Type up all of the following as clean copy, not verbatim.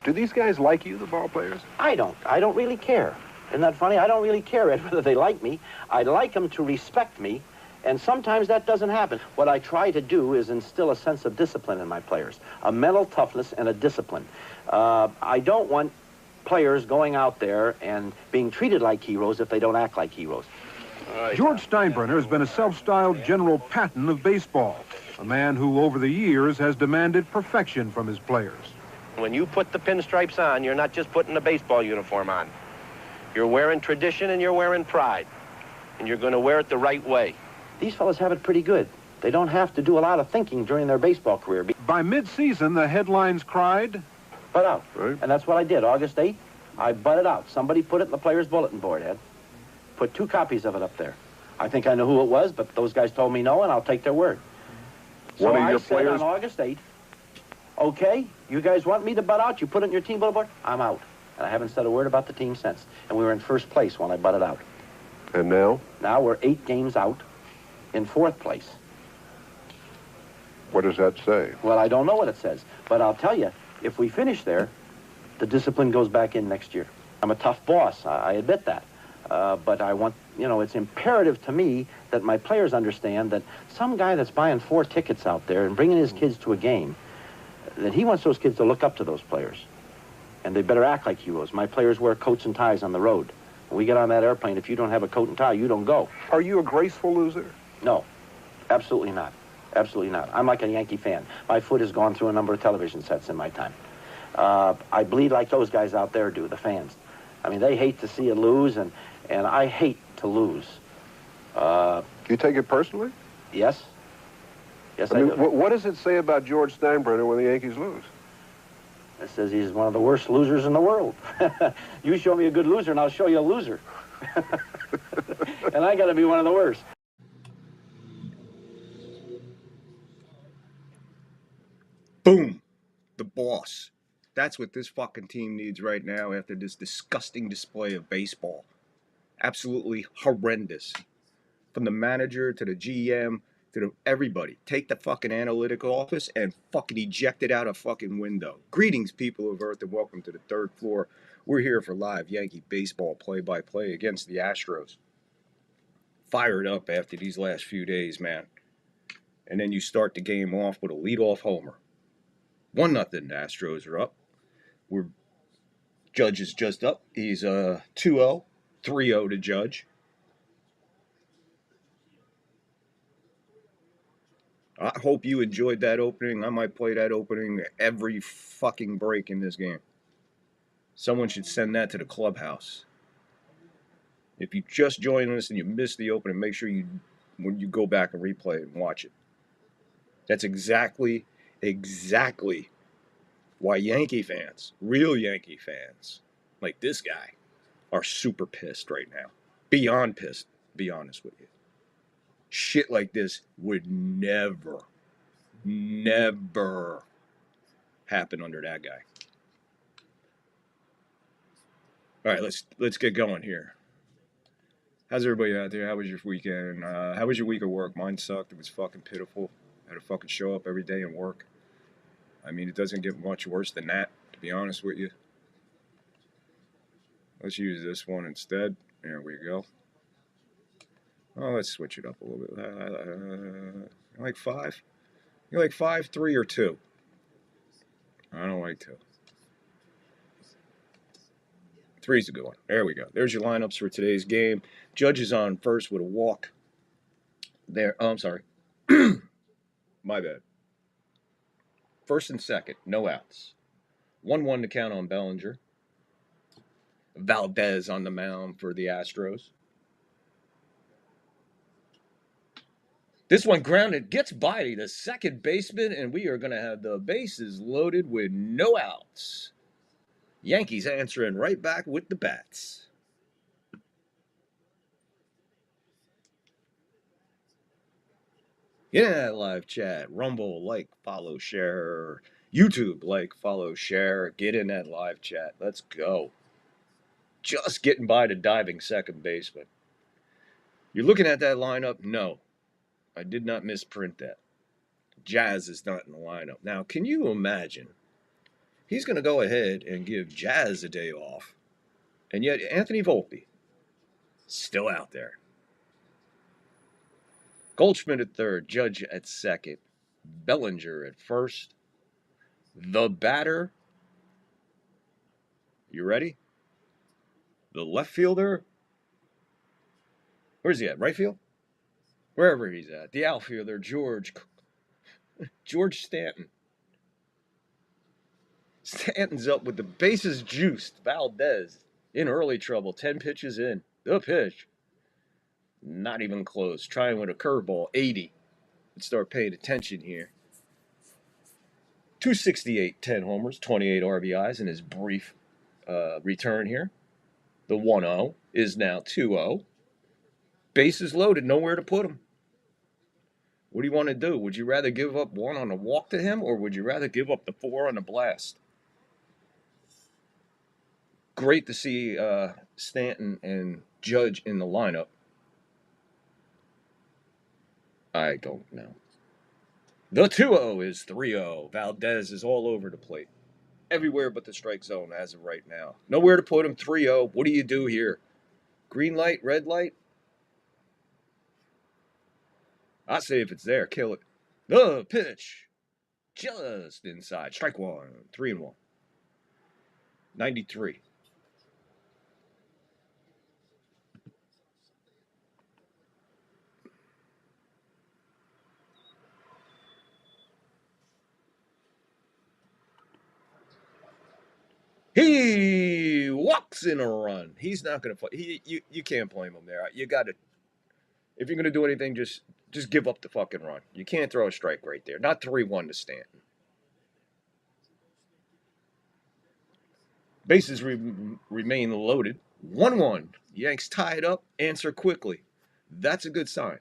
Do these guys like you, the ball players? I don't. I don't really care. Isn't that funny? I don't really care, Ed, whether they like me. I'd like them to respect me, and sometimes that doesn't happen. What I try to do is instill a sense of discipline in my players, a mental toughness and a discipline. I don't want players going out there and being treated like heroes if they don't act like heroes. George Steinbrenner has been a self-styled General Patton of baseball, a man who over the years has demanded perfection from his players. When you put the pinstripes on, you're not just putting a baseball uniform on. You're wearing tradition and you're wearing pride. And you're going to wear it the right way. These fellas have it pretty good. They don't have to do a lot of thinking during their baseball career. By mid-season, the headlines cried, "Butt out." Right. And that's what I did. August 8th, I butted out. Somebody put it in the players' bulletin board, Ed. Put 2 copies of it up there. I think I know who it was, but those guys told me no, and I'll take their word. So One of your I said players... on August 8th, okay, you guys want me to butt out? You put it in your team bulletin board? I'm out. And I haven't said a word about the team since. And we were in first place when I butted out. And now? Now we're 8 games out in 4th place. What does that say? Well, I don't know what it says, but I'll tell you, if we finish there, the discipline goes back in next year. I'm a tough boss, I admit that. But I want, it's imperative to me that my players understand that some guy that's buying 4 tickets out there and bringing his kids to a game, that he wants those kids to look up to those players. And they better act like heroes. My players wear coats and ties on the road. When we get on that airplane, if you don't have a coat and tie, you don't go. Are you a graceful loser? No, absolutely not. Absolutely not. I'm like a Yankee fan. My foot has gone through a number of television sets in my time. I bleed like those guys out there do, the fans. I mean, they hate to see you lose, and I hate to lose. You take it personally? Yes. Yes, I I mean, do. what does it say about George Steinbrenner when the Yankees lose? It says he's one of the worst losers in the world. You show me a good loser, and I'll show you a loser. And I got to be one of the worst. Boom. The boss. That's what this fucking team needs right now after this disgusting display of baseball. Absolutely horrendous. From the manager to the GM to everybody. Take the fucking analytical office and fucking eject it out a fucking window. Greetings, people of Earth, and welcome to the 3rd floor. We're here for live Yankee baseball play-by-play against the Astros. Fired up after these last few days, man. And then you start the game off with a leadoff homer. 1-0, the Astros are up. Judge is just up. He's 2-0, 3-0 to Judge. I hope you enjoyed that opening. I might play that opening every fucking break in this game. Someone should send that to the clubhouse. If you just joined us and you missed the opening, make sure when you go back and replay it and watch it. That's exactly why Yankee fans, real Yankee fans, like this guy, are super pissed right now. Beyond pissed, to be honest with you. Shit like this would never happen under that guy. All right, let's get going here. How's everybody out there? How was your weekend? How was your week of work? Mine sucked. It was fucking pitiful. I had to fucking show up every day and work. I mean, it doesn't get much worse than that, to be honest with you. Let's use this one instead. There we go. Oh, let's switch it up a little bit. You like 5? You like 5, 3, or 2? I don't like 2. 3's a good one. There we go. There's your lineups for today's game. Judge is on first with a walk. There. Oh, I'm sorry. My bad. First and second, no outs. 1-1 to count on Bellinger. Valdez on the mound for the Astros. This one grounded, gets by the second baseman, and we are going to have the bases loaded with no outs. Yankees answering right back with the bats. Yeah, live chat. Rumble, like, follow, share. YouTube, like, follow, share. Get in that live chat. Let's go. Just getting by the diving second baseman. You're looking at that lineup? No. I did not misprint that. Jazz is not in the lineup. Now, can you imagine He's going to go ahead and give Jazz a day off. And yet Anthony Volpe, still out there. Goldschmidt at third, Judge at second, Bellinger at first. The batter, you ready? The left fielder, where's he at? Right field? Wherever he's at. The outfielder, George Stanton. Stanton's up with the bases juiced. Valdez in early trouble. 10 pitches in. The pitch. Not even close. Trying with a curveball. 80. Let's start paying attention here. 268, 10 homers, 28 RBIs in his brief return here. The 1-0 is now 2-0. Bases loaded. Nowhere to put him. What do you want to do? Would you rather give up 1 on a walk to him, or would you rather give up the 4 on a blast? Great to see Stanton and Judge in the lineup. I don't know. The 2-0 is 3-0. Valdez is all over the plate. Everywhere but the strike zone as of right now. Nowhere to put him. 3-0. What do you do here? Green light, red light? I say if it's there, kill it. The pitch. Just inside. Strike 1. 3-1. 93. He walks in a run. He's not going to play. You can't blame him there. You got to, if you're going to do anything, just give up the fucking run. You can't throw a strike right there. Not 3-1 to Stanton. Bases remain loaded. 1-1. Yanks tie it up. Answer quickly. That's a good sign.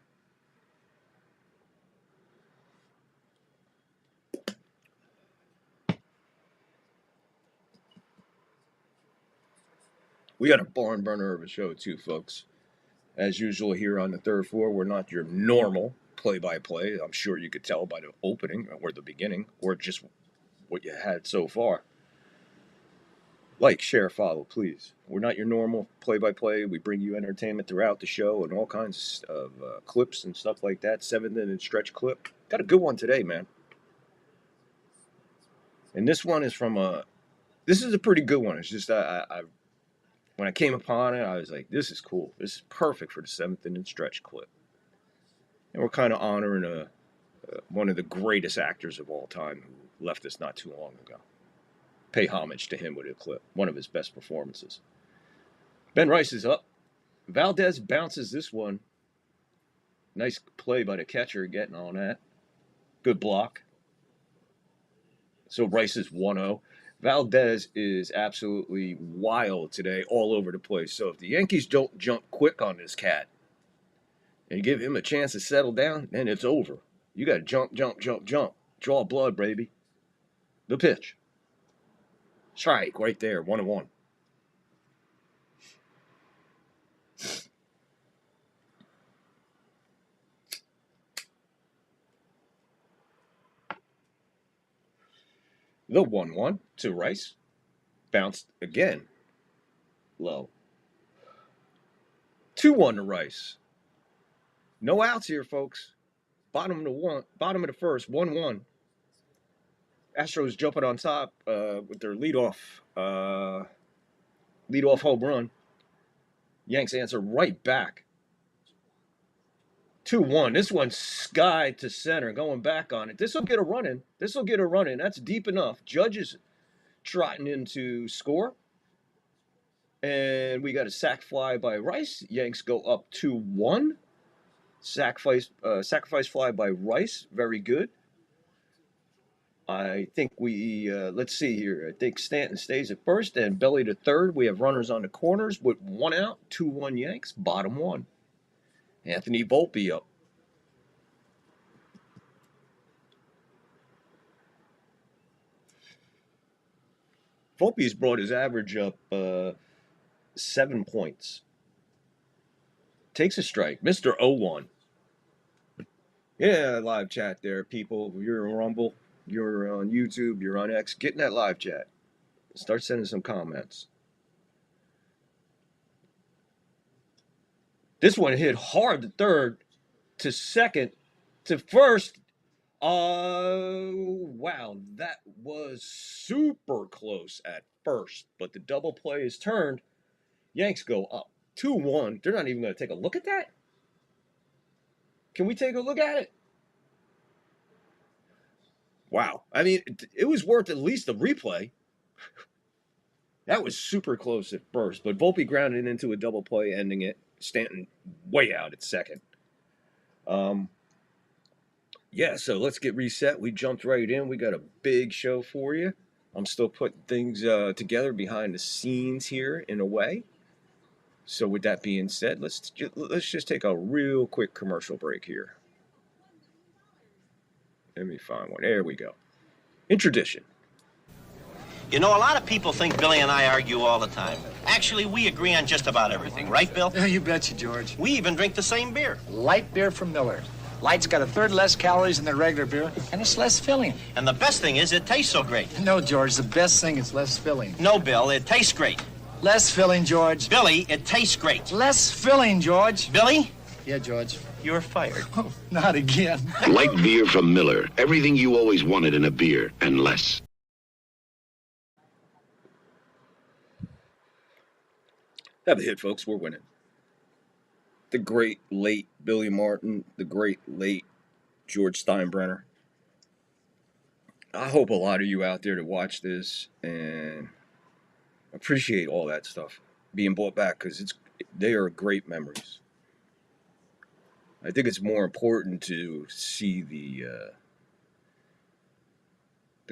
We got a barn burner of a show too, folks. As usual here on the third floor, we're not your normal play-by-play. I'm sure you could tell by the opening or the beginning or just what you had so far. Like, share, follow, please. We're not your normal play-by-play. We bring you entertainment throughout the show and all kinds of clips and stuff like that. 7-inning stretch clip. Got a good one today, man. And this one is from this is a pretty good one. It's just when I came upon it, I was like, this is cool. This is perfect for the 7th-inning stretch clip. And we're kind of honoring one of the greatest actors of all time who left us not too long ago. Pay homage to him with a clip. One of his best performances. Ben Rice is up. Valdez bounces this one. Nice play by the catcher getting on that. Good block. So Rice is 1-0. Valdez is absolutely wild today, all over the place. So if the Yankees don't jump quick on this cat and give him a chance to settle down, then it's over. You got to jump, jump, jump, jump. Draw blood, baby. The pitch. Strike right there, 1-1. The 1-1 to Rice. Bounced again. Low. 2-1 to Rice. No outs here, folks. Bottom of the first, 1-1. Astros jumping on top with their leadoff home run. Yanks answer right back. 2-1. This one's sky to center, going back on it. This will get a run in. That's deep enough. Judge is trotting in to score. And we got a sac fly by Rice. Yanks go up 2-1. Sacrifice fly by Rice. Very good. I think let's see here. I think Stanton stays at first and Belly to third. We have runners on the corners with 1 out. 2-1 Yanks. Bottom 1. Anthony Volpe up. Volpe's brought his average up 7 points. Takes a strike. Mr. 0-1. Yeah, live chat there, people. You're on Rumble. You're on YouTube. You're on X. Get in that live chat. Start sending some comments. This one hit hard to third, to second, to first. Wow, that was super close at first, but the double play is turned. Yanks go up 2-1. They're not even going to take a look at that? Can we take a look at it? Wow. I mean, it was worth at least a replay. That was super close at first, but Volpe grounded into a double play, ending it. Stanton way out at second. Yeah, so let's get reset. We jumped right in. We got a big show for you. I'm still putting things together behind the scenes here in a way. So with that being said, let's just take a real quick commercial break here. Let me find one. There we go. In tradition. You know, a lot of people think Billy and I argue all the time. Actually, we agree on just about everything, right, Bill? You betcha, George. We even drink the same beer. Light beer from Miller. Light's got a third less calories than the regular beer, and it's less filling. And the best thing is it tastes so great. No, George, the best thing is less filling. No, Bill, it tastes great. Less filling, George. Billy, it tastes great. Less filling, George. Billy? Yeah, George. You're fired. Oh, not again. Light beer from Miller. Everything you always wanted in a beer, and less. Have a hit, folks. We're winning. The great late Billy Martin, the great late George Steinbrenner. I hope a lot of you out there to watch this and appreciate all that stuff being brought back, because they are great memories. I think it's more important to see the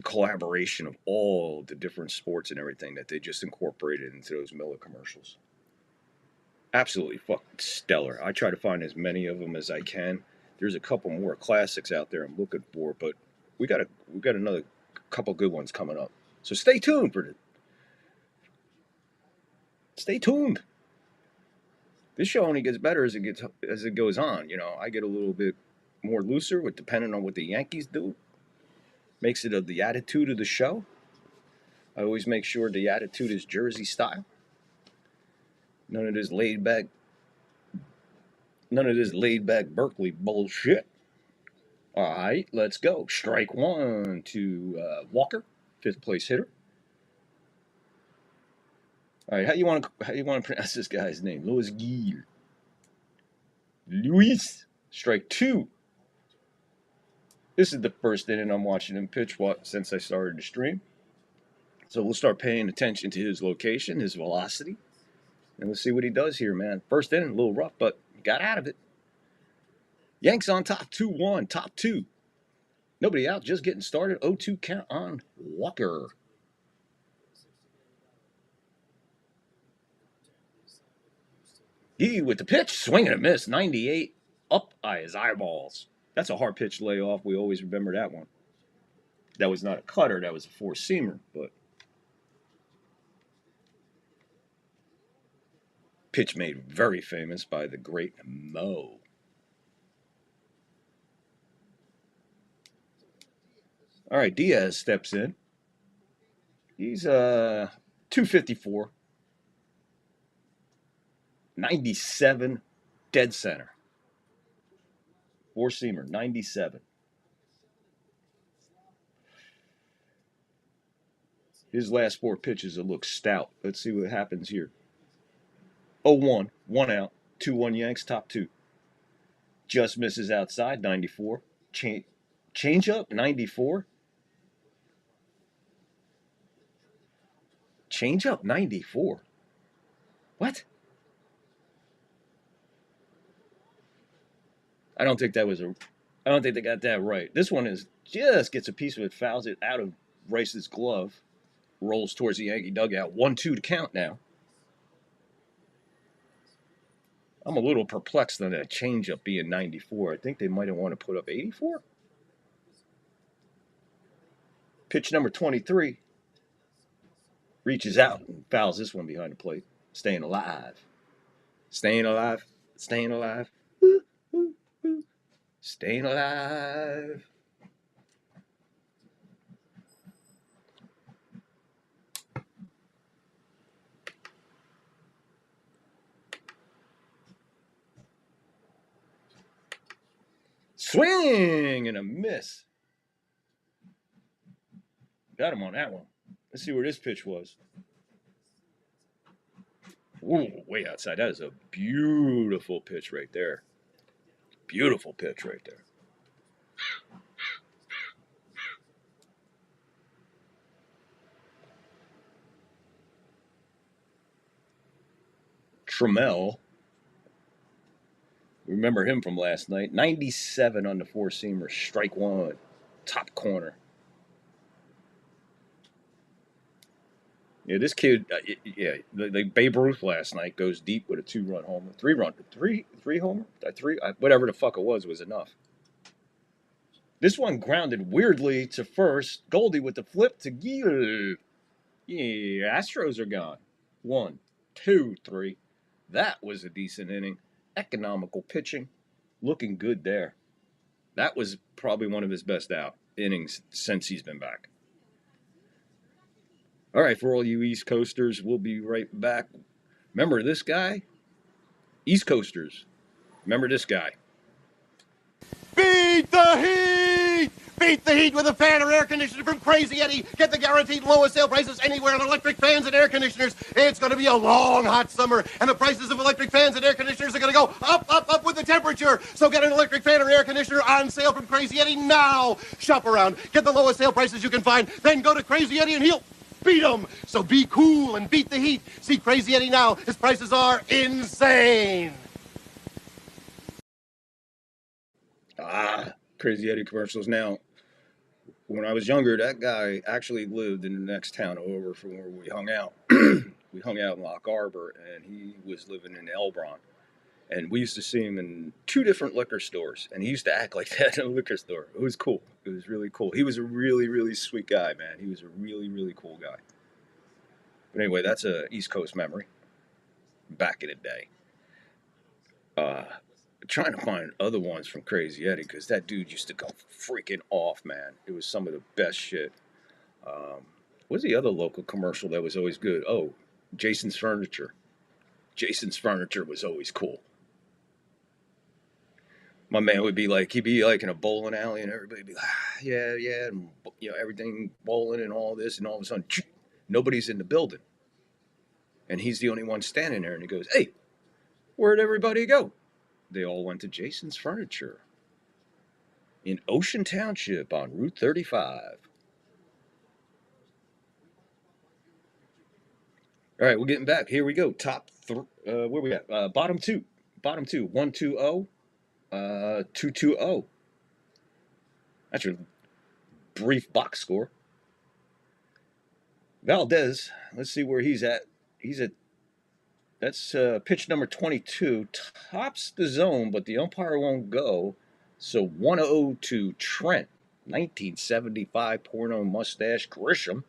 collaboration of all the different sports and everything that they just incorporated into those Miller commercials. Absolutely fucking stellar. I try to find as many of them as I can. There's a couple more classics out there I'm looking for, but we got another couple good ones coming up. So stay tuned for it. Stay tuned. This show only gets better as it goes on. You know, I get a little bit more looser with depending on what the Yankees do. Makes it of the attitude of the show. I always make sure the attitude is Jersey style. None of this laid back Berkeley bullshit. All right, let's go. Strike one to Walker, 5th place hitter. All right, how you want to pronounce this guy's name? Louis Gear. Luis. Strike 2. This is the first inning I'm watching him pitch since I started the stream. So we'll start paying attention to his location, his velocity. And we'll see what he does here, man. First inning, a little rough, but got out of it. Yanks on top, 2-1, top 2. Nobody out, just getting started. 0-2 count on Walker. He with the pitch, swing and a miss, 98, up by his eyeballs. That's a hard pitch to lay off. We always remember that one. That was not a cutter, that was a four-seamer, but pitch made very famous by the great Mo. All right, Diaz steps in. He's 254. 97 dead center. Four-seamer, 97. His last 4 pitches will look stout. Let's see what happens here. 0-1, 1 out, 2-1 Yanks, top 2. Just misses outside, 94. Change up, 94. Change up, 94. What? I don't think they got that right. This one just gets a piece of it, fouls it out of Rice's glove, rolls towards the Yankee dugout. 1-2 to count now. I'm a little perplexed on that changeup being 94. I think they might have wanted to put up 84. Pitch number 23. Reaches out and fouls this one behind the plate. Staying alive. Staying alive. Staying alive. Staying alive. Swing and a miss. Got him on that one. Let's see where this pitch was. Ooh, way outside. That is a beautiful pitch right there. Beautiful pitch right there. Trammell. Remember him from last night. 97 on the four-seamer. Strike one. Top corner. Yeah, this kid, like Babe Ruth last night goes deep with a 2-run homer. Three homer? Whatever the fuck it was enough. This one grounded weirdly to first. Goldie with the flip to Gil. Yeah, Astros are gone. 1, 2, 3. That was a decent inning. Economical pitching. Looking good there. That was probably one of his best innings since he's been back. All right, for all you East Coasters, we'll be right back. Remember this guy? East Coasters. Remember this guy. Beat the heat! Beat the heat with a fan or air conditioner from Crazy Eddie. Get the guaranteed lowest sale prices anywhere on electric fans and air conditioners. It's going to be a long, hot summer, and the prices of electric fans and air conditioners are going to go up, up, up with the temperature. So get an electric fan or air conditioner on sale from Crazy Eddie now. Shop around. Get the lowest sale prices you can find. Then go to Crazy Eddie and he'll beat them. So be cool and beat the heat. See Crazy Eddie now. His prices are insane. Crazy Eddie commercials. Now, when I was younger, that guy actually lived in the next town over from where we hung out. We hung out in Lock Harbor, and he was living in Elbron. And we used to see him in 2 different liquor stores, and he used to act like that in a liquor store. It was cool. It was really cool. He was a really, really sweet guy, man. He was a really, really cool guy. But anyway, that's a East Coast memory. Back in the day. Trying to find other ones from Crazy Eddie, because that dude used to go freaking off, man. It was some of the best shit. What's the other local commercial that was always good? Oh, Jason's Furniture. Jason's Furniture was always cool. My man would be like, he'd be like in a bowling alley, and everybody would be like, yeah, and everything bowling and all this, and all of a sudden, nobody's in the building. And he's the only one standing there, and he goes, hey, where'd everybody go? They all went to Jason's Furniture in Ocean Township on Route 35. All right, we're getting back. Here we go. Top where we at? Bottom two. 1-2-0. 2-2-0. That's your brief box score. Valdez, let's see where he's at. That's pitch number 22. Tops the zone, but the umpire won't go. So 1-0 to Trent. 1975 porno mustache Grisham.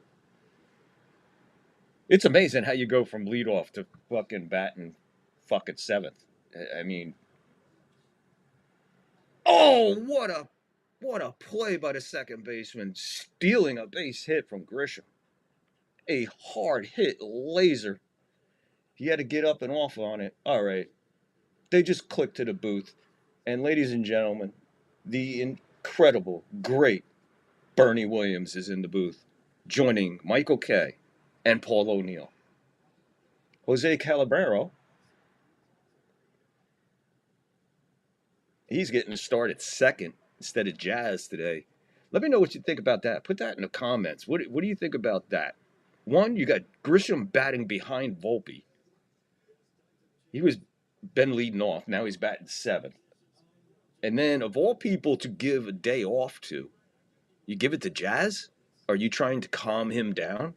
It's amazing how you go from leadoff to fucking batting fucking 7th. I mean, oh, what a play by the second baseman, stealing a base hit from Grisham. A hard hit laser. He had to get up and off on it. All right. They just clicked to the booth. And ladies and gentlemen, the incredible, great Bernie Williams is in the booth, joining Michael Kay and Paul O'Neill. Jose Calabrero, he's getting a start at second instead of Jazz today. Let me know what you think about that. Put that in the comments. What do you think about that? One, you got Grisham batting behind Volpe. He was been leading off. Now he's batting 7th. And then, of all people to give a day off to, you give it to Jazz? Are you trying to calm him down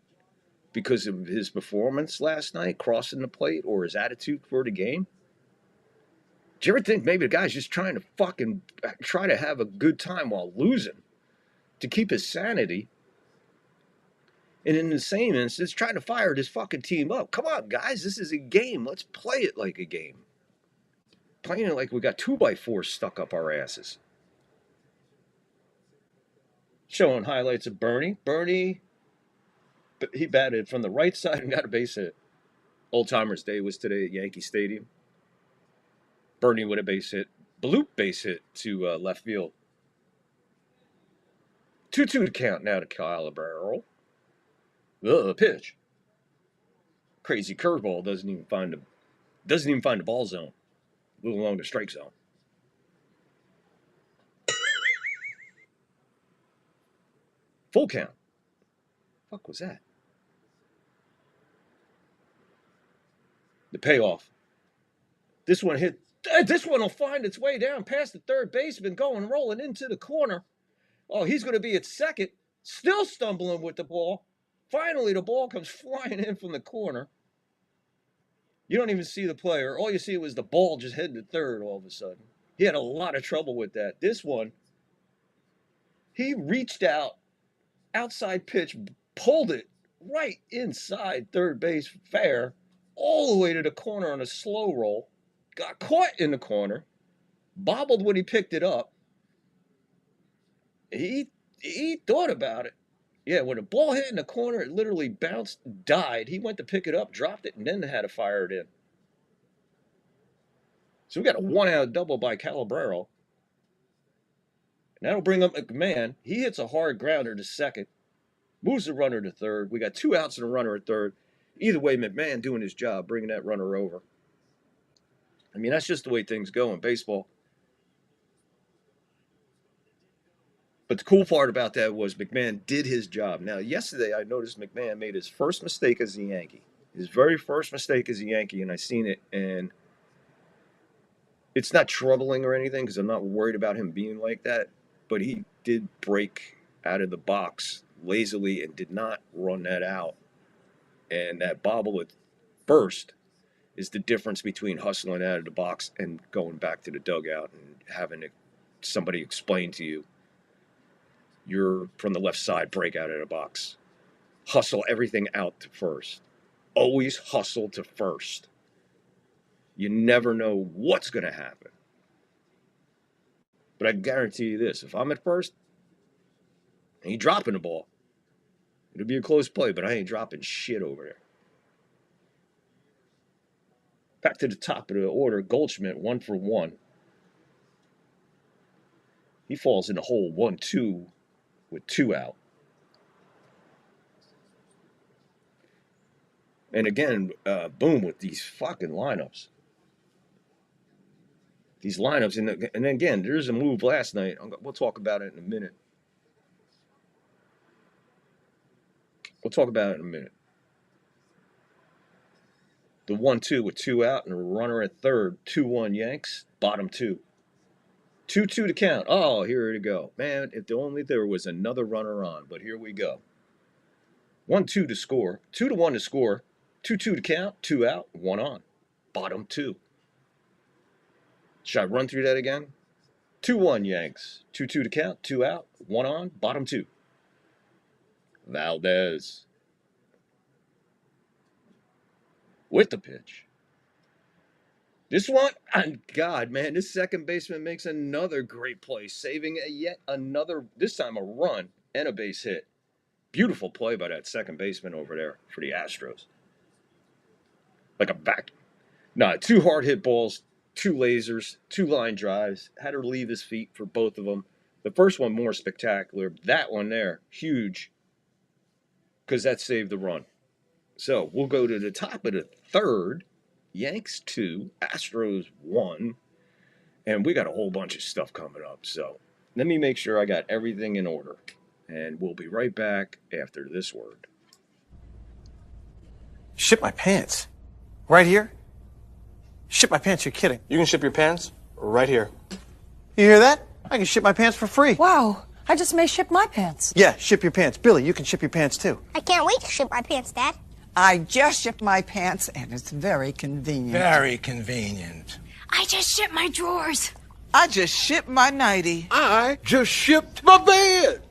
because of his performance last night, crossing the plate, or his attitude for the game? Do you ever think maybe the guy's just trying to fucking try to have a good time while losing to keep his sanity? And in the same instance, trying to fire this fucking team up. Come on, guys, this is a game. Let's play it like a game. Playing it like we got 2x4s stuck up our asses. Showing highlights of Bernie. Bernie, he batted from the right side and got a base hit. Old Timers Day was today at Yankee Stadium. Bernie with a base hit. Bloop base hit to left field. 2-2 to count now to Calabro. Pitch. Crazy curveball doesn't even find the ball zone. A little along the strike zone. Full count. Fuck was that? The payoff. This one hit. This one will find its way down past the third baseman, rolling into the corner. Oh, he's going to be at second, still stumbling with the ball. Finally, the ball comes flying in from the corner. You don't even see the player. All you see was the ball just heading to third all of a sudden. He had a lot of trouble with that. This one, he reached out, outside pitch, pulled it right inside third base fair, all the way to the corner on a slow roll, got caught in the corner, bobbled when he picked it up. He thought about it. Yeah, when the ball hit in the corner, it literally bounced, died. He went to pick it up, dropped it, and then had to fire it in. So we got a 1-out double by Calabrero. And that'll bring up McMahon. He hits a hard grounder to second, moves the runner to third. We got 2 outs and a runner at third. Either way, McMahon doing his job, bringing that runner over. I mean, that's just the way things go in baseball. But the cool part about that was McMahon did his job. Now, yesterday I noticed McMahon made his first mistake as a Yankee. His very first mistake as a Yankee, and I seen it, and it's not troubling or anything because I'm not worried about him being like that, but he did break out of the box lazily and did not run that out. And that bobble at first is the difference between hustling out of the box and going back to the dugout and having somebody explain to you, you're from the left side, break out of the box. Hustle everything out to first. Always hustle to first. You never know what's going to happen. But I guarantee you this, if I'm at first, I ain't dropping the ball. It'll be a close play, but I ain't dropping shit over there. Back to the top of the order, Goldschmidt, 1 for 1. He falls in the hole 1-2 with 2 out. And again, boom, with these fucking lineups. These lineups, and then again, there's a move last night. We'll talk about it in a minute. The 1-2 with 2 out and a runner at third. 2-1 Yanks, bottom 2. 2-2 to count. Oh, here we go. Man, if only there was another runner on, but here we go. 1-2 to score. 2-1 to score. 2-2 to count. 2 out, 1 on. Bottom 2. Should I run through that again? 2-1 Yanks. 2-2 to count. 2 out, 1 on. Bottom 2. Valdez. With the pitch. This one, and God, man, this second baseman makes another great play, saving yet another, this time a run and a base hit. Beautiful play by that second baseman over there for the Astros. Like a back. No, 2 hard hit balls, 2 lasers, 2 line drives. Had to leave his feet for both of them. The first one more spectacular. That one there, huge, because that saved the run. So we'll go to the top of the third. Yanks 2, Astros 1, and we got a whole bunch of stuff coming up. So let me make sure I got everything in order, and we'll be right back after this word. Ship my pants? Right here? Ship my pants, you're kidding. You can ship your pants right here. You hear that? I can ship my pants for free. Wow, I just may ship my pants. Yeah, ship your pants. Billy, you can ship your pants too. I can't wait to ship my pants, Dad. I just shipped my pants, and it's very convenient. Very convenient. I just shipped my drawers. I just shipped my nightie. I just shipped my bed.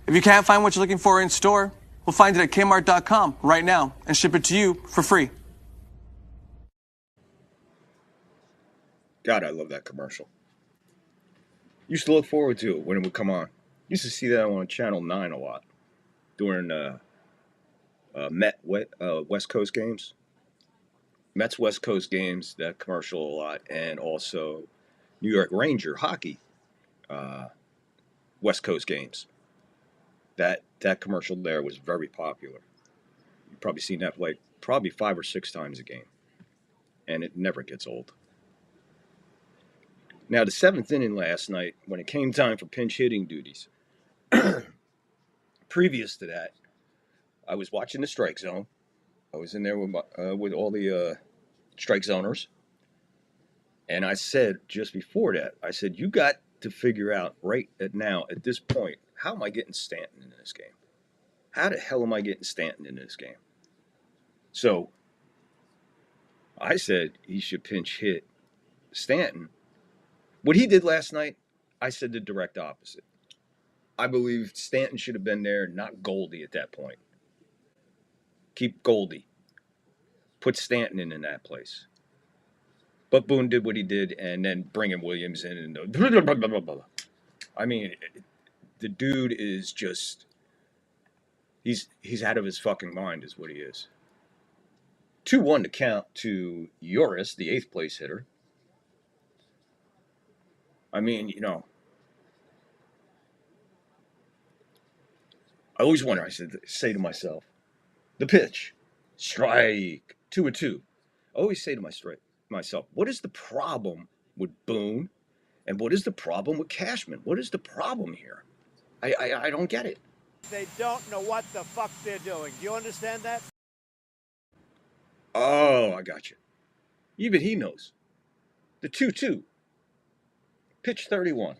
If you can't find what you're looking for in store, we'll find it at Kmart.com right now and ship it to you for free. God, I love that commercial. Used to look forward to it when it would come on. Used to see that on Channel 9 a lot during West Coast games. Mets West Coast games, that commercial a lot, and also New York Ranger hockey West Coast games. That commercial there was very popular. You've probably seen that like probably 5 or 6 times a game, and it never gets old. Now, the 7th inning last night, when it came time for pinch hitting duties, previous to that, I was watching the strike zone. I was in there with all the strike zoners, and I said just before that, I said, you got to figure out right now at this point, how am I getting Stanton in this game? How the hell am I getting Stanton in this game? So I said he should pinch hit Stanton. What he did last night, I said the direct opposite. I believe Stanton should have been there, not Goldie at that point. Keep Goldie. Put Stanton in that place. But Boone did what he did, and then bringing Williams in. And blah, blah, blah, blah. I mean, the dude is just... He's out of his fucking mind is what he is. 2-1 to count to Yoris, the 8th place hitter. I mean, you know, I always wonder, I say to myself, the pitch, strike, 2-2. I always say to myself, what is the problem with Boone, and what is the problem with Cashman? What is the problem here? I don't get it. They don't know what the fuck they're doing. Do you understand that? Oh, I got you. Even he knows. The 2-2. Pitch 31.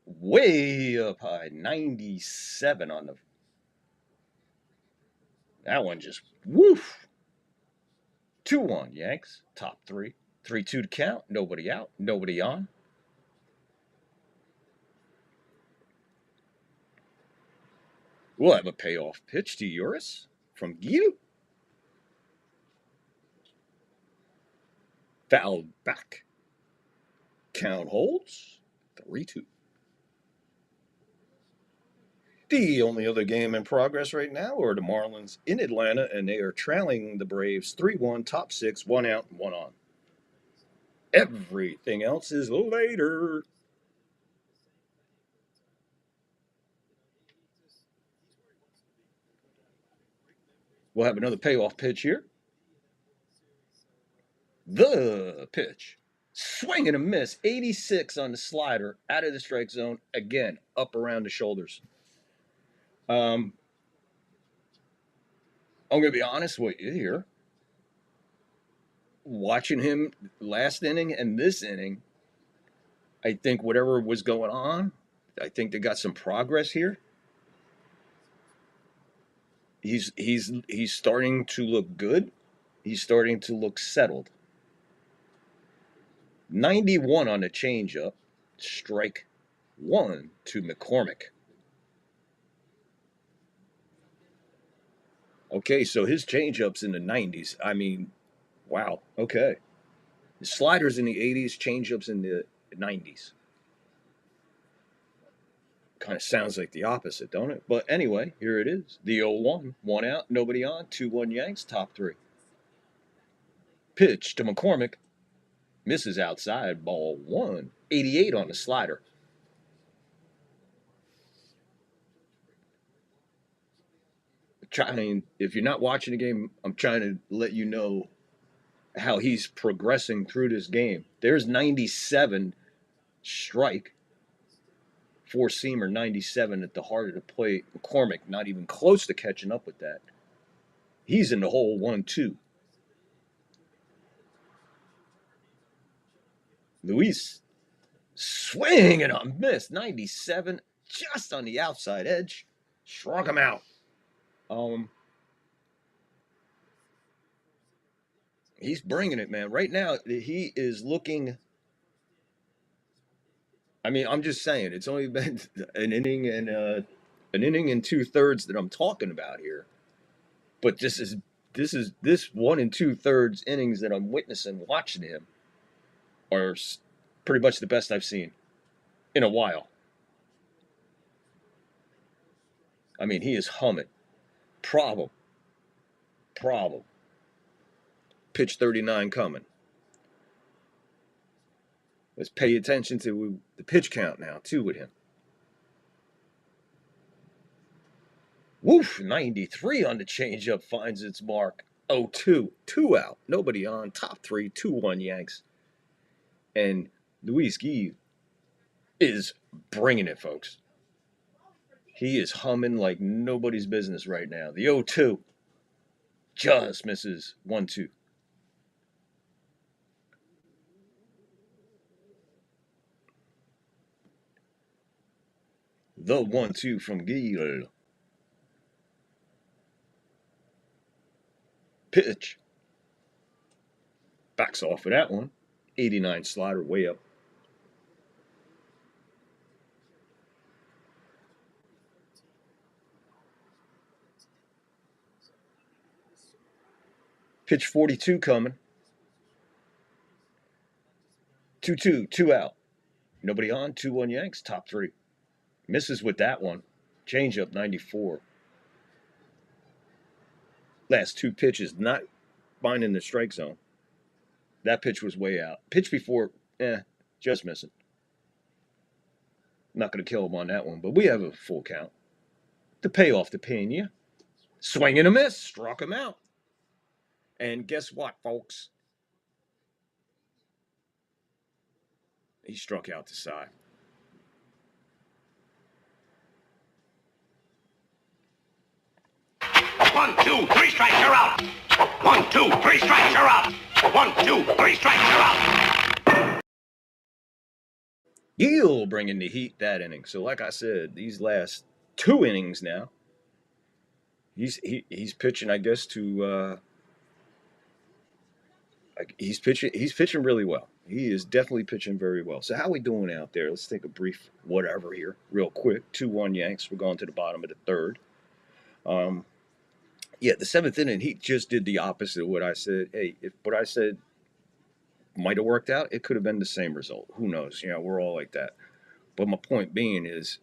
Way up high. 97 on the... That one just... Woof. 2-1 Yanks. Top 3. 3-2 to count. Nobody out. Nobody on. We'll have a payoff pitch to Uris from Gil. Fouled back. Count holds. 3-2. The only other game in progress right now are the Marlins in Atlanta, and they are trailing the Braves 3-1, top 6, 1 out, 1 on. Everything else is later. We'll have another payoff pitch here. The pitch. Swing and a miss. 86 on the slider. Out of the strike zone. Again, up around the shoulders. I'm going to be honest with you here. Watching him last inning and this inning, I think whatever was going on, I think they got some progress here. He's starting to look good. He's starting to look settled. 91 on the changeup. Strike 1 to McCormick. Okay, so his changeup's in the 90s. I mean, wow. Okay. The slider's in the 80s, changeup's in the 90s. Kind of sounds like the opposite, don't it? But anyway, here it is. The 0-1. 1 out, nobody on. 2-1 Yanks, top 3. Pitch to McCormick. Misses outside, ball 1. 88 on the slider. If you're not watching the game, I'm trying to let you know how he's progressing through this game. There's 97 strike. 4-seamer 97 at the heart of the plate. McCormick not even close to catching up with that. He's in the hole 1-2. Luis swing and a miss. 97 just on the outside edge. Struck him out. He's bringing it, man. Right now, he is looking... I mean, I'm just saying, it's only been an inning and 2/3 that I'm talking about here. But this 1 2/3 innings that I'm witnessing, watching him, are pretty much the best I've seen in a while. I mean, he is humming. Problem. Pitch 39 coming. Let's pay attention to the pitch count now, too, with him. Woof, 93 on the changeup finds its mark. 0-2, 2 out, nobody on. Top three, 2-1 Yanks. And Luis Guy is bringing it, folks. He is humming like nobody's business right now. The 0-2 just misses 1-2. The 1-2 from Guy. Pitch. Backs off of that one. 89 slider way up. Pitch 42 coming. 2-2, 2 out. Nobody on. 2-1 Yanks. Top three. Misses with that one. Change up 94. Last two pitches not finding the strike zone. That pitch was way out. Pitch before, just missing. Not going to kill him on that one, but we have a full count. The payoff to Pena. Swing and a miss. Struck him out. And guess what, folks? He struck out the side. One, two, three strikes, you're out. 1, 2, 3 strikes, you're out. 1, 2, 3 strikes, you're out. He'll bring in the heat that inning. So, like I said, these last 2 innings now, he's pitching, I guess, to he's pitching really well. He is definitely pitching very well. So, how we doing out there? Let's take a brief whatever here, real quick. 2-1 Yanks. We're going to the bottom of the third. Yeah, the 7th inning, he just did the opposite of what I said. Hey, if what I said might have worked out, it could have been the same result. Who knows? You know, we're all like that. But my point being is,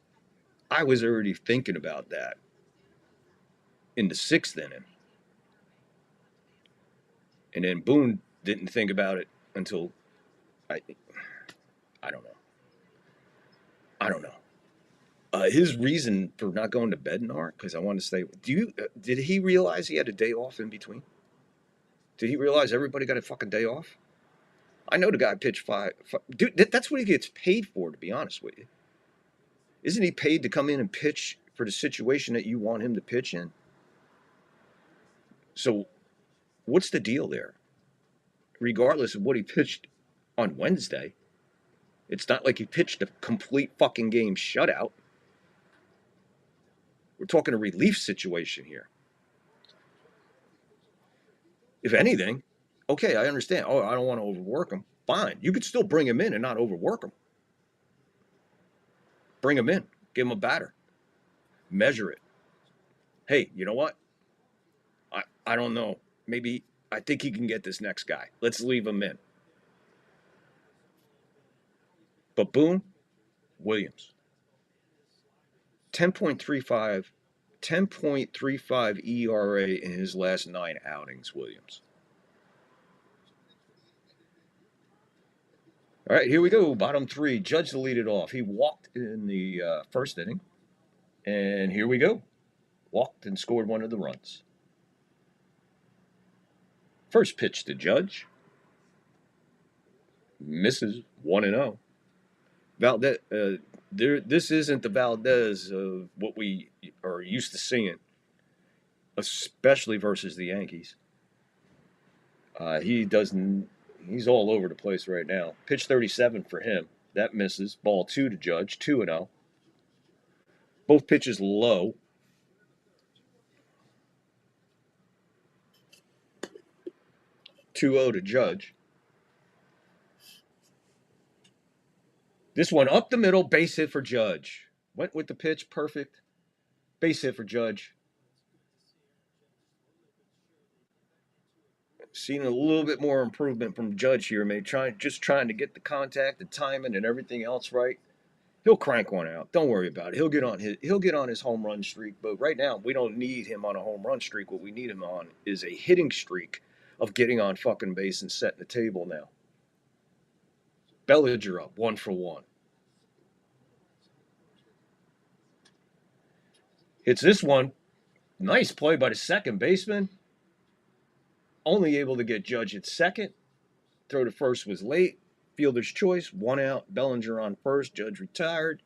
I was already thinking about that in the 6th inning. And then Boone didn't think about it until I don't know. His reason for not going to bed, Nark, because I wanted to stay. Did he realize he had a day off in between? Did he realize everybody got a fucking day off? I know the guy pitched five. Dude, that's what he gets paid for, to be honest with you. Isn't he paid to come in and pitch for the situation that you want him to pitch in? So, what's the deal there? Regardless of what he pitched on Wednesday, it's not like he pitched a complete fucking game shutout. We're talking a relief situation here. If anything, okay, I understand. Oh, I don't want to overwork him. Fine. You could still bring him in and not overwork him. Bring him in. Give him a batter. Measure it. Hey, you know what? I don't know. Maybe I think he can get this next guy. Let's leave him in. But Boone, Williams. 10.35 ERA in his last 9 outings, Williams. All right, here we go. Bottom 3. Judge to lead it off. He walked in the first inning. And here we go. Walked and scored one of the runs. First pitch to Judge. Misses 1-0. Valdez, this isn't the Valdez of what we are used to seeing, especially versus the Yankees. He's all over the place right now. Pitch 37 for him. That misses. Ball 2 to Judge. 2-0. Both pitches low. (2-0) to Judge. This one up the middle, base hit for Judge. Went with the pitch, perfect. Base hit for Judge. Seen a little bit more improvement from Judge here, maybe just trying to get the contact, the timing, and everything else right. He'll crank one out. Don't worry about it. He'll get on his home run streak. But right now, we don't need him on a home run streak. What we need him on is a hitting streak of getting on fucking base and setting the table now. Bellinger up, 1 for 1. Hits this one Nice play by the second baseman. Only able to get Judge at second. Throw to first was late. Fielder's choice, 1 out. Bellinger on first. Judge retired.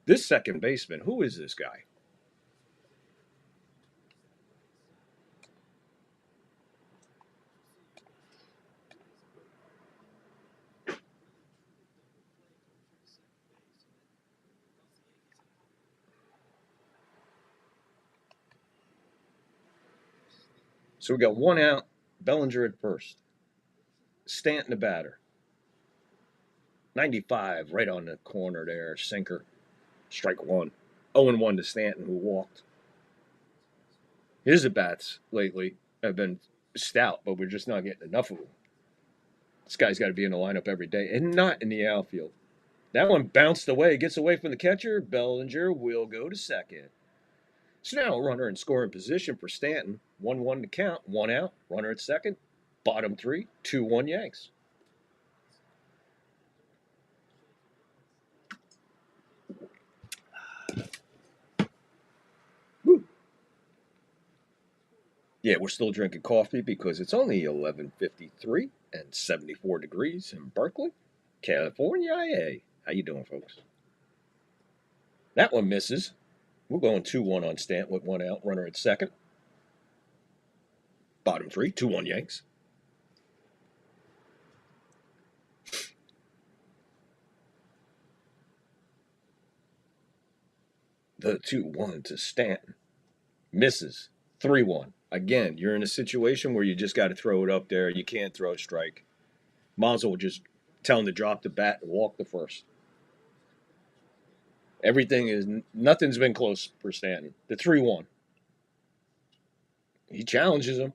This second baseman, who is this guy? So we got 1 out. Bellinger at first. Stanton the batter. 95 right on the corner there. Sinker. Strike one. 0-1 to Stanton, who walked. His at-bats lately have been stout, but we're just not getting enough of them. This guy's got to be in the lineup every day, and not in the outfield. That one bounced away, gets away from the catcher. Bellinger will go to second. So now a runner in scoring position for Stanton. 1-1 to count, 1 out. Runner at second. Bottom 3, 2-1 Yanks. Woo. Yeah, we're still drinking coffee because it's only 11:53 and 74 degrees in Berkeley, California. Hey, how you doing, folks? That one misses. We're going 2-1 on Stanton with 1 out. Runner at second. Bottom 3, 2-1 Yanks. The 2-1 to Stanton. Misses. 3-1. Again, you're in a situation where you just got to throw it up there. You can't throw a strike. Might as well just tell him to drop the bat and walk the first. Nothing's been close for Stanton. The 3-1. He challenges him.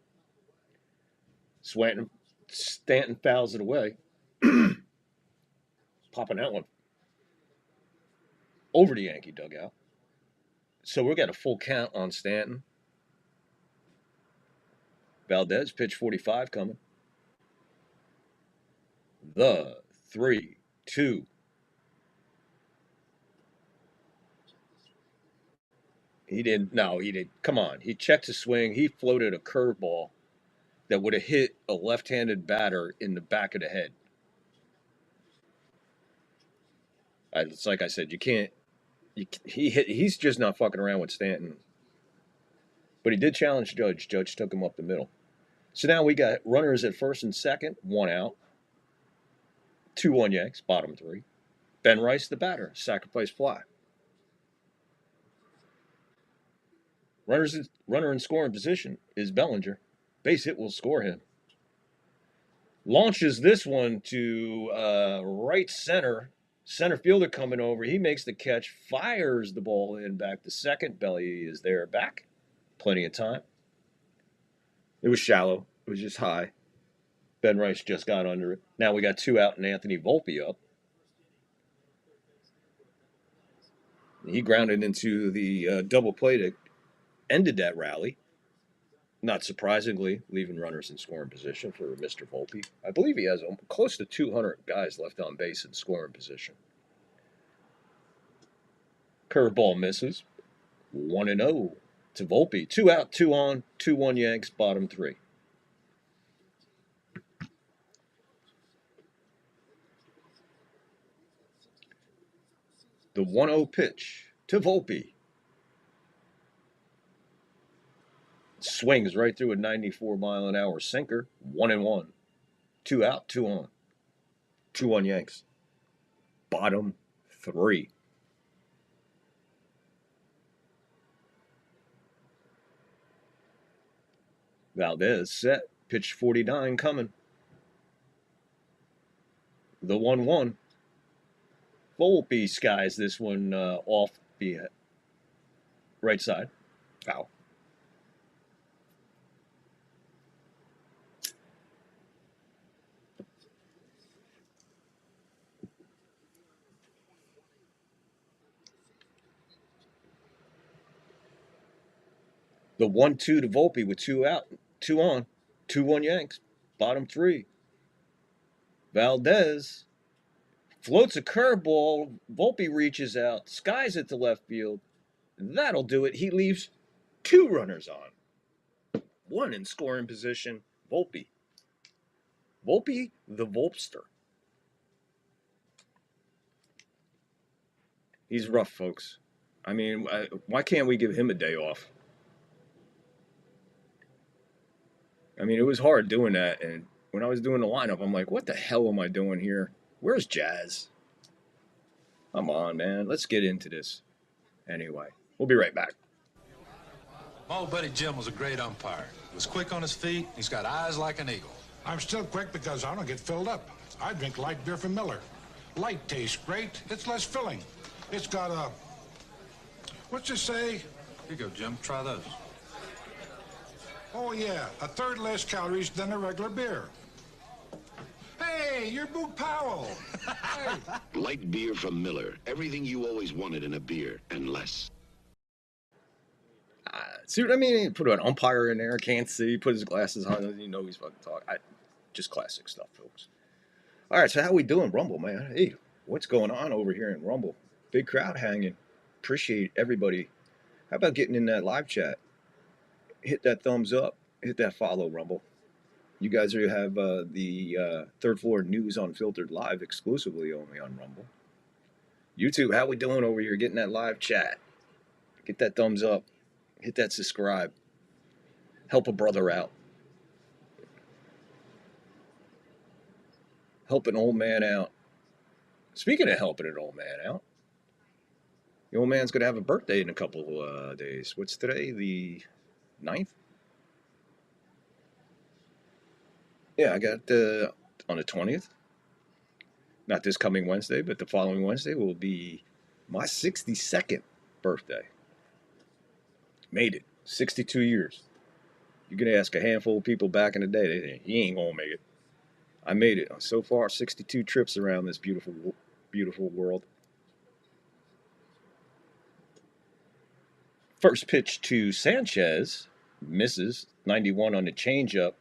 Stanton fouls it away. Popping that one over the Yankee dugout. So we've got a full count on Stanton. Valdez, pitch 45 coming. The 3-2. He didn't. Come on. He checked his swing. He floated a curveball that would have hit a left-handed batter in the back of the head. It's like I said, you can't. He's just not fucking around with Stanton. But he did challenge Judge. Judge took him up the middle. So now we got runners at first and second, 1 out. 2-1 Yanks, bottom 3. Ben Rice, the batter, sacrifice fly. Runner in scoring position is Bellinger. Base hit will score him. Launches this one to right center. Center fielder coming over. He makes the catch, fires the ball in back to second. Belly is there back. Plenty of time. It was shallow. It was just high. Ben Rice just got under it. Now we got 2 out and Anthony Volpe up. He grounded into the double play that ended that rally. Not surprisingly, leaving runners in scoring position for Mr. Volpe. I believe he has close to 200 guys left on base in scoring position. Curveball misses. 1-0 to Volpe. 2 out, 2 on, 2-1 Yanks, bottom 3. The 1-0 pitch to Volpe. Swings right through a 94-mile-an-hour sinker. 1-1. 2 out, 2 on. 2-1 Yanks. Bottom 3. Valdez set. Pitch 49 coming. The 1-1. Volpe skies this one off the right side. Foul. The 1-2 to Volpe with 2 out, 2 on, 2-1 Yanks, bottom 3. Valdez floats a curveball. Volpe reaches out, skies it to left field. That'll do it. He leaves 2 runners on. 1 in scoring position, Volpe. Volpe the Volpster. He's rough, folks. I mean, why can't we give him a day off? I mean, it was hard doing that, and when I was doing the lineup, I'm like, what the hell am I doing here? Where's Jazz? Come on, man. Let's get into this. Anyway, we'll be right back. My old buddy Jim was a great umpire. He was quick on his feet. He's got eyes like an eagle. I'm still quick because I don't get filled up. I drink light beer from Miller. Light tastes great. It's less filling. It's got a... What's it say? Here you go, Jim. Try those. Oh, yeah. A third less calories than a regular beer. Hey, you're Boog Powell. Hey. Light beer from Miller. Everything you always wanted in a beer, and less. See what I mean? Put an umpire in there, can't see, put his glasses on, doesn't even know he's fucking talking. Just classic stuff, folks. All right, so how we doing, Rumble, man? Hey, what's going on over here in Rumble? Big crowd hanging. Appreciate everybody. How about getting in that live chat? Hit that thumbs up. Hit that follow, Rumble. You guys have the Third Floor News Unfiltered live exclusively only on Rumble. YouTube, how we doing over here? Getting that live chat. Get that thumbs up. Hit that subscribe. Help a brother out. Help an old man out. Speaking of helping an old man out, the old man's going to have a birthday in a couple days. What's today? The 9th? Yeah, I got on the 20th. Not this coming Wednesday, but the following Wednesday will be my 62nd birthday. Made it. 62 years. You're going to ask a handful of people back in the day, they think, he ain't going to make it. I made it. So far, 62 trips around this beautiful, beautiful world. First pitch to Sanchez. Misses. 91 on the changeup.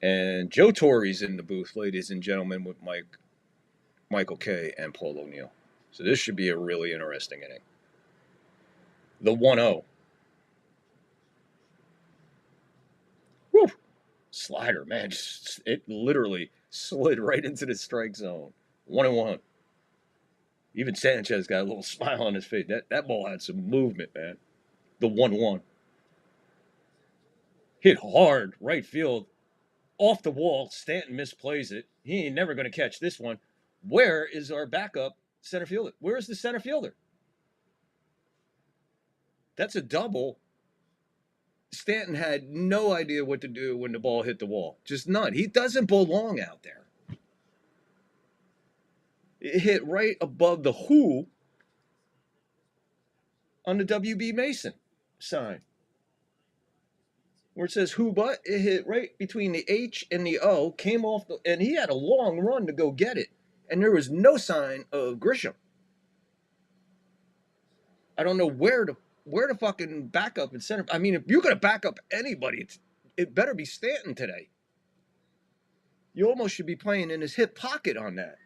And Joe Torre's in the booth, ladies and gentlemen, with Michael Kay and Paul O'Neill. So this should be a really interesting inning. The 1-0. Woo! Slider, man. It literally slid right into the strike zone. 1-1. Even Sanchez got a little smile on his face. That ball had some movement, man. The 1-1. Hit hard, right field. Off the wall. Stanton misplays it. He ain't never going to catch this one. Where is our backup center fielder? Where is the center fielder? That's a double. Stanton had no idea what to do when the ball hit the wall. Just none. He doesn't belong out there. It hit right above the "who" on the W.B. Mason sign. Where it says "who but," it hit right between the H and the O, came off, and he had a long run to go get it. And there was no sign of Grisham. I don't know where to fucking back up and center. I mean, if you're going to back up anybody, it better be Stanton today. You almost should be playing in his hip pocket on that.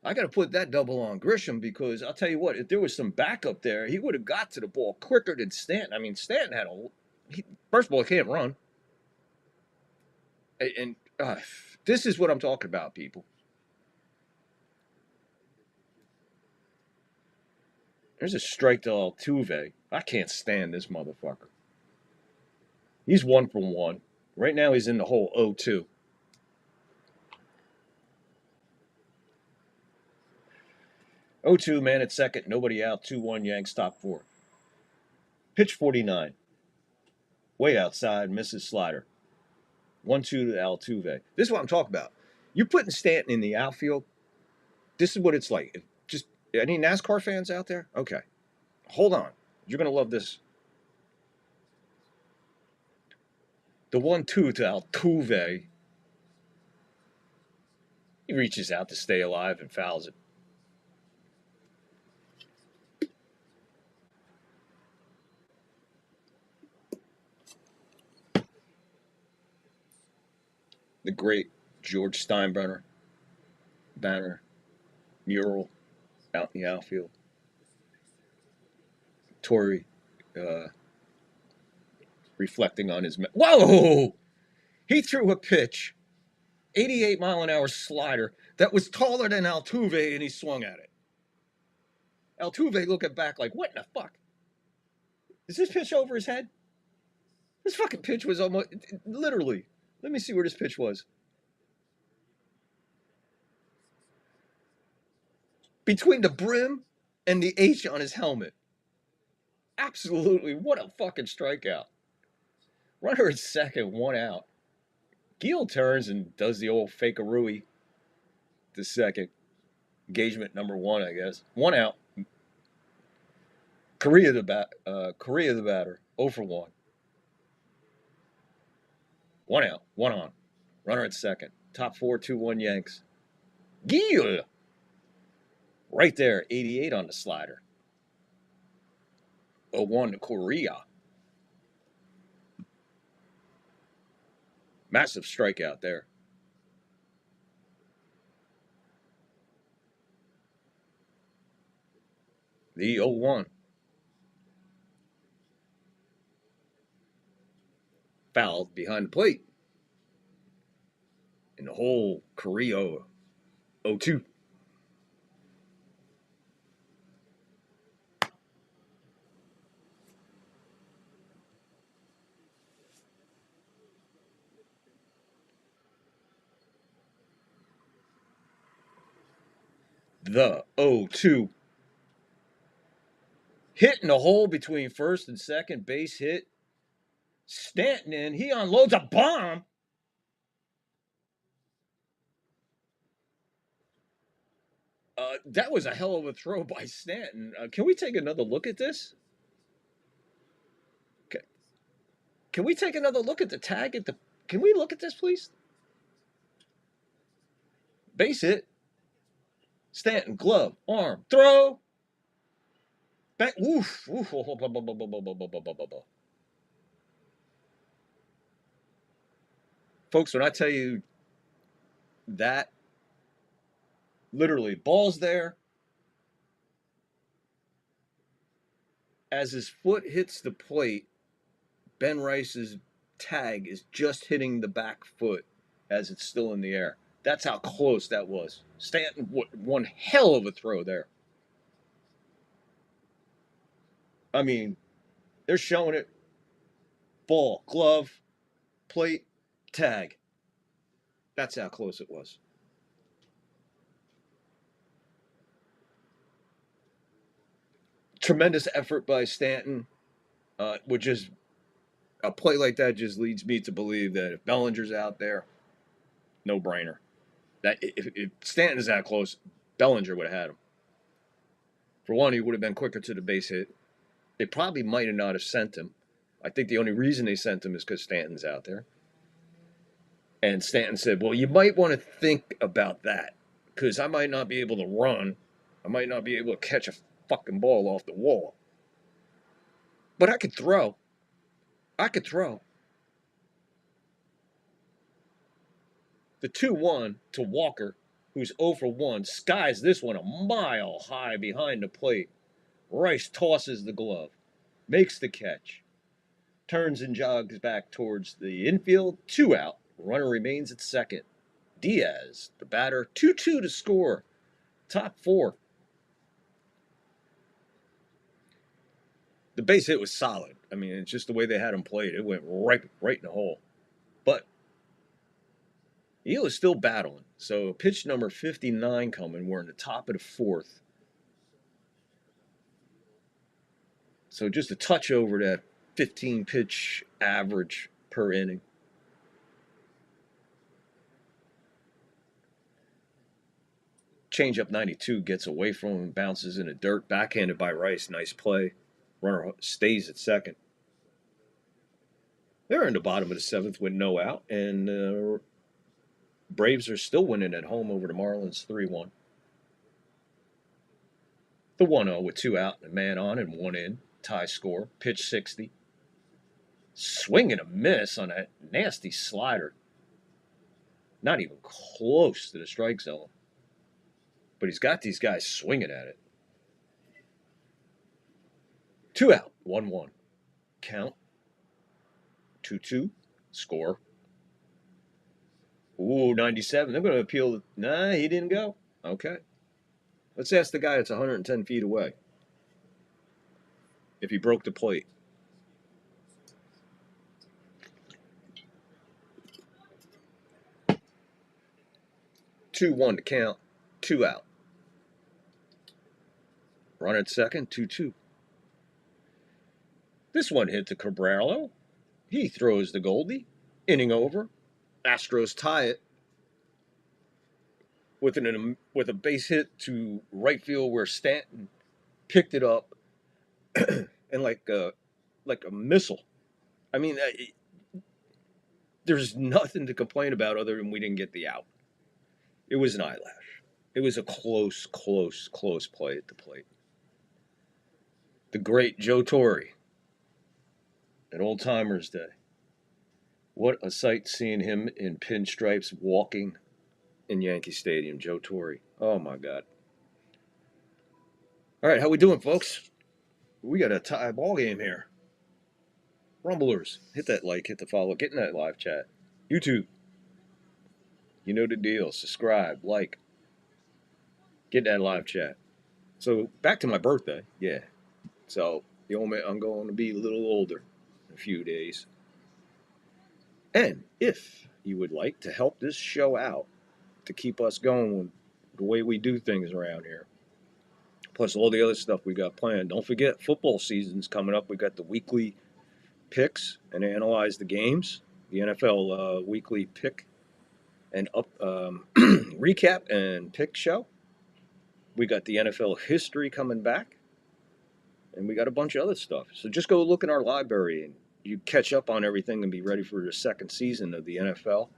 I got to put that double on Grisham because I'll tell you what, if there was some backup there, he would have got to the ball quicker than Stanton. I mean, Stanton had first of all, he can't run. And this is what I'm talking about, people. There's a strike to Altuve. I can't stand this motherfucker. He's 1 for 1. Right now he's in the hole 0-2. Man at second. Nobody out. 2-1 Yanks top 4. Pitch 49. Way outside. Misses slider. 1-2 to Altuve. This is what I'm talking about. You're putting Stanton in the outfield. This is what it's like. Just any NASCAR fans out there? Okay. Hold on. You're going to love this. The 1-2 to Altuve. He reaches out to stay alive and fouls it. The great George Steinbrenner banner mural out in the outfield. Torrey reflecting on his... Whoa! He threw a pitch, 88-mile-an-hour slider, that was taller than Altuve, and he swung at it. Altuve looking back like, what in the fuck? Is this pitch over his head? This fucking pitch was almost... Literally. Let me see where this pitch was. Between the brim and the H on his helmet. Absolutely. What a fucking strikeout. Runner at second, 1 out. Gil turns and does the old fake-a-rooey. The second. Engagement number 1, I guess. 1 out. Korea the batter. 0 for 1. 1 out. 1 on. Runner at second. Top 4, 2-1 Yanks. Gil! Right there. 88 on the slider. 0-1 to Korea. Massive strikeout there. The 0-1. Fouled behind the plate. In the whole Korea 0-2. The 0-2. Hit in the hole between first and second. Base hit. Stanton in. He unloads a bomb. That was a hell of a throw by Stanton. Can we take another look at this? Okay. Can we take another look at the tag? Can we look at this, please? Base hit. Stanton, glove, arm, throw. Back, woof. Folks, when I tell you that, literally, ball's there. As his foot hits the plate, Ben Rice's tag is just hitting the back foot as it's still in the air. That's how close that was. Stanton, one hell of a throw there. I mean, they're showing it. Ball, glove, plate, tag. That's how close it was. Tremendous effort by Stanton, which is a play like that just leads me to believe that if Bellinger's out there, no brainer. That if Stanton is that close, Bellinger would have had him. For one, he would have been quicker to the base hit. They probably might have not have sent him. I think the only reason they sent him is because Stanton's out there. And Stanton said, well, you might want to think about that because I might not be able to run. I might not be able to catch a fucking ball off the wall. But I could throw. The 2-1 to Walker, who's 0 for 1, skies this one a mile high behind the plate. Rice tosses the glove, makes the catch, turns and jogs back towards the infield. 2 out. Runner remains at second. Diaz, the batter, 2-2 to score. Top 4. The base hit was solid. I mean, it's just the way they had him played. It went right in the hole. But he was still battling. So pitch number 59 coming. We're in the top of the 4th. So just a touch over that 15 pitch average per inning. Changeup 92 gets away from him, bounces in the dirt, backhanded by Rice. Nice play. Runner stays at second. They're in the bottom of the 7th with no out, and Braves are still winning at home over the Marlins 3-1. The 1-0 with 2 out and a man on and 1 in. Tie score. Pitch 60. Swing and a miss on that nasty slider. Not even close to the strike zone. But he's got these guys swinging at it. 2 out, 1-1. Count. 2-2. Score. Ooh, 97. They're going to appeal. Nah, he didn't go. Okay. Let's ask the guy that's 110 feet away if he broke the plate. Two, 1 to count. 2 out. Run at second. 2-2. This one hit to Cabral. He throws the Goldie. Inning over. Astros tie it with a base hit to right field where Stanton picked it up and like a missile. I mean, there's nothing to complain about other than we didn't get the out. It was an eyelash. It was a close play at the plate. The great Joe Torre at Old Timers Day. What a sight seeing him in pinstripes walking in Yankee Stadium, Joe Torre. Oh, my God. All right, how we doing, folks? We got a tie ball game here. Rumblers, hit that like, hit the follow, get in that live chat. YouTube, you know the deal. Subscribe, like, get that live chat. So back to my birthday, yeah. So the old man, I'm going to be a little older in a few days. And if you would like to help this show out to keep us going the way we do things around here, plus all the other stuff we got planned, don't forget football season's coming up. We got the weekly picks and analyze the games, the NFL weekly pick and recap and pick show. We got the NFL history coming back, and we got a bunch of other stuff. So just go look in our library and you catch up on everything and be ready for the second season of the NFL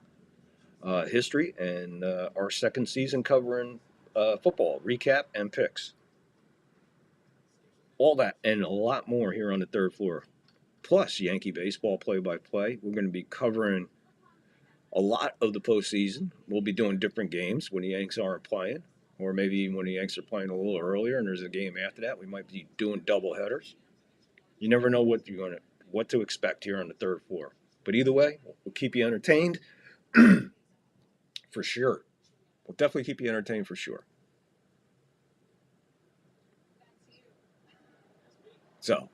history and our second season covering football recap and picks. All that and a lot more here on the third floor. Plus Yankee baseball play-by-play. We're going to be covering a lot of the postseason. We'll be doing different games when the Yanks aren't playing, or maybe when the Yanks are playing a little earlier and there's a game after that. We might be doing double headers. You never know what to expect here on the third floor. But either way, we'll keep you entertained for sure. We'll definitely keep you entertained for sure. So,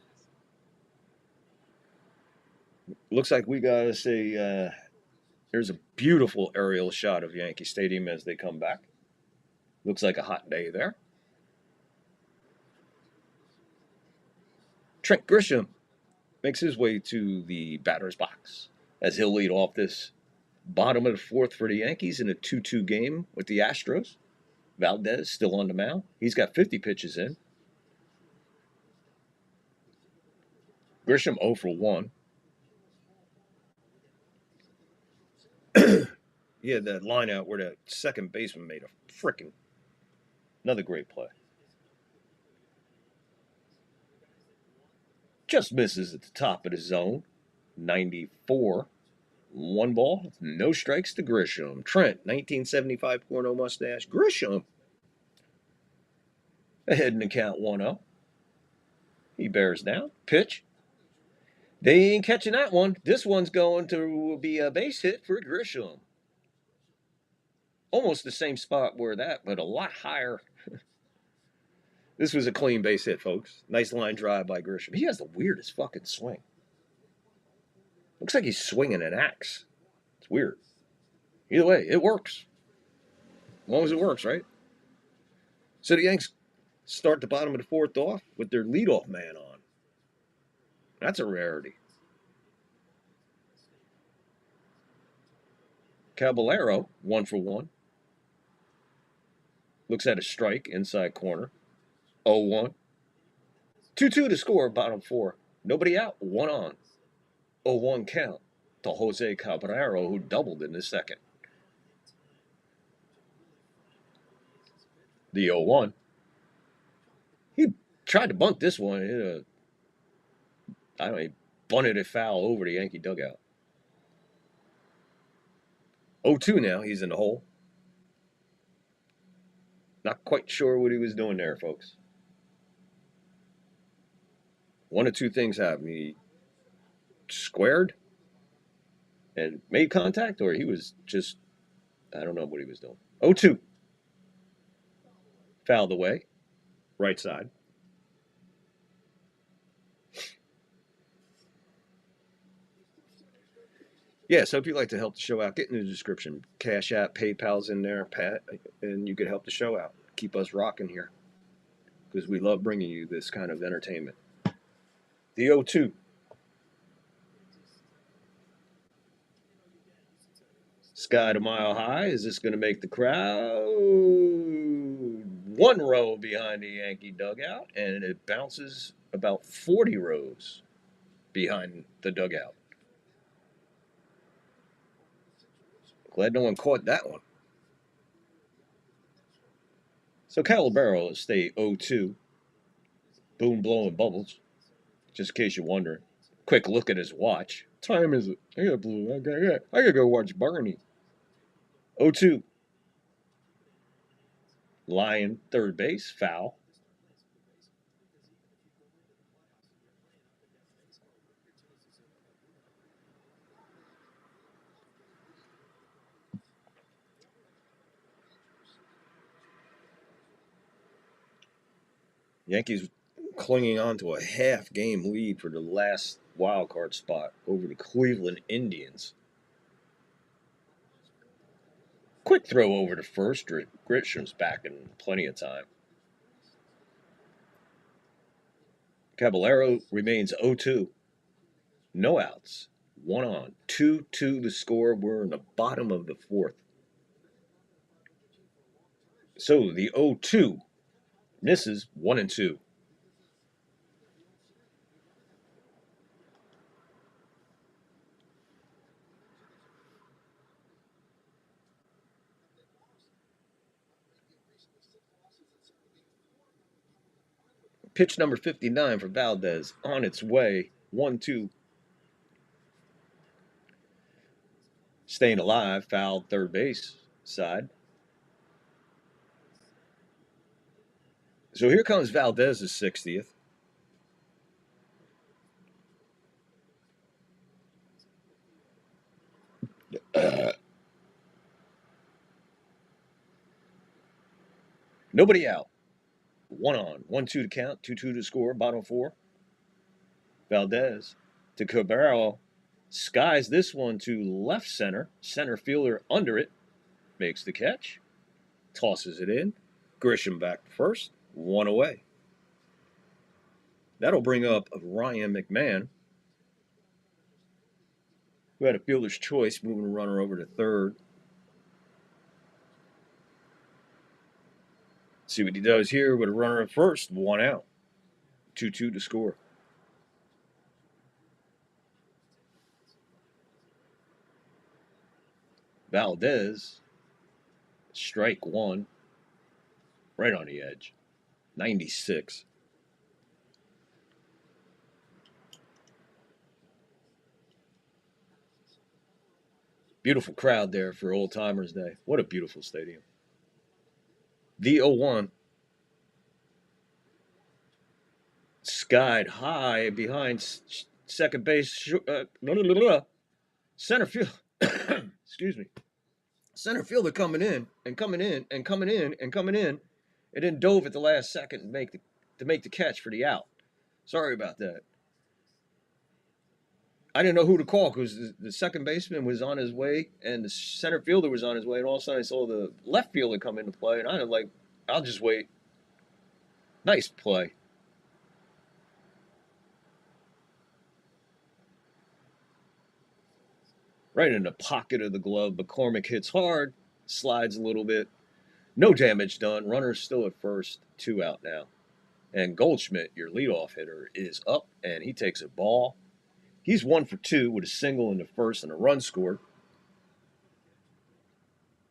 looks like we got to say there's a beautiful aerial shot of Yankee Stadium as they come back. Looks like a hot day there. Trent Grisham makes his way to the batter's box as he'll lead off this bottom of the fourth for the Yankees in a 2-2 game with the Astros. Valdez still on the mound. He's got 50 pitches in. Grisham 0 for 1. He had that line out where the second baseman made a frickin' another great play. Just misses at the top of the zone. 94. 1 ball, no strikes to Grisham. Trent, 1975 Porno mustache. Grisham ahead in the count 1-0. He bears down. Pitch. They ain't catching that one. This one's going to be a base hit for Grisham. Almost the same spot where that, but a lot higher. This was a clean base hit, folks. Nice line drive by Grisham. He has the weirdest fucking swing. Looks like he's swinging an axe. It's weird. Either way, it works. As long as it works, right? So the Yanks start the bottom of the fourth off with their leadoff man on. That's a rarity. Caballero, 1 for 1. Looks at a strike, inside corner. 0-1. 2-2 to score, bottom 4. Nobody out, 1 on. 0-1 count to Jose Caballero, who doubled in the second. The 0-1. He tried to bunt this one. He bunted it foul over the Yankee dugout. 0-2 now. He's in the hole. Not quite sure what he was doing there, folks. one of two things happen. He squared and made contact, or he was just, I don't know what he was doing. 0-2. Fouled away. Right side. Yeah, so if you'd like to help the show out, get in the description. Cash App, PayPal's in there, Pat, and you could help the show out. Keep us rocking here. Because we love bringing you this kind of entertainment. The 0-2. Sky to mile high. Is this going to make the crowd? One row behind the Yankee dugout, and it bounces about 40 rows behind the dugout. Glad no one caught that one. So Calabaro will stay 0-2. Boom blowing bubbles. Just in case you're wondering. Quick look at his watch. What time is it? I gotta go watch Barney. 0-2. Lion, third base, foul. Yankees clinging on to a half-game lead for the last wild card spot over the Cleveland Indians. Quick throw over to first. Grisham's back in plenty of time. Caballero remains 0-2. No outs. 1 on. 2-2 the score. We're in the bottom of the fourth. So the 0-2 misses 1-2. Pitch number 59 for Valdez on its way. 1-2. Staying alive, fouled third base side. So here comes Valdez's 60th. Nobody out. 1 on. 1-2 to count. 2-2 to score. Bottom four. Valdez to Caballero. Skies this one to left center. Center fielder under it. Makes the catch. Tosses it in. Grisham back to first. 1 away. That'll bring up Ryan McMahon, who had a fielder's choice, moving a runner over to third. See what he does here with a runner at first. 1 out. 2-2 to score. Valdez, strike 1. Right on the edge. 96. Beautiful crowd there for Old Timers Day. What a beautiful stadium. The 0-1. Skied high behind second base. Center field. Excuse me. Center fielder coming in and coming in and coming in and coming in. It then dove at the last second to make the catch for the out. Sorry about that. I didn't know who to call because the second baseman was on his way and the center fielder was on his way, and all of a sudden I saw the left fielder come into play, and I was like, I'll just wait. Nice play. Right in the pocket of the glove. McCormick hits hard, slides a little bit. No damage done. Runner's still at first. 2 out now. And Goldschmidt, your leadoff hitter, is up, and he takes a ball. He's 1 for 2 with a single in the first and a run scored.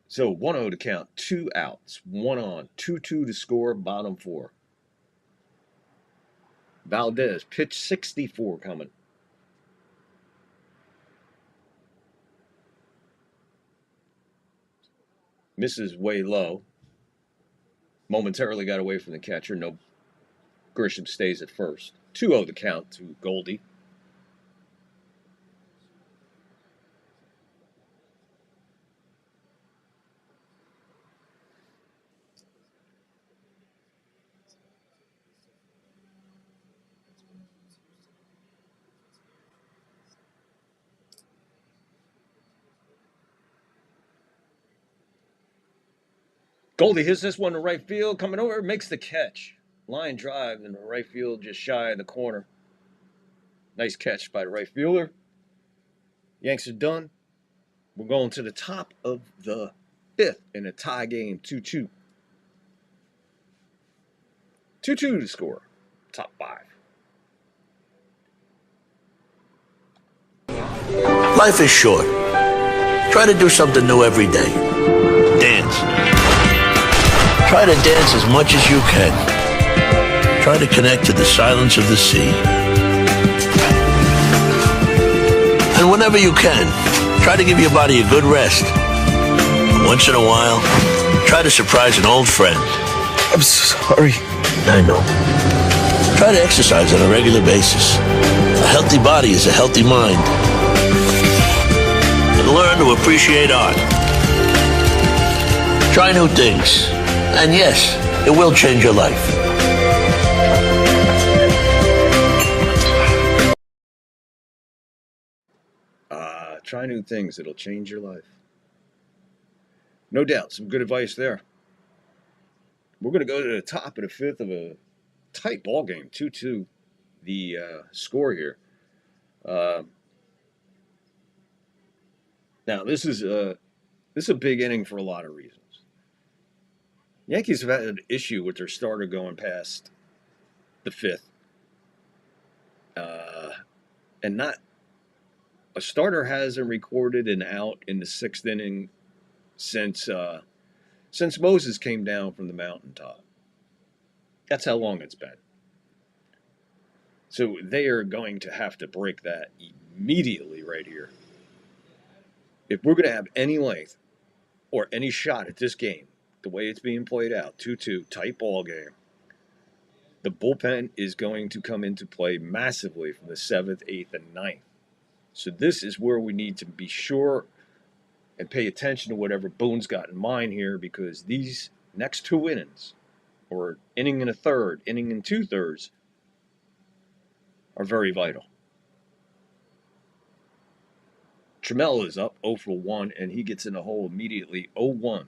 So 1-0 to count. 2 outs. 1 on. 2-2 to score. Bottom four. Valdez, pitch 64 coming. Misses way low. Momentarily got away from the catcher. No, Grisham stays at first. 2-0 the count to Goldie. Goldie hits this one to right field, coming over, makes the catch. Line drive in the right field, just shy of the corner. Nice catch by the right fielder. Yanks are done. We're going to the top of the 5th in a tie game, 2-2. 2-2 to score. Top 5. Life is short. Try to do something new every day. Dance. Try to dance as much as you can. Try to connect to the silence of the sea. And whenever you can, try to give your body a good rest. Once in a while, try to surprise an old friend. I'm sorry. I know. Try to exercise on a regular basis. A healthy body is a healthy mind. And learn to appreciate art. Try new things. And yes, it will change your life. Try new things. It'll change your life. No doubt. Some good advice there. We're going to go to the top of the 5th of a tight ball game. 2-2 the score here. Now, this is a big inning for a lot of reasons. Yankees have had an issue with their starter going past the 5th. And not a starter hasn't recorded an out in the 6th inning since Moses came down from the mountaintop. That's how long it's been. So they are going to have to break that immediately right here. If we're going to have any length or any shot at this game, the way it's being played out, 2-2, tight ball game, the bullpen is going to come into play massively from the 7th, 8th, and 9th. So this is where we need to be sure and pay attention to whatever Boone's got in mind here, because these next 2 innings, or inning and a third, inning and 2/3, are very vital. Trammell is up 0 for 1, and he gets in the hole immediately, 0-1.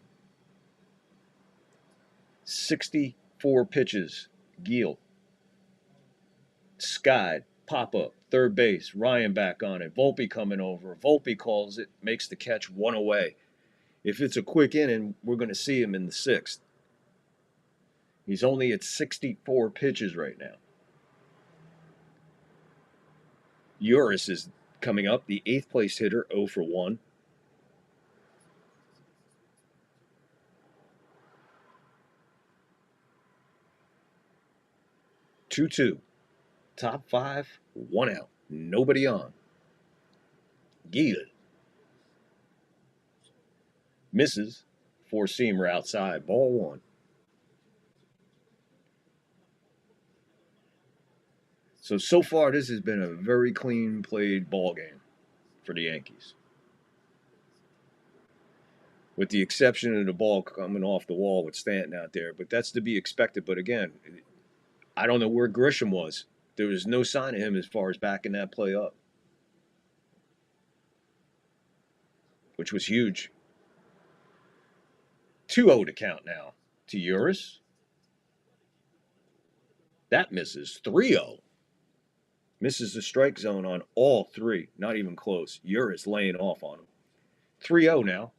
64 pitches, Giel. Skyd, pop-up, third base, Ryan back on it, Volpe coming over. Volpe calls it, makes the catch, 1 away. If it's a quick inning, we're going to see him in the 6th. He's only at 64 pitches right now. Uris is coming up, the 8th place hitter, 0 for 1. Two. Top 5, 1 out. Nobody on. Giel. Misses. 4-seamer outside. Ball 1. So far, this has been a very clean played ball game for the Yankees. With the exception of the ball coming off the wall with Stanton out there. But that's to be expected. But again, I don't know where Grisham was. There was no sign of him as far as backing that play up, which was huge. 2-0 to count now to Uris. That misses. 3-0. Misses the strike zone on all 3. Not even close. Uris laying off on him. 3-0 now.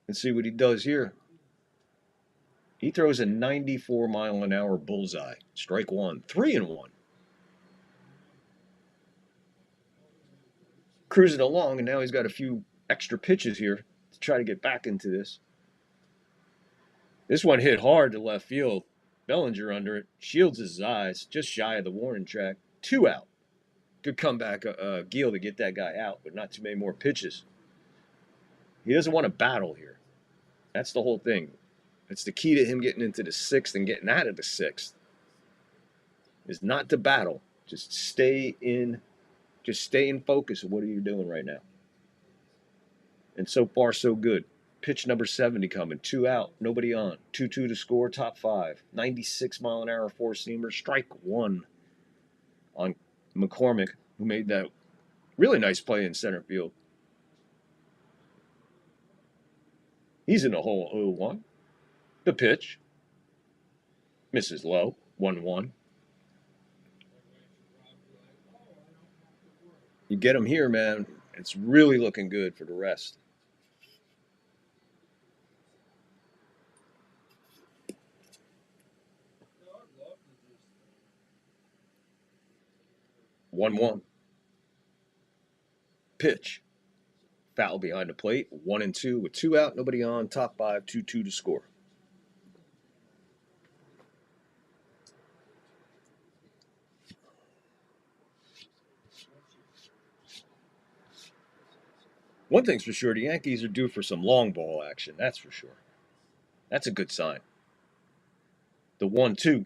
Let's see what he does here. He throws a 94-mile-an-hour bullseye. Strike 1. 3-1. Cruising along, and now he's got a few extra pitches here to try to get back into this. This one hit hard to left field. Bellinger under it. Shields his eyes. Just shy of the warning track. 2 out. Good comeback, Giel, to get that guy out, but not too many more pitches. He doesn't want to battle here. That's the whole thing. It's the key to him getting into the 6th and getting out of the 6th. is not to battle. Just stay in focus of what are you doing right now. And so far, so good. Pitch number 70 coming. 2 out, nobody on. 2-2 to score, top 5. 96-mile-an-hour four-seamer. Strike 1 on McCormick, who made that really nice play in center field. He's in the hole 0-1. The pitch. Misses low. 1-1. You get him here, man. It's really looking good for the rest. One. Pitch. Foul behind the plate. 1-2 with 2 out, nobody on. Top 5, 2-2 to score. One thing's for sure, the Yankees are due for some long ball action. That's for sure. That's a good sign. The 1-2.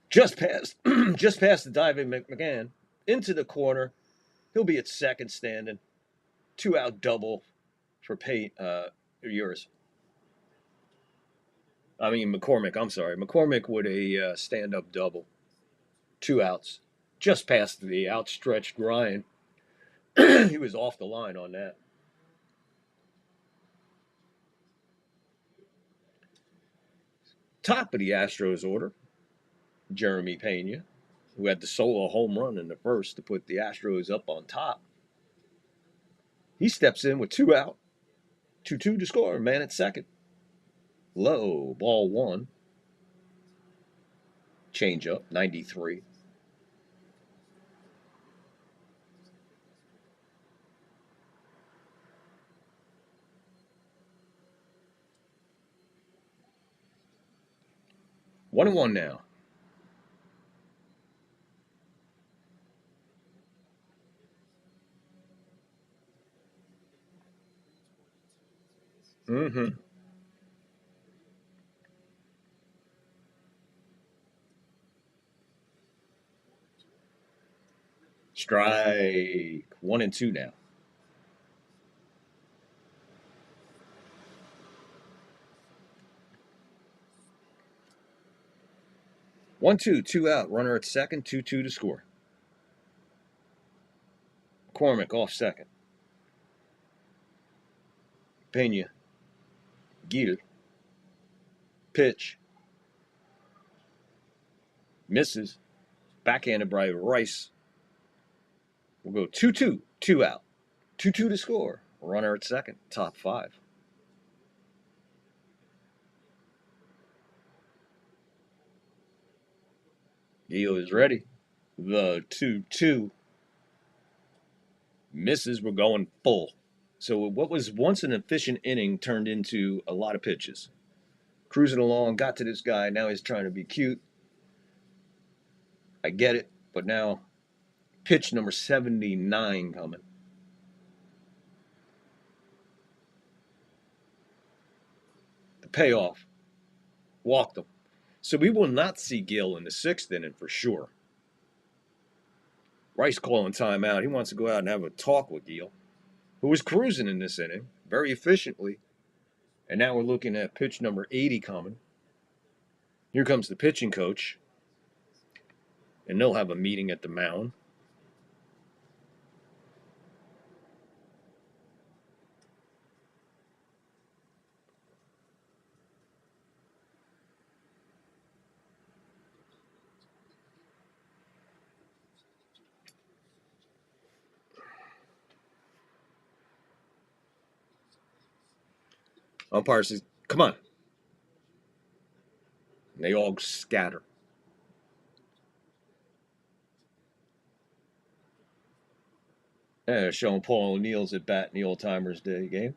Just past the diving McMahon. Into the corner. He'll be at second standing. 2 out double for yours. I mean, McCormick. I'm sorry. McCormick with a stand-up double. 2 outs. Just past the outstretched Ryan. He was off the line on that. Top of the Astros order, Jeremy Pena, who had the solo home run in the first to put the Astros up on top. He steps in with 2 out. 2-2 to score. Man at second. Low, ball 1. Change up, 93. One and one now. Strike. 1-2 now. One, 2 out. Runner at second. 2-2 to score. McCormick off second. Pena. Geeter. Pitch. Misses. Backhanded by Rice. We'll go 2-2. 2 out. 2-2 to score. Runner at second. Top 5. Gio is ready. The 2-2. Misses. We're going full. So what was once an efficient inning turned into a lot of pitches. Cruising along, got to this guy. Now he's trying to be cute. I get it. But now, pitch number 79 coming. The payoff. Walked him. So we will not see Gil in the 6th inning for sure. Rice calling timeout. He wants to go out and have a talk with Gil, who was cruising in this inning very efficiently. And now we're looking at pitch number 80 coming. Here comes the pitching coach. And they'll have a meeting at the mound. Umpire says, come on. And they all scatter. Yeah, showing Paul O'Neill's at bat in the Old Timers Day game.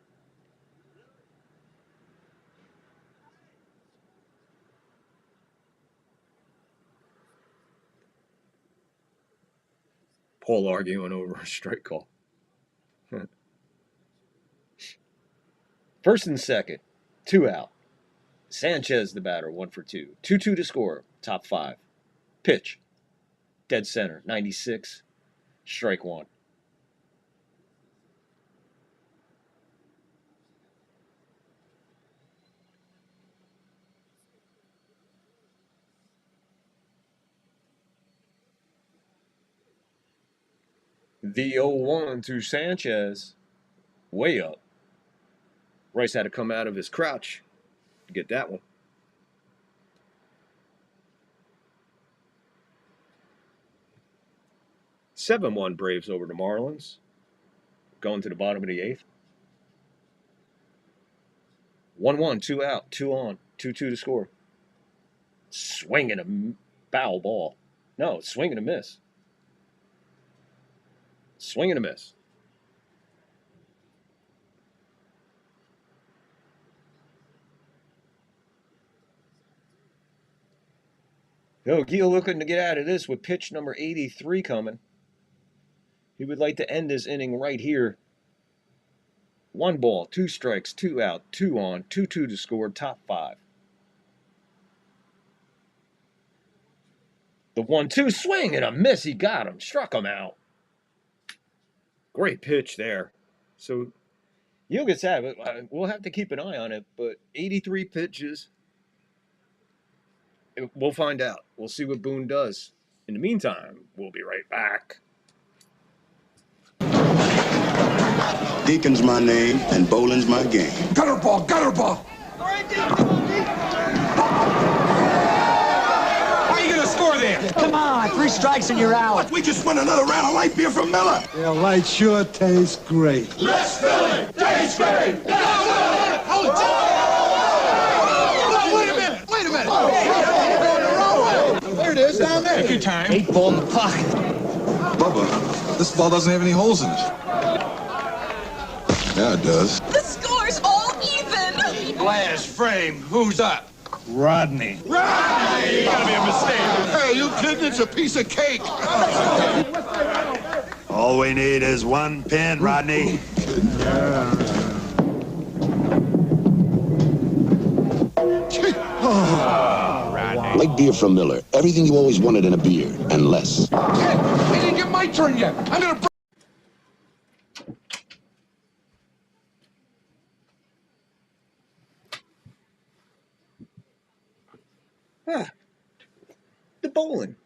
Paul arguing over a strike call. First and second, 2 out. Sanchez, the batter, 1 for 2. 2-2 to score, top 5. Pitch, dead center, 96, strike 1. The 0-1 to Sanchez, way up. Rice had to come out of his crouch to get that one. 7-1 Braves over the Marlins. Going to the bottom of the 8th. 1-1, 2 out, 2 on, 2-2 to score. Swing and a foul ball. No, swing and a miss. Swing and a miss. Yo, Gil looking to get out of this with pitch number 83 coming. He would like to end this inning right here. 1 ball, 2 strikes, 2 out, 2 on, 2-2 to score, top 5. The 1-2 swing and a miss. He got him, struck him out. Great pitch there. So Gil gets out of it. We'll have to keep an eye on it, but 83 pitches. We'll find out. We'll see what Boone does. In the meantime, we'll be right back. Deacon's my name, and bowling's my game. Gutter ball, gutter ball. Why are you going to score there? Come on, 3 strikes and you're out. We just won another round of light beer from Miller. Yeah, light sure tastes great. Let's fill it. Tastes great. Wait a minute. There it is, down there. Take your time. 8 ball in the pocket. Bubba, this ball doesn't have any holes in it. Yeah, it does. The score's all even. Last frame. Who's up? Rodney. Rodney! Gotta be a mistake. Hey, you kidding? It's a piece of cake. All we need is 1 pin, Rodney. Light beer from Miller. Everything you always wanted in a beer, and less. I didn't get my turn yet. I'm gonna... The bowling.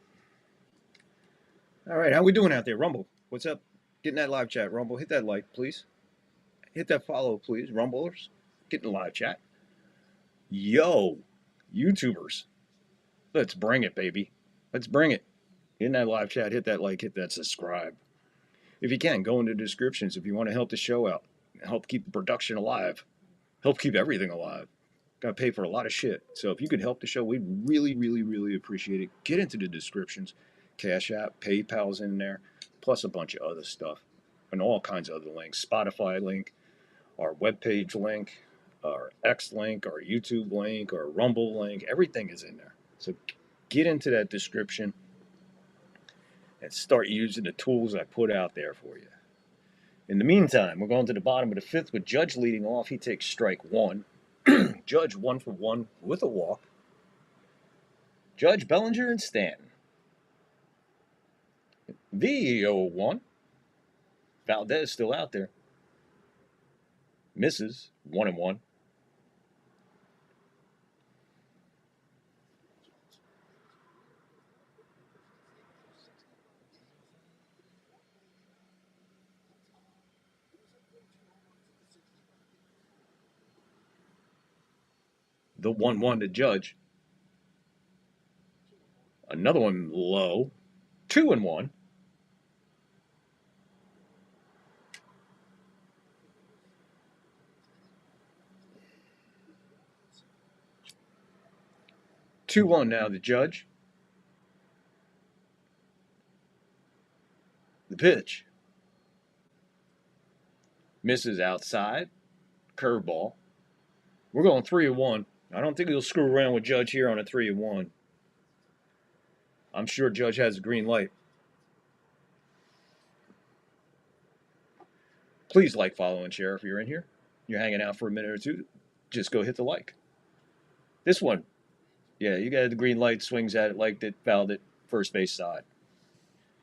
All right, how we doing out there? Rumble, what's up? Get in that live chat, Rumble. Hit that like, please. Hit that follow, please. Rumblers, get in the live chat. Yo, YouTubers. Let's bring it, baby. Let's bring it. Get in that live chat, hit that like, hit that subscribe. If you can, go into the descriptions if you want to help the show out. Help keep the production alive. Help keep everything alive. Got to pay for a lot of shit. So if you could help the show, we'd really, really, really appreciate it. Get into the descriptions. Cash App, PayPal's in there, plus a bunch of other stuff. And all kinds of other links. Spotify link, our webpage link, our X link, our YouTube link, our Rumble link. Everything is in there. So get into that description and start using the tools I put out there for you. In the meantime, we're going to the bottom of the 5th with Judge leading off. He takes strike 1. Judge 1 for 1 with a walk. Judge, Bellinger, and Stanton. The 0-1. Valdez still out there. Misses 1-1. The 1-1 to Judge. Another one low. 2-1. Two one now to Judge. The pitch. Misses outside. Curveball. We're going 3-1. I don't think he'll screw around with Judge here on a 3-1. I'm sure Judge has a green light. Please like, follow, and share if you're in here. You're hanging out for a minute or two. Just go hit the like. This one, yeah, you got the green light, swings at it, liked it, fouled it, first base side.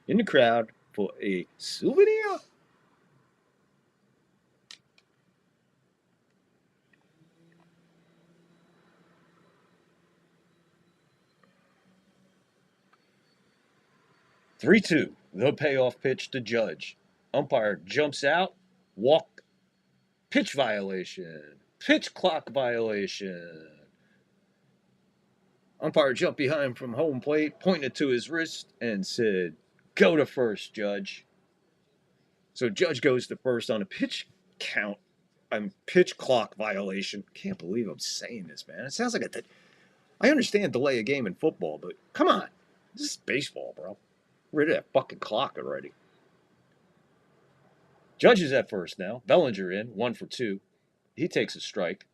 In the crowd for a souvenir. Three-two. The payoff pitch to Judge. Umpire jumps out. Walk. Pitch violation. Pitch clock violation. Umpire jumped behind from home plate, pointed to his wrist, and said, "Go to first, Judge." So Judge goes to first on a pitch count. Pitch clock violation. Can't believe I'm saying this, man. It sounds like I understand delay a game in football, but come on. This is baseball, bro. Rid of that fucking clock already. Judge is at first now. Bellinger in, 1 for 2. He takes a strike.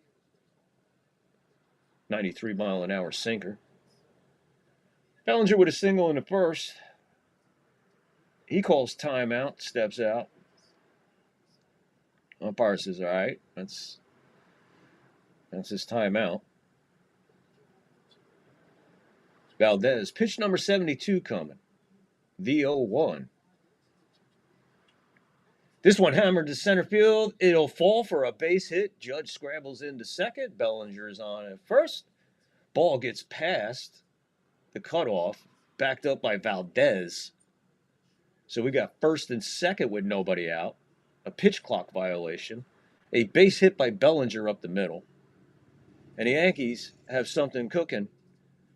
93-mile-an-hour sinker. Bellinger with a single in the first. He calls timeout, steps out. Umpire says, all right, that's his timeout. Valdez, pitch number 72 coming. The 0-1. This one hammered to center field. It'll fall for a base hit. Judge scrambles into second. Bellinger is on at first. Ball gets past the cutoff, backed up by Valdez. So we got first and second with nobody out. A pitch clock violation. A base hit by Bellinger up the middle. And the Yankees have something cooking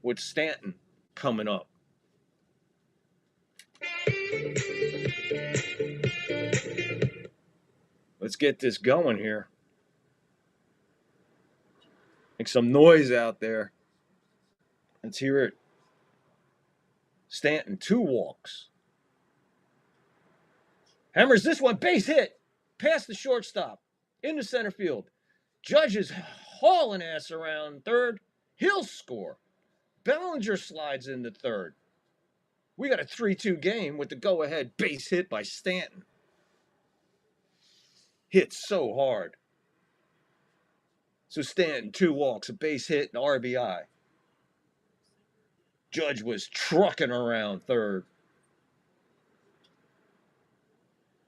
with Stanton coming up. Let's get this going here. Make some noise out there. Let's hear it. Stanton, 2 walks. Hammers this one, base hit. Past the shortstop. Into center field. Judge is hauling ass around third. He'll score. Bellinger slides into third. We got a 3-2 game with the go-ahead base hit by Stanton. Hit so hard. So Stanton, 2 walks, a base hit, and RBI. Judge was trucking around third.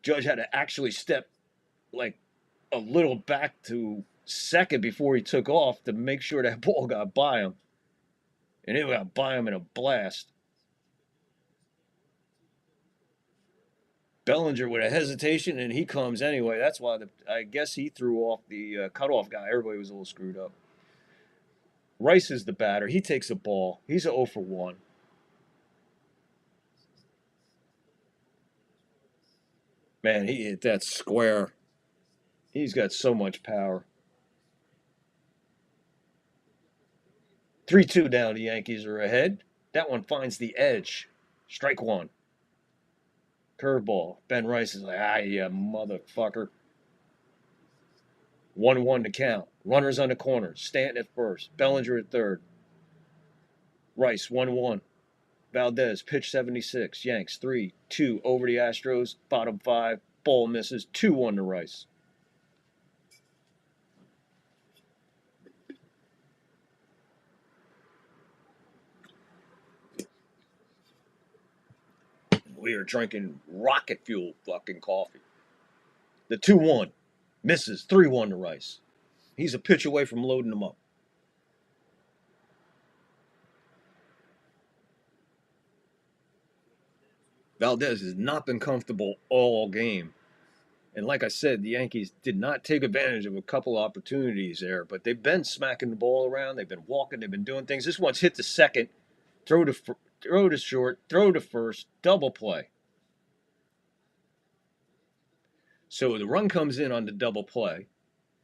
Judge had to actually step like a little back to second before he took off to make sure that ball got by him. And it got by him in a blast. Bellinger with a hesitation, and he comes anyway. That's why I guess he threw off the cutoff guy. Everybody was a little screwed up. Rice is the batter. He takes a ball. He's a 0 for 1. Man, he hit that square. He's got so much power. 3-2 down. The Yankees are ahead. That one finds the edge. Strike 1. Curveball. Ben Rice is like, you motherfucker. 1-1 to count. Runners on the corner. Stanton at first. Bellinger at third. Rice, 1-1. Valdez, pitch 76. Yanks, 3-2 over the Astros. Bottom 5. Ball misses. 2-1 to Rice. We are drinking rocket fuel fucking coffee. The 2-1 misses. 3-1 to Rice. He's a pitch away from loading them up. Valdez has not been comfortable all game. And like I said, the Yankees did not take advantage of a couple opportunities there, but they've been smacking the ball around. They've been walking. They've been doing things. This one's hit to second, throw to short, throw to first, double play. So the run comes in on the double play.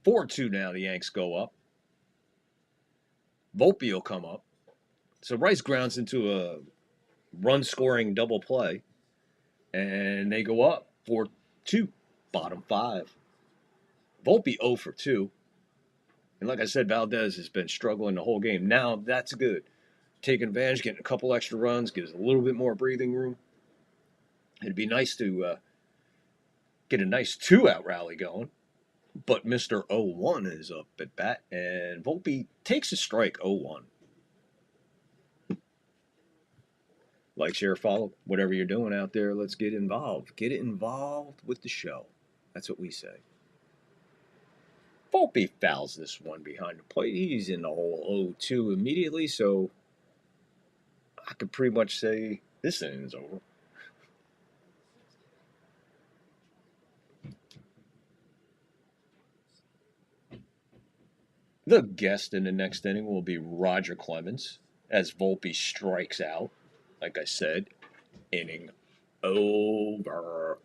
4-2 now, the Yanks go up. Volpe will come up. So Rice grounds into a run-scoring double play. And they go up 4-2, bottom 5. Volpe 0 for 2. And like I said, Valdez has been struggling the whole game. Now that's good. Taking advantage, getting a couple extra runs, gives a little bit more breathing room. It'd be nice to get a nice 2-out rally going. But Mr. 0-1 is up at bat, and Volpe takes a strike 0-1. Like, share, follow, whatever you're doing out there, let's get involved. Get involved with the show. That's what we say. Volpe fouls this one behind the plate. He's in the hole 0-2 immediately, so I could pretty much say this inning's over. The guest in the next inning will be Roger Clemens as Volpe strikes out. Like I said, inning over.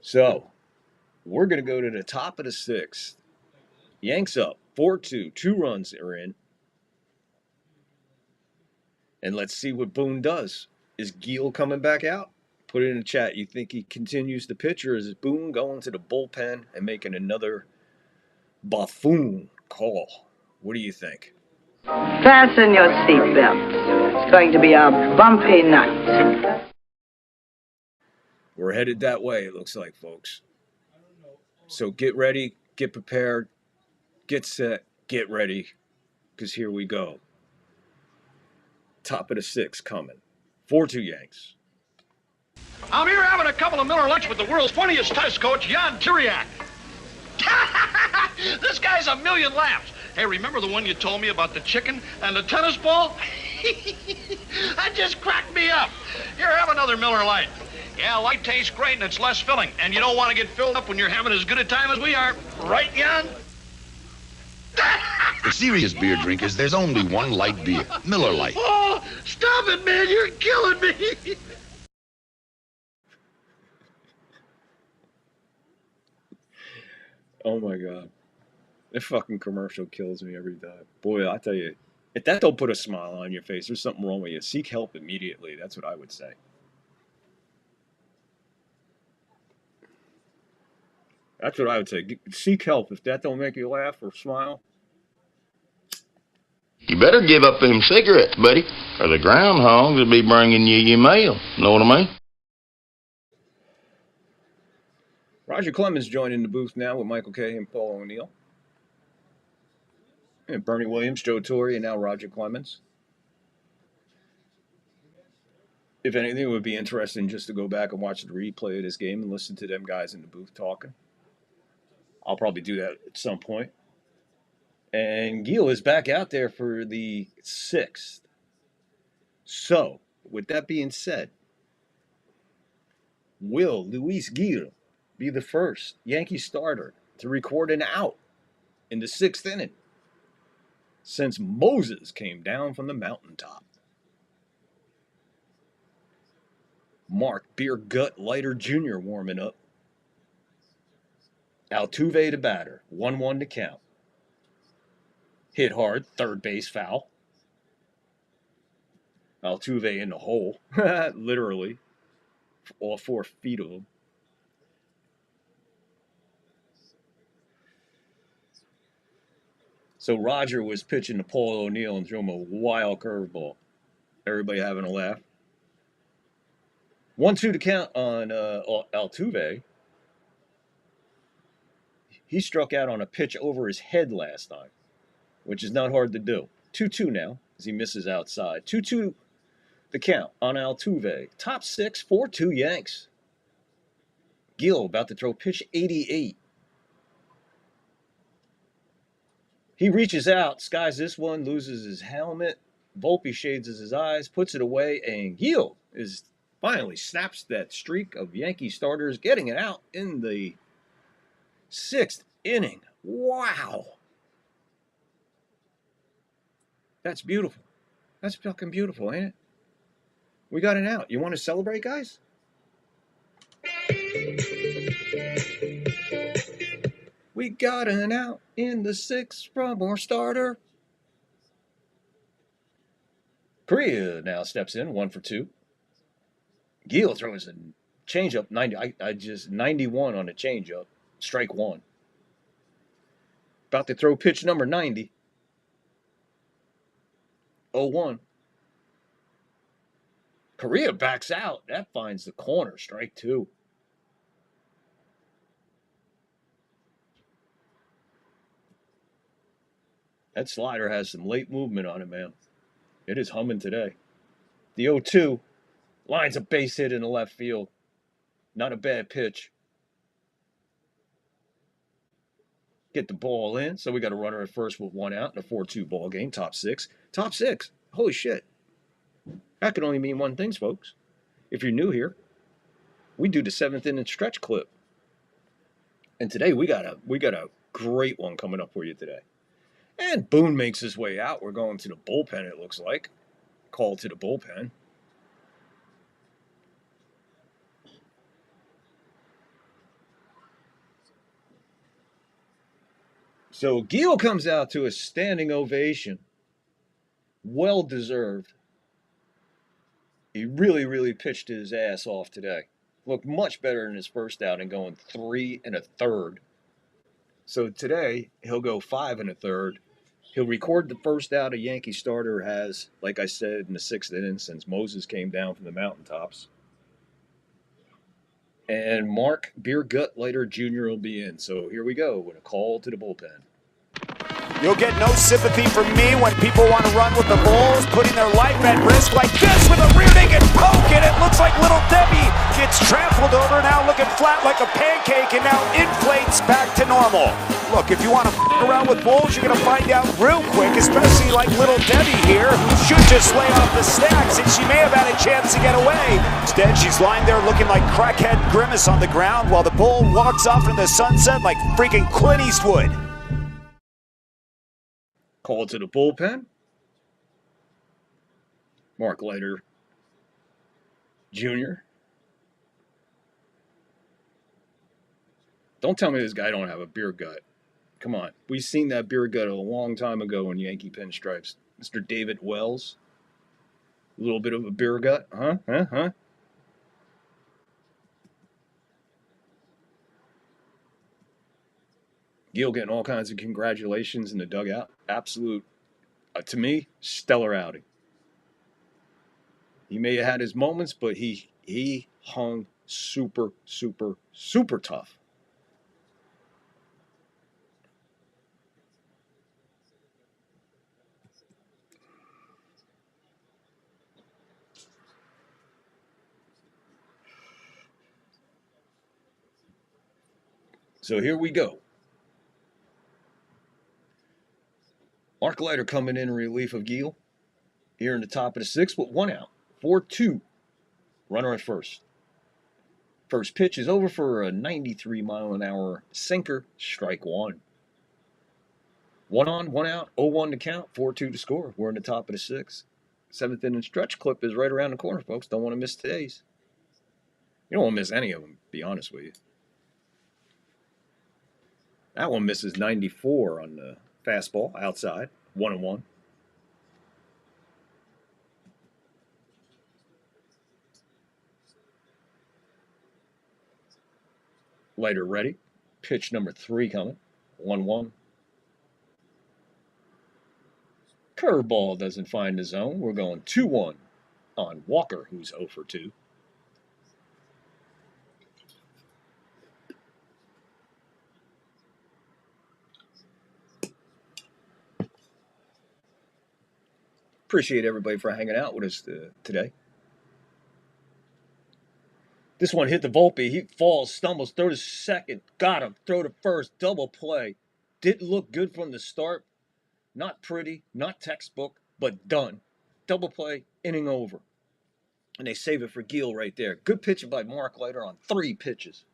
So, we're going to go to the top of the sixth. Yanks up 4-2. 2 runs are in. And let's see what Boone does. Is Giel coming back out? Put it in the chat. You think he continues to pitch, or is Boone going to the bullpen and making another buffoon call? What do you think? Fasten your seatbelts. It's going to be a bumpy night. We're headed that way, it looks like, folks. So get ready, get prepared, get set, get ready, because here we go. Top of the sixth coming. 4-2 Yanks. I'm here having a couple of Miller Lights with the world's funniest test coach, Jan Tiriak. This guy's a million laughs. Hey, remember the one you told me about the chicken and the tennis ball? That just cracked me up. Here, have another Miller Light. Yeah, light tastes great and it's less filling. And you don't want to get filled up when you're having as good a time as we are. Right, Jan? For serious beer drinkers, there's only one light beer, Miller Lite. Oh, stop it, man. You're killing me. Oh, my God. That fucking commercial kills me every time. Boy, I tell you, if that don't put a smile on your face, there's something wrong with you. Seek help immediately. That's what I would say. That's what I would say. Seek help if that don't make you laugh or smile. You better give up them cigarettes, buddy, or the groundhogs will be bringing you your mail. Know what I mean? Roger Clemens joining the booth now with Michael Kay and Paul O'Neill. And Bernie Williams, Joe Torre, and now Roger Clemens. If anything, it would be interesting just to go back and watch the replay of this game and listen to them guys in the booth talking. I'll probably do that at some point. And Giel is back out there for the sixth. So, with that being said, will Luis Giel be the first Yankee starter to record an out in the sixth inning since Moses came down from the mountaintop? Mark Beer Gut Lighter Jr. warming up. Altuve to batter, 1-1 to count. Hit hard, third base foul. Altuve in the hole, literally, all 4 feet of him. So Roger was pitching to Paul O'Neill and threw him a wild curveball. Everybody having a laugh. 1-2 to count on Altuve. He struck out on a pitch over his head last time, which is not hard to do. 2-2 now, as he misses outside. 2-2 the count on Altuve. Top 6, 4-2 Yanks. Giel about to throw pitch 88. He reaches out, skies this one, loses his helmet. Volpe shades his eyes, puts it away, and Giel is finally snaps that streak of Yankee starters, getting it out in the 6th inning. Wow. That's beautiful. That's fucking beautiful, ain't it? We got an out. You want to celebrate, guys? We got an out in the 6th from our starter. Correa now steps in, 1 for 2. Giel throws a changeup, 91 on a changeup, strike 1. About to throw pitch number 90. 0-1. Correa backs out. That finds the corner, strike 2. That slider has some late movement on it, man. It is humming today. The 0-2 lines a base hit in the left field. Not a bad pitch. Get the ball in. So we got a runner at first with 1 out in a 4-2 ball game. Top six. Top six. Holy shit. That can only mean one thing, folks. If you're new here, we do the 7th inning stretch clip. And today we got a great one coming up for you today. And Boone makes his way out. We're going to the bullpen, it looks like. Call to the bullpen. So Gil comes out to a standing ovation. Well deserved. He really, really pitched his ass off today. Looked much better in his first outing, going 3 1/3. So today, he'll go 5 1/3. He'll record the first out a Yankee starter has, like I said, in the 6th inning since Moses came down from the mountaintops. And Mark Beer Gut Lighter Jr. will be in. So here we go with a call to the bullpen. You'll get no sympathy from me when people want to run with the Bulls, putting their life at risk like this with a rear naked poke, and it looks like Little Debbie gets trampled over, now looking flat like a pancake, and now inflates back to normal. Look, if you want to f*** around with Bulls, you're going to find out real quick, especially like Little Debbie here, who should just lay off the stacks, and she may have had a chance to get away. Instead, she's lying there looking like crackhead Grimace on the ground while the Bull walks off into the sunset like freaking Clint Eastwood. Call to the bullpen. Mark Leiter Jr. Don't tell me this guy don't have a beer gut. Come on. We've seen that beer gut a long time ago in Yankee pinstripes. Mr. David Wells. A little bit of a beer gut. Huh? Gil getting all kinds of congratulations in the dugout. Absolute, to me, stellar outing. He may have had his moments, but he hung super, super, super tough. So here we go. Mark Leiter coming in relief of Gil here in the top of the 6th with 1 out. 4-2. Runner at first. First pitch is over for a 93-mile-an-hour sinker. Strike 1. 1 on, 1 out, 0-1 to count, 4-2 to score. We're in the top of the 6th. 7th inning stretch clip is right around the corner, folks. Don't want to miss today's. You don't want to miss any of them, to be honest with you. That one misses 94 on the fastball outside, 1-1. Leiter ready. Pitch number 3 coming, 1-1. Curveball doesn't find the zone. We're going 2-1 on Walker, who's 0 for 2. Appreciate everybody for hanging out with us today. This one hit the Volpe. He falls, stumbles, throw to second. Got him. Throw to first. Double play. Didn't look good from the start. Not pretty, not textbook, but done. Double play, inning over. And they save it for Gil right there. Good pitch by Mark Leiter on 3 pitches.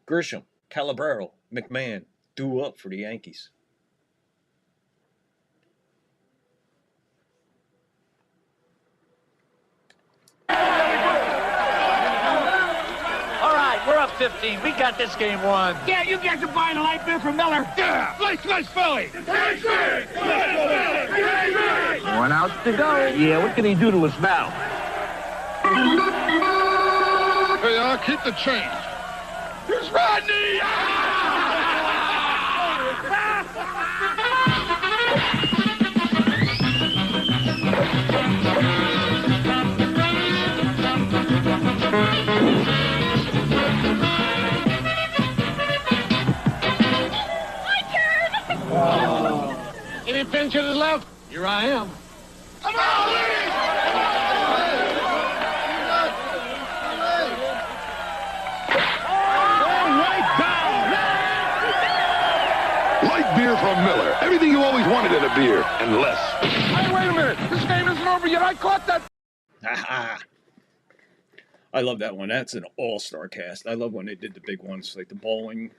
Grisham, Calabrero, McMahon, due up for the Yankees. We're up 15. We got this game won. Yeah, you guys are buying a light beer from Miller. Yeah, nice Philly. 1 out to go. Yeah, what can he do to us now? Hey, I'll keep the change. Here's Rodney. Here I am. Light beer from Miller. Everything you always wanted in a beer, and less. Hey, wait a minute. This game isn't over yet. I caught that. I love that one. That's an all-star cast. I love when they did the big ones, like the bowling,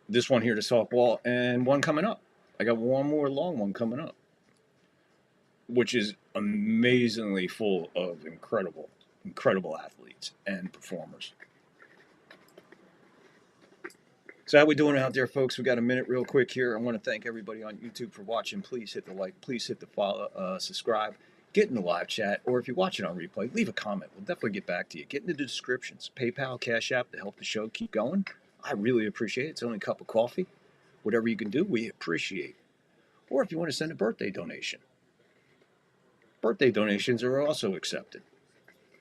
this one here, the softball, and one coming up. I got one more long one coming up, which is amazingly full of incredible athletes and performers. So how we doing out there, folks? We got a minute real quick here. I want to thank everybody on YouTube for watching. Please hit the like. Please hit the follow, subscribe. Get in the live chat, or if you're watching on replay, leave a comment. We'll definitely get back to you. Get in the descriptions. PayPal, Cash App to help the show keep going. I really appreciate it. It's only a cup of coffee. Whatever you can do, we appreciate. Or if you want to send a birthday donation. Birthday donations are also accepted.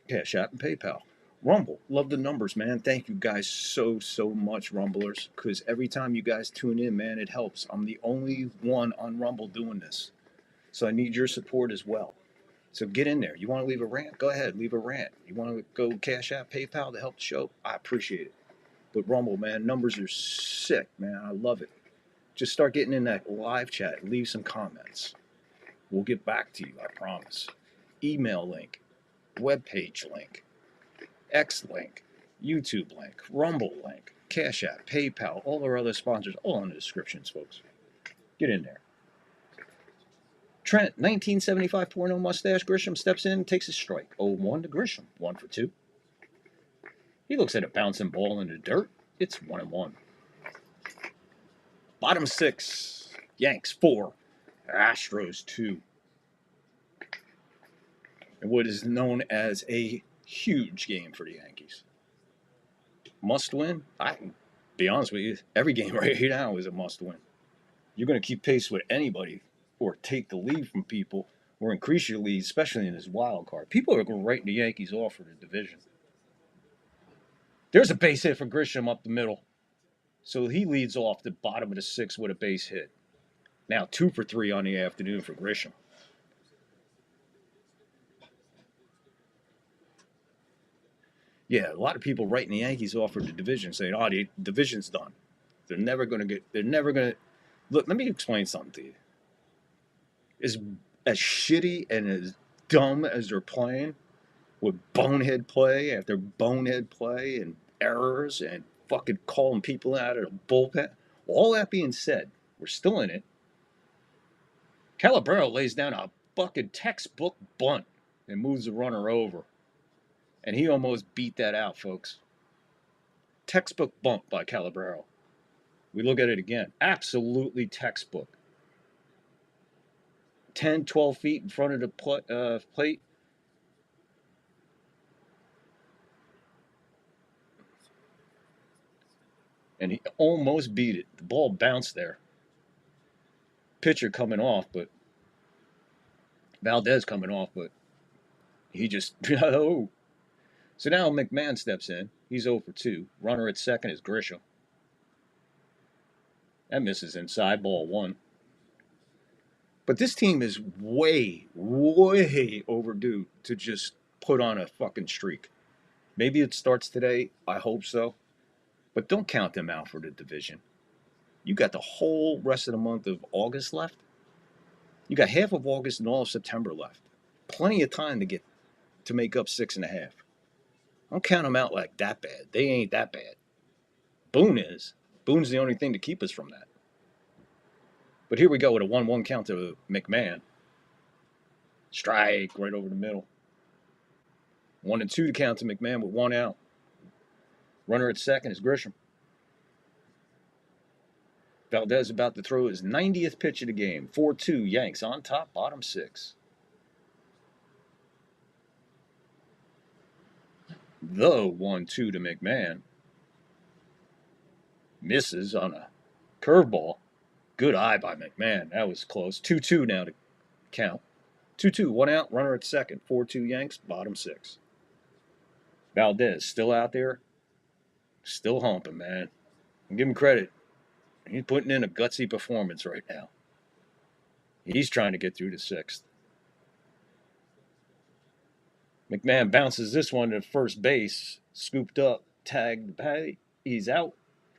Cash App and PayPal. Rumble. Love the numbers, man. Thank you guys so much, Rumblers. Because every time you guys tune in, man, it helps. I'm the only one on Rumble doing this. So I need your support as well. So get in there. You want to leave a rant? Go ahead, leave a rant. You want to go Cash App, PayPal to help the show? I appreciate it. But Rumble, man, numbers are sick, man. I love it. Just start getting in that live chat. Leave some comments. We'll get back to you, I promise. Email link, webpage link, X link, YouTube link, Rumble link, Cash App, PayPal, all our other sponsors, all in the descriptions, folks. Get in there. Trent, 1975 porno mustache. Grisham steps in, takes a strike. 0-1 to Grisham. 1 for 2. He looks at a bouncing ball in the dirt. It's 1-1. Bottom 6. Yanks 4. Astros 2. And what is known as a huge game for the Yankees. Must win? I can be honest with you. Every game right now is a must win. You're going to keep pace with anybody, or take the lead from people, or increase your lead, especially in this wild card. People are going to write the Yankees off for the division. There's a base hit for Grisham up the middle. So he leads off the bottom of the 6th with a base hit. Now 2 for 3 on the afternoon for Grisham. Yeah, a lot of people writing the Yankees off for the division, saying, oh, the division's done. They're never going to... Look, let me explain something to you. As shitty and as dumb as they're playing, with bonehead play after bonehead play and errors and fucking calling people out of the bullpen, all that being said, we're still in it. Calabro lays down a fucking textbook bunt and moves the runner over. And he almost beat that out, folks. Textbook bunt by Calabro. We look at it again. Absolutely textbook. 10, 12 feet in front of the plate. And he almost beat it. The ball bounced there. Pitcher coming off, but Valdez coming off, but he just, oh. So now McMahon steps in. He's 0 for 2. Runner at second is Grisham. That misses inside, ball 1. But this team is way overdue to just put on a fucking streak. Maybe it starts today. I hope so. But don't count them out for the division. You got the whole rest of the month of August left. You got half of August and all of September left. Plenty of time to make up 6.5. Don't count them out like that bad. They ain't that bad. Boone is. Boone's the only thing to keep us from that. But here we go with a 1-1 count to McMahon. Strike right over the middle. 1-2 to count to McMahon with 1 out. Runner at second is Grisham. Valdez about to throw his 90th pitch of the game. 4-2 Yanks on top, bottom 6. The 1-2 to McMahon. Misses on a curveball. Good eye by McMahon. That was close. 2-2 now to count. 2-2, 1 out, runner at second. 4-2 Yanks, bottom 6. Valdez still out there. Still humping, man. Give him credit. He's putting in a gutsy performance right now. He's trying to get through to 6th. McMahon bounces this one to first base. Scooped up, tagged. He's out.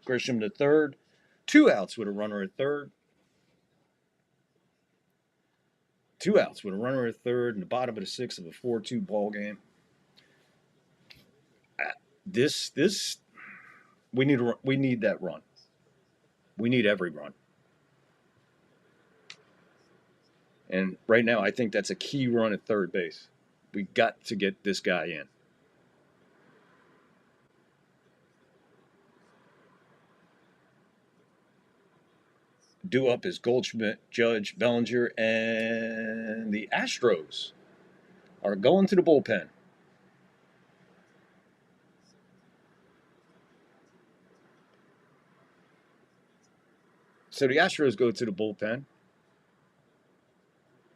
Grisham to third. 2 outs with a runner at third. 2 outs with a runner at third in the bottom of the 6th of a 4-2 ball game. This we need that run. We need every run. And right now, I think that's a key run at third base. We got to get this guy in. Due up is Goldschmidt, Judge, Bellinger, and the Astros are going to the bullpen. So the Astros go to the bullpen,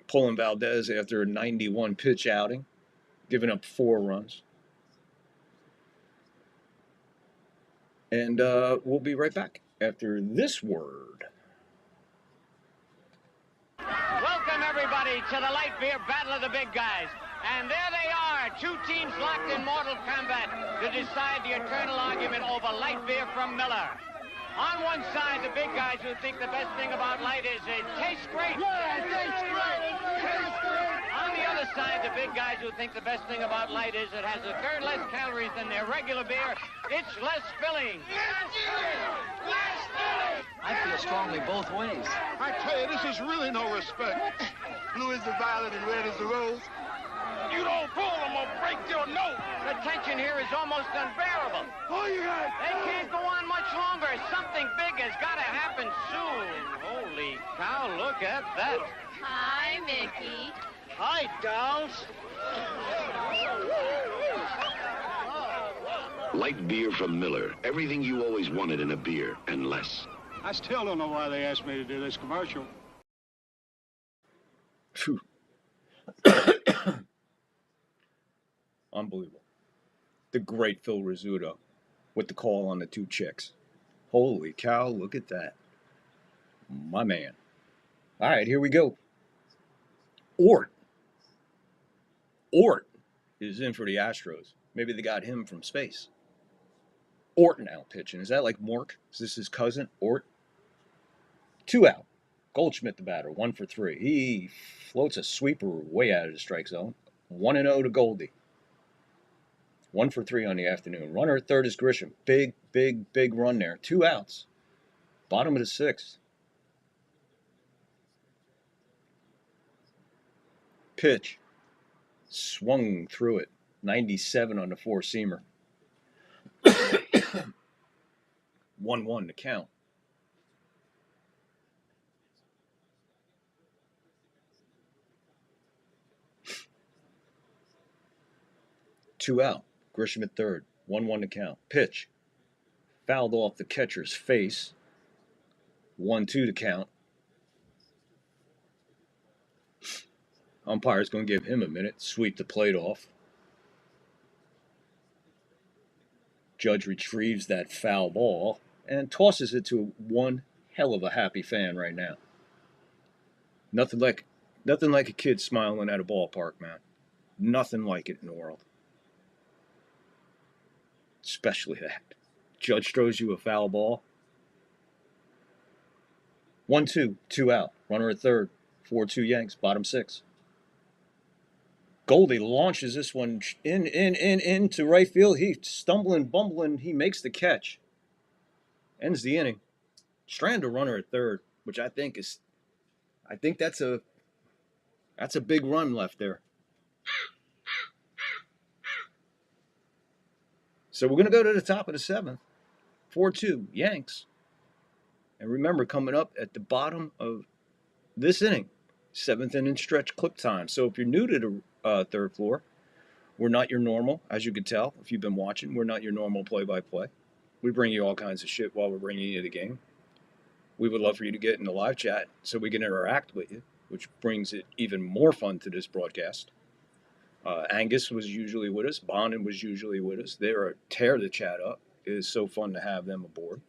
pulling Valdez after a 91 pitch outing, giving up 4 runs. And we'll be right back after this word. Welcome, everybody, to the light beer battle of the big guys. And there they are, 2 teams locked in mortal combat to decide the eternal argument over light beer from Miller. On one side, the big guys who think the best thing about light is it tastes great. Yeah, it tastes great. On the other side, the big guys who think the best thing about light is it has a third less calories than their regular beer. It's less filling. Less filling. I feel strongly both ways. I tell you, this is really no respect. Blue is the violet and red is the rose. You don't pull them or break your nose. The tension here is almost unbearable. Oh, you guys. They can't go on much longer. Something big has got to happen soon. Holy cow, look at that. Hi, Mickey. Hi, dolls. Light beer from Miller. Everything you always wanted in a beer, and less. I still don't know why they asked me to do this commercial. Phew. Unbelievable. The great Phil Rizzuto with the call on the 2 chicks. Holy cow, look at that. My man. All right, here we go. Ort is in for the Astros. Maybe they got him from space. Ort now pitching. Is that like Mork? Is this his cousin, Ort? 2 out. Goldschmidt the batter, 1 for 3. He floats a sweeper way out of the strike zone. 1-0 to Goldie. 1 for 3 on the afternoon. Runner at third is Grisham. Big run there. 2 outs. Bottom of the 6th. Pitch. Swung through it. 97 on the 4-seamer. 1-1 to count. Two out. Grisham at third. 1-1 to count. Pitch. Fouled off the catcher's face. 1-2 to count. Umpire's going to give him a minute. Sweep the plate off. Judge retrieves that foul ball and tosses it to one hell of a happy fan right now. Nothing like a kid smiling at a ballpark, man. Nothing like it in the world. Especially that. Judge throws you a foul ball. 1-2, 2 out. Runner at third. 4-2 Yanks. Bottom 6. Goldie launches this one into right field. He stumbling, bumbling. He makes the catch. Ends the inning. Strand a runner at third, which I think that's a big run left there. So we're going to go to the top of the 7th. 4-2 Yanks. And remember, coming up at the bottom of this inning, 7th inning stretch clip time. So if you're new to the third floor, we're not your normal, as you can tell if you've been watching. We're not your normal play-by-play. We bring you all kinds of shit while we're bringing you the game. We would love for you to get in the live chat so we can interact with you, which brings it even more fun to this broadcast. Angus was usually with us. Bonin was usually with us. They're a tear the chat up. It is so fun to have them aboard.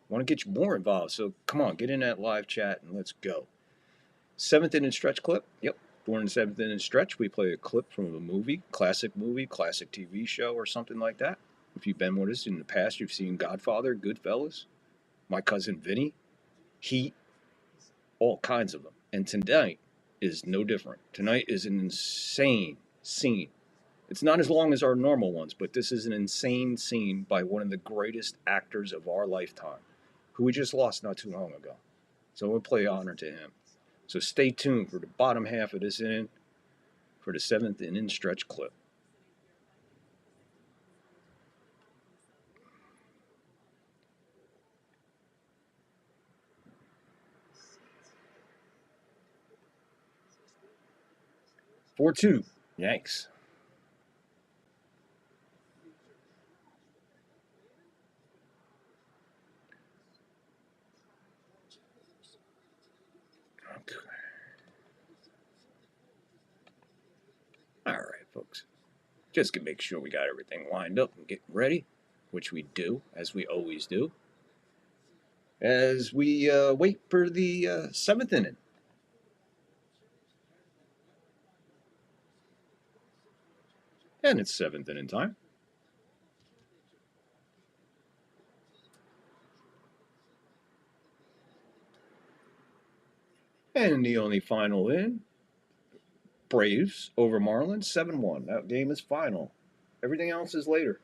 Want to get you more involved. So come on, get in that live chat and let's go. 7th inning stretch clip. Yep. During the 7th inning stretch, we play a clip from a movie, classic TV show, or something like that. If you've been with us in the past, you've seen Godfather, Goodfellas, My Cousin Vinny, Heat, all kinds of them. And tonight is no different. Tonight is an insane scene. It's not as long as our normal ones, but this is an insane scene by one of the greatest actors of our lifetime, who we just lost not too long ago. So we'll play honor to him. So stay tuned for the bottom half of this inning for the 7th inning stretch clip. 4-2, Yanks. Okay. All right, folks. Just to make sure we got everything lined up and getting ready, which we do, as we always do, as we wait for the 7th inning. And it's 7th inning time. And the only final in, Braves over Marlins, 7-1. That game is final. Everything else is later.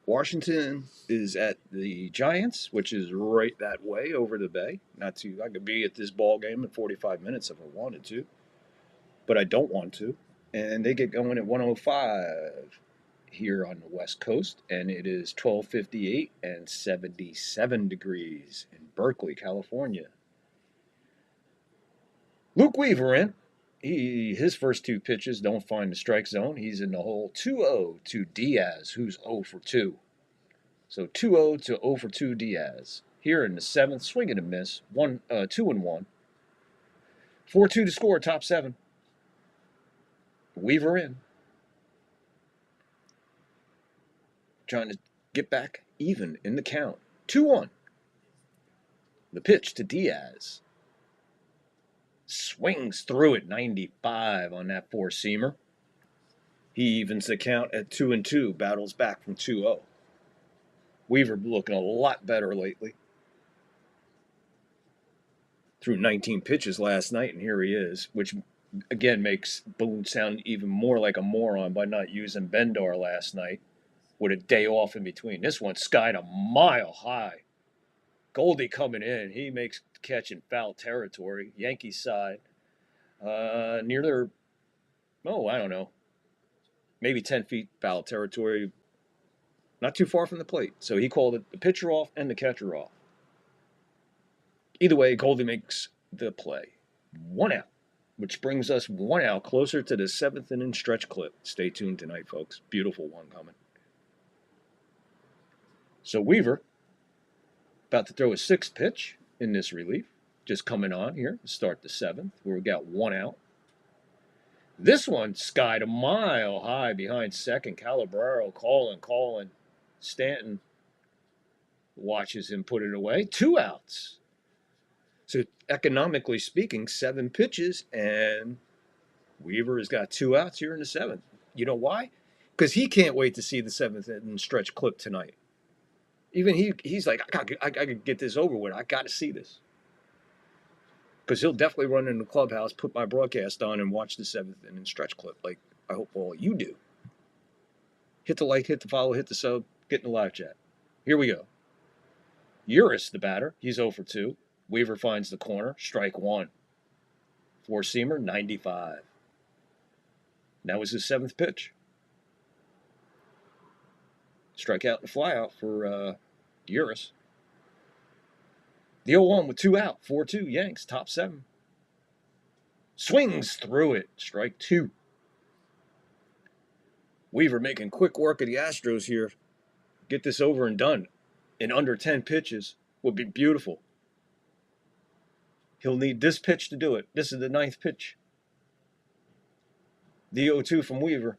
Washington is at the Giants, which is right that way over the bay. Not too. I could be at this ball game in 45 minutes if I wanted to, but I don't want to. And they get going at 1:05 here on the West Coast, and it is 12:58 and 77 degrees in Berkeley, California. Luke Weaver in. His first 2 pitches don't find the strike zone. He's in the hole. 2-0 to Diaz, who's 0 for 2. So 2-0 to 0 for 2 Diaz. Here in the 7th, swing and a miss. 2-1. 4-2 to score, top 7. Weaver in. Trying to get back even in the count. 2-1. The pitch to Diaz. Swings through it, 95 on that 4-seamer. He evens the count at 2-2, battles back from 2-0. Weaver looking a lot better lately. Threw 19 pitches last night, and here he is, which again makes Boone sound even more like a moron by not using Bendar last night with a day off in between. This one skied a mile high. Goldie coming in. He makes catch in foul territory. Yankee side. Near their, I don't know, maybe 10 feet foul territory. Not too far from the plate. So he called it the pitcher off and the catcher off. Either way, Goldie makes the play. 1 out, which brings us 1 out closer to the 7th inning stretch clip. Stay tuned tonight, folks. Beautiful one coming. So Weaver, about to throw his 6th pitch in this relief. Just coming on here to start the 7th, where we got 1 out. This one skied a mile high behind second. Calabraro calling. Stanton watches him put it away. 2 outs. So economically speaking, 7 pitches, and Weaver has got 2 outs here in the 7th. You know why? Because he can't wait to see the 7th inning stretch clip tonight. Even he's like, I gotta get this over with. I got to see this. Because he'll definitely run in the clubhouse, put my broadcast on, and watch the 7th inning stretch clip, like I hope all you do. Hit the like, hit the follow, hit the sub, get in the live chat. Here we go. Uris, the batter, he's 0 for 2. Weaver finds the corner, strike 1. 4-seamer, 95. That was his 7th pitch. Strikeout and flyout for Uris. The 0-1 with 2 out, 4-2 Yanks, top 7. Swings through it, strike 2. Weaver making quick work of the Astros here. Get this over and done in under 10 pitches would be beautiful. He'll need this pitch to do it. This is the 9th pitch. The 0-2 from Weaver.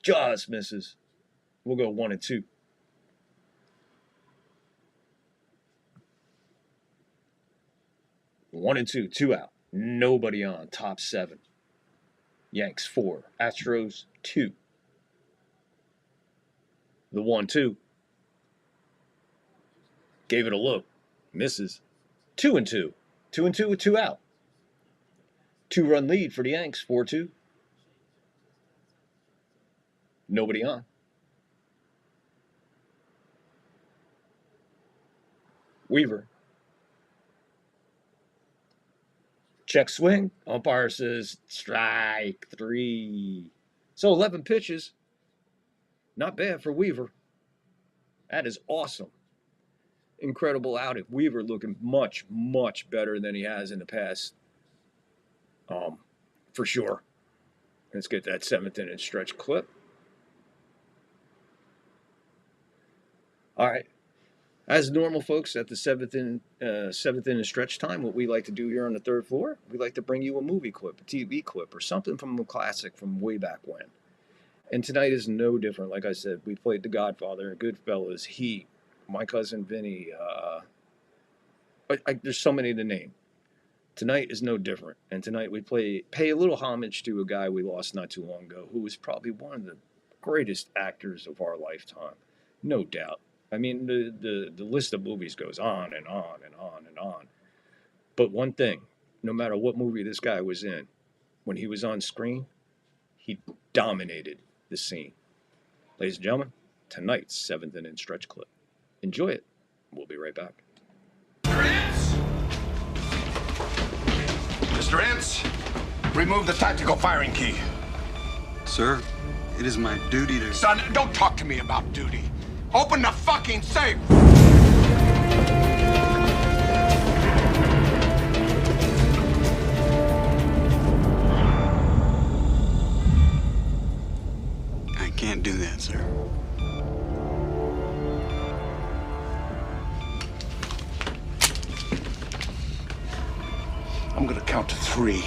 Just misses. We'll go 1-2. 1-2, 2 out. Nobody on. Top 7. Yanks 4. Astros 2. The 1-2. Gave it a look. Misses. 2-2. 2-2 with 2 out. 2-run lead for the Yanks. 4-2. Nobody on. Weaver. Check swing. Umpire says strike 3. So 11 pitches. Not bad for Weaver. That is awesome. Incredible outing. Weaver looking much, much better than he has in the past. For sure. Let's get that 7th inning stretch clip. All right. As normal, folks, at the 7th inning stretch time, what we like to do here on the 3rd floor, we like to bring you a movie clip, a TV clip, or something from a classic from way back when. And tonight is no different. Like I said, we played The Godfather, Goodfellas, Heat, My Cousin Vinny. There's so many to name. Tonight is no different. And tonight we pay a little homage to a guy we lost not too long ago who was probably one of the greatest actors of our lifetime. No doubt. I mean, the list of movies goes on and on and on and on. But one thing, no matter what movie this guy was in, when he was on screen, he dominated the scene. Ladies and gentlemen, tonight's 7th inning stretch clip. Enjoy it. We'll be right back. Mr. Ince, remove the tactical firing key. Sir, it is my duty to... Son, don't talk to me about duty. Open the fucking safe! I can't do that, sir. I'm gonna count to 3,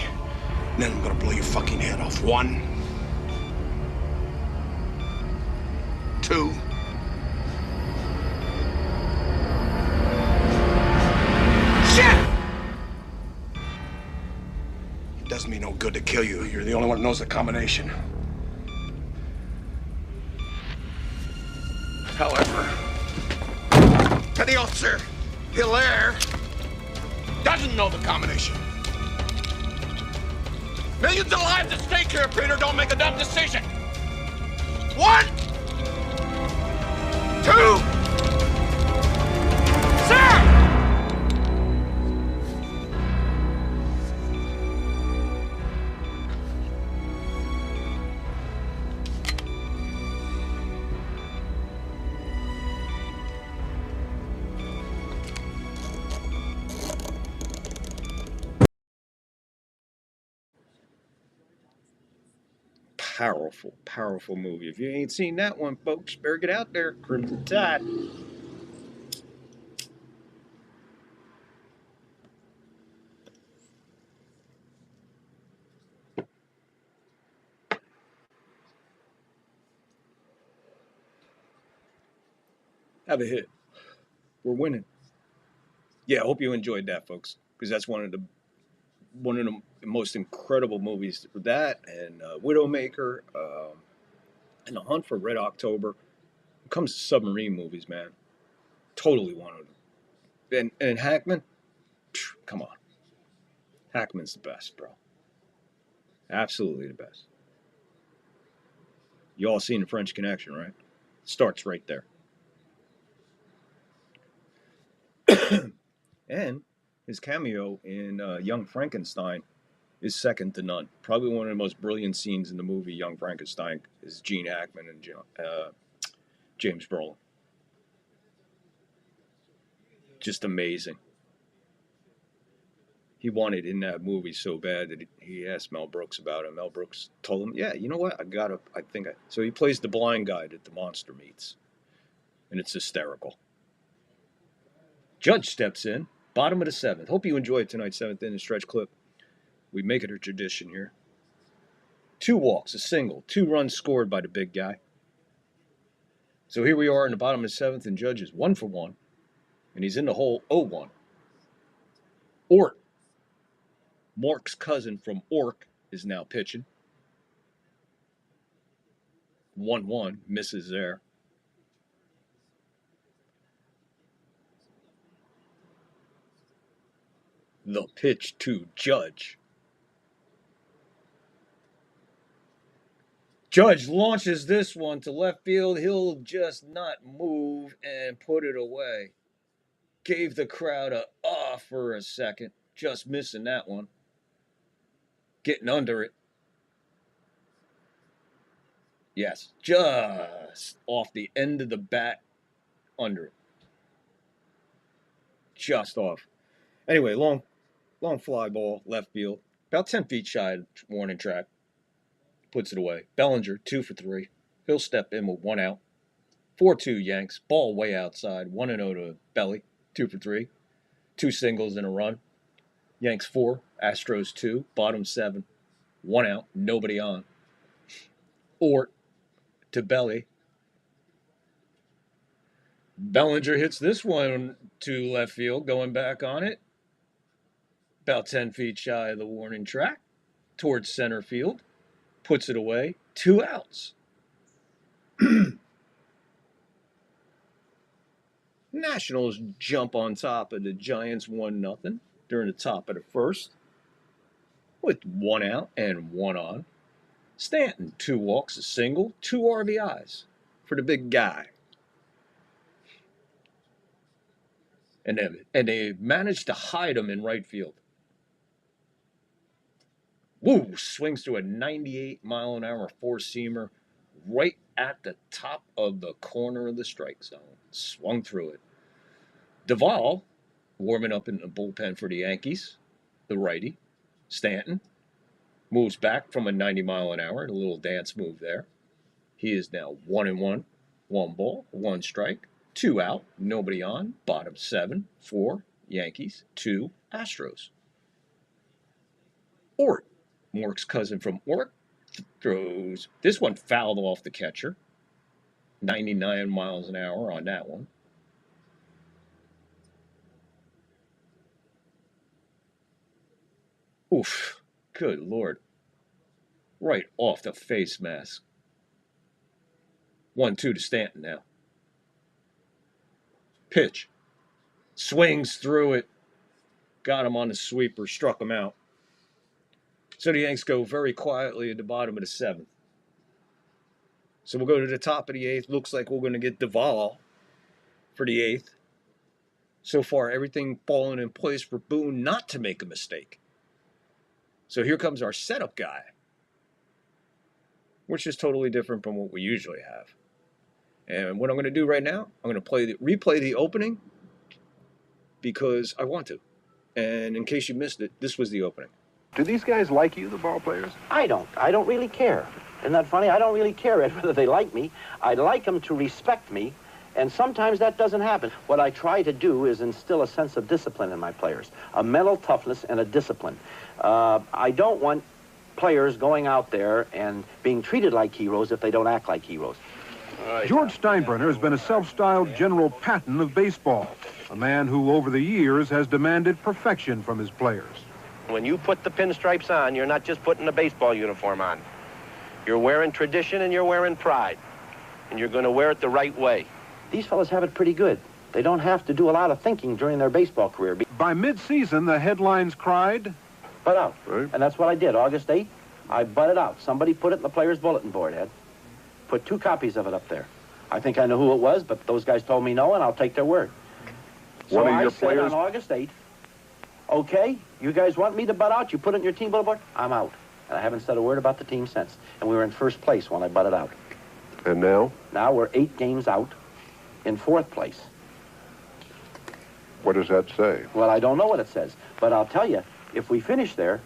then I'm gonna blow your fucking head off. 1, 2. Shit! It does me no good to kill you. You're the only one who knows the combination. However, Petty Officer Hilaire doesn't know the combination. Millions of lives at stake here, Peter. Don't make a dumb decision. 1, 2, sir! Powerful, powerful movie. If you ain't seen that one, folks, better get out there. Crimson Tide. Have a hit. We're winning. Yeah, I hope you enjoyed that, folks, because that's one of the most incredible movies. That and Widowmaker, and The Hunt for Red October. When it comes to submarine movies, man, totally one of them. And Hackman, come on, Hackman's the best, bro. Absolutely the best. You all seen The French Connection, right? Starts right there. And his cameo in Young Frankenstein is second to none. Probably one of the most brilliant scenes in the movie Young Frankenstein is Gene Hackman and James Brolin. Just amazing. He wanted in that movie so bad that he asked Mel Brooks about it. Mel Brooks told him, yeah, you know what? So he plays the blind guy that the monster meets. And it's hysterical. Judge steps in, bottom of the 7th. Hope you enjoyed tonight's 7th inning stretch clip. We make it a tradition here. 2 walks, a single, 2 runs scored by the big guy. So here we are in the bottom of the 7th, and Judge is 1 for 1, and he's in the hole 0-1. Ort Mark's cousin from Ork is now pitching. 1-1, misses there. The pitch to Judge. Judge launches this one to left field. He'll just not move and put it away. Gave the crowd a for a second. Just missing that one. Getting under it. Yes, just off the end of the bat, under it. Just off. Anyway, long fly ball, left field. About 10 feet shy of warning track. Puts it away. Bellinger, 2 for 3. He'll step in with 1 out. 4-2 Yanks. Ball way outside. 1-0 to Belly. 2 for 3. 2 singles and a run. Yanks 4. Astros 2. Bottom 7. 1 out. Nobody on. Ort to Belly. Bellinger hits this one to left field. Going back on it. About 10 feet shy of the warning track. Towards center field. Puts it away. 2 outs. Nationals jump on top of the Giants 1-0 during the top of the first. With 1 out and 1 on. Stanton, 2 walks, a single, 2 RBIs for the big guy. And they managed to hide him in right field. Woo! Swings to a 98-mile-an-hour four-seamer right at the top of the corner of the strike zone. Swung through it. Duvall, warming up in the bullpen for the Yankees, the righty. Stanton moves back from a 90-mile-an-hour, a little dance move there. He is now 1-1, 1 ball, 1 strike, 2 out, nobody on, bottom 7, 4 Yankees, 2 Astros. Ort, Mark's cousin from Ork, throws. This one fouled off the catcher. 99 miles an hour on that one. Oof. Good Lord. Right off the face mask. 1-2 to Stanton now. Pitch. Swings through it. Got him on the sweeper. Struck him out. So the Yanks go very quietly at the bottom of the 7th. So we'll go to the top of the 8th. Looks like we're going to get Duvall for the 8th. So far, everything falling in place for Boone not to make a mistake. So here comes our setup guy, which is totally different from what we usually have. And what I'm going to do right now, I'm going to replay the opening because I want to. And in case you missed it, this was the opening. Do these guys like you, the ball players? I don't. I don't really care. Isn't that funny? I don't really care, Ed, whether they like me. I'd like them to respect me, and sometimes that doesn't happen. What I try to do is instill a sense of discipline in my players, a mental toughness and a discipline. I don't want players going out there and being treated like heroes if they don't act like heroes. George Steinbrenner has been a self-styled General Patton of baseball, a man who over the years has demanded perfection from his players. When you put the pinstripes on, you're not just putting a baseball uniform on. You're wearing tradition and you're wearing pride. And you're going to wear it the right way. These fellas have it pretty good. They don't have to do a lot of thinking during their baseball career. By mid-season, the headlines cried, "Butt out." Right. And that's what I did. August 8th, I butted out. Somebody put it in the players' bulletin board, Ed. Put 2 copies of it up there. I think I know who it was, but those guys told me no, and I'll take their word. So I said on August 8th, okay, you guys want me to butt out? You put it in your team bulletin board? I'm out. And I haven't said a word about the team since. And we were in first place when I butted out. And now? Now we're 8 games out in 4th place. What does that say? Well, I don't know what it says. But I'll tell you, if we finish there,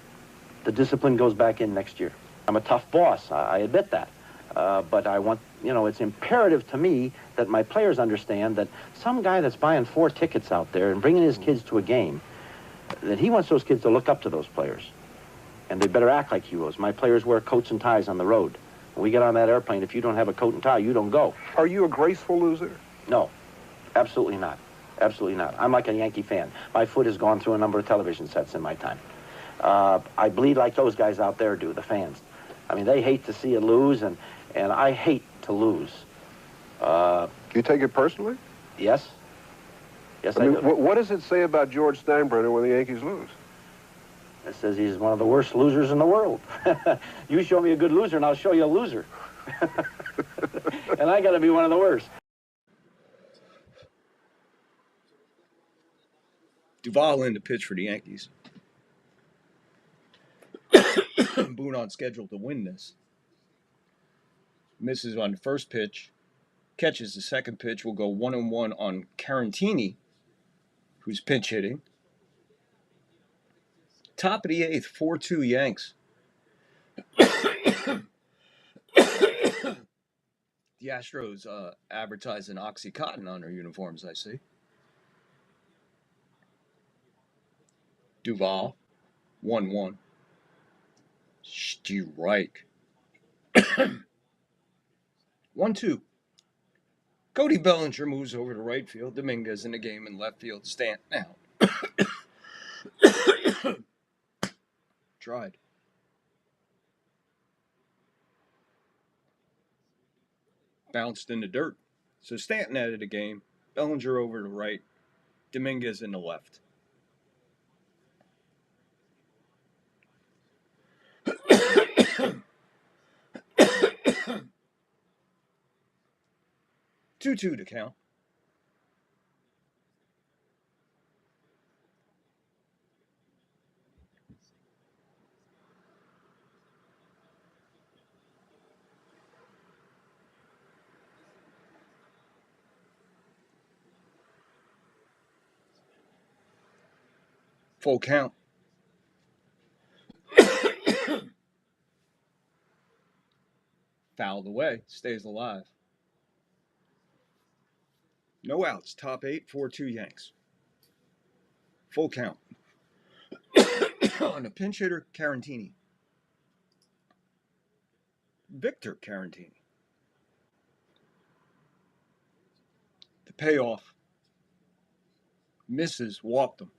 the discipline goes back in next year. I'm a tough boss. I admit that. But I want, it's imperative to me that my players understand that some guy that's buying 4 tickets out there and bringing his kids to a game, that he wants those kids to look up to those players. And they better act like heroes. My players wear coats and ties on the road. When we get on that airplane, if you don't have a coat and tie, you don't go. Are you a graceful loser? No, absolutely not. Absolutely not. I'm like a Yankee fan. My foot has gone through a number of television sets in my time. I bleed like those guys out there do, the fans. I mean, they hate to see you lose, and I hate to lose. You take it personally? Yes. Yes, I mean, do. What does it say about George Steinbrenner when the Yankees lose? It says he's one of the worst losers in the world. You show me a good loser, and I'll show you a loser. And I got to be one of the worst. Duvall in to pitch for the Yankees. Boone on schedule to win this. Misses on the first pitch. Catches the second pitch. Will go 1-1 on Carantini, who's pinch hitting. Top of the eighth, 4-2 Yanks. The Astros advertising OxyContin on their uniforms, I see. Duvall, 1-1. Strike. 1-2. Cody Bellinger moves over to right field. Dominguez in the game in left field. Stanton out. Tried. Bounced in the dirt. So Stanton out of the game. Bellinger over to right. Dominguez in the left. Two to count. Full count. Fouled away. Stays alive. No outs. Top eight. 4-2 Yanks. Full count. On a pinch hitter, Carantini. Victor Carantini. The payoff. Misses. Walked him.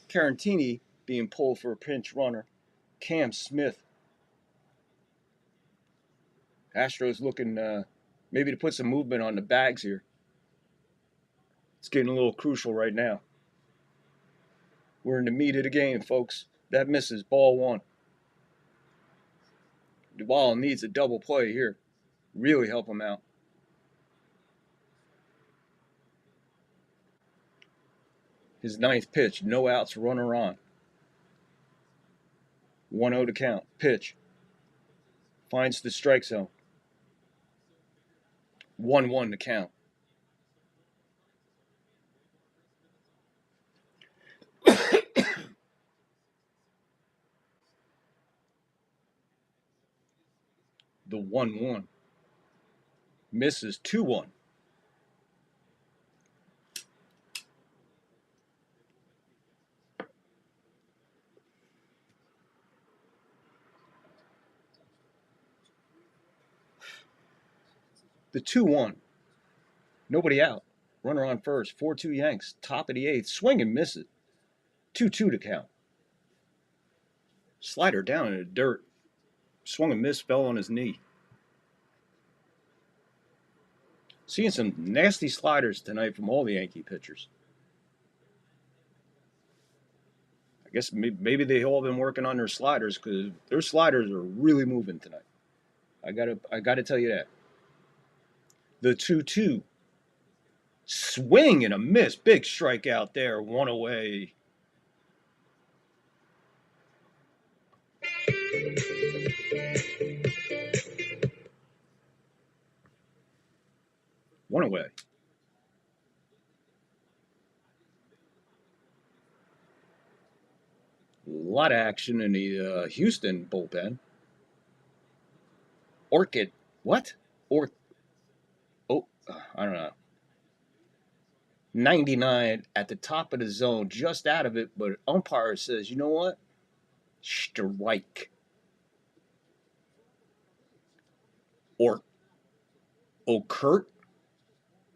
Carantini being pulled for a pinch runner. Cam Smith. Astros looking maybe to put some movement on the bags here. It's getting a little crucial right now. We're in the meat of the game, folks. That misses. Ball one. Duvall needs a double play here. Really help him out. His ninth pitch. No outs. Runner on. 1-0 to count. Pitch. Finds the strike zone. 1-1 to count. The 1-1. Misses. 2-1. The 2-1. Nobody out. Runner on first. 4-2 Yanks. Top of the eighth. Swing and miss it. 2-2 to count. Slider down in the dirt. Swung and missed. Fell on his knee. Seeing some nasty sliders tonight from all the Yankee pitchers. I guess maybe they all been working on their sliders because their sliders are really moving tonight. I gotta tell you that. The 2-2. Swing and a miss. Big strikeout there. One away. One away. A lot of action in the Houston bullpen. Orchid. What? I don't know. 99 at the top of the zone, just out of it, but umpire says, you know what? Strike. Or Kurt,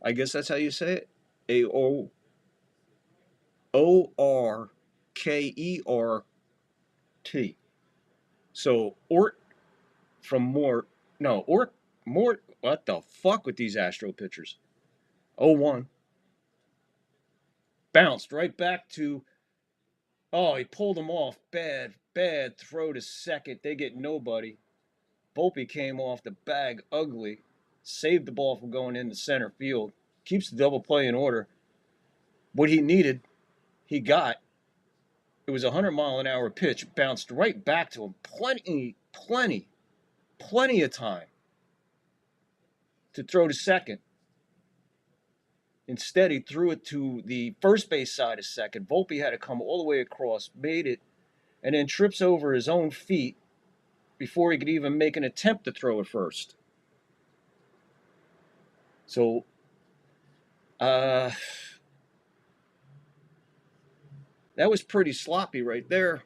I guess that's how you say it. Orkert. So Ort from Mort. No, Mort. What the fuck with these Astro pitchers? 0-1. Bounced right back to. Oh, he pulled him off. Bad throw to second. They get nobody. Volpe came off the bag ugly. Saved the ball from going into center field. Keeps the double play in order. What he needed, he got. It was a 100-mile-an-hour pitch. Bounced right back to him. Plenty of time to throw to second. Instead, he threw it to the first base side of second. Volpe had to come all the way across, made it, and then trips over his own feet before he could even make an attempt to throw it first. So, that was pretty sloppy right there.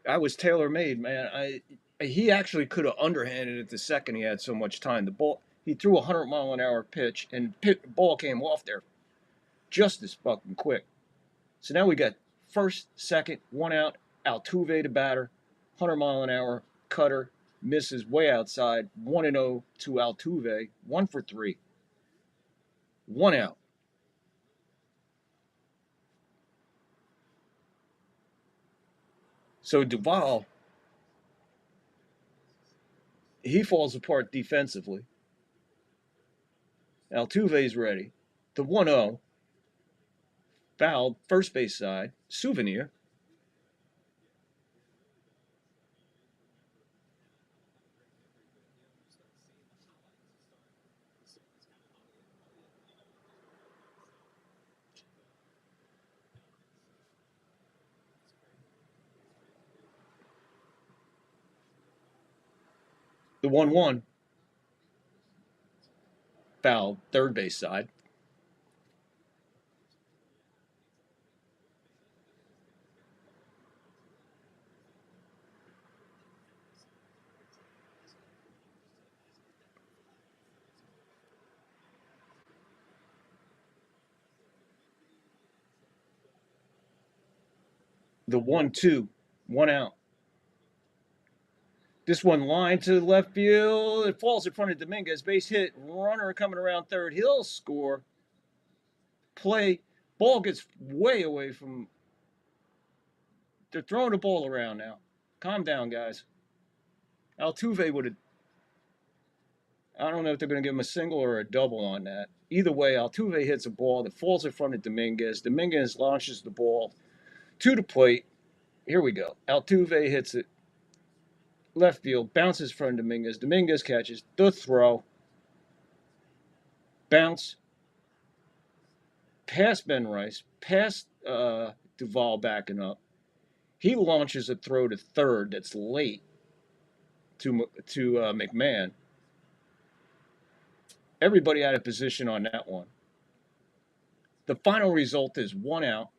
I was tailor-made, man. He actually could have underhanded it the second he had so much time. The ball, he threw a 100-mile-an-hour pitch, and the ball came off there just as fucking quick. So now we got first, second, one out. Altuve, the batter, 100-mile-an-hour cutter, misses way outside. 1-0 to Altuve, 1 for 3. 1 out. So Duvall, he falls apart defensively. Altuve's ready. The 1-0. Fouled, first base side. Souvenir. The 1-1. Fouled, third base side. The 1-2, 1 out. This one line to left field. It falls in front of Dominguez. Base hit. Runner coming around third. He'll score. Play. Ball gets way away from. They're throwing the ball around now. Calm down, guys. Altuve would have. I don't know if they're going to give him a single or a double on that. Either way, Altuve hits a ball that falls in front of Dominguez. Dominguez launches the ball to the plate. Here we go. Altuve hits it. Left field, bounces from Dominguez. Dominguez catches the throw. Bounce. Past Ben Rice. Past Duvall backing up. He launches a throw to third that's late to McMahon. Everybody out of position on that one. The final result is 1 out.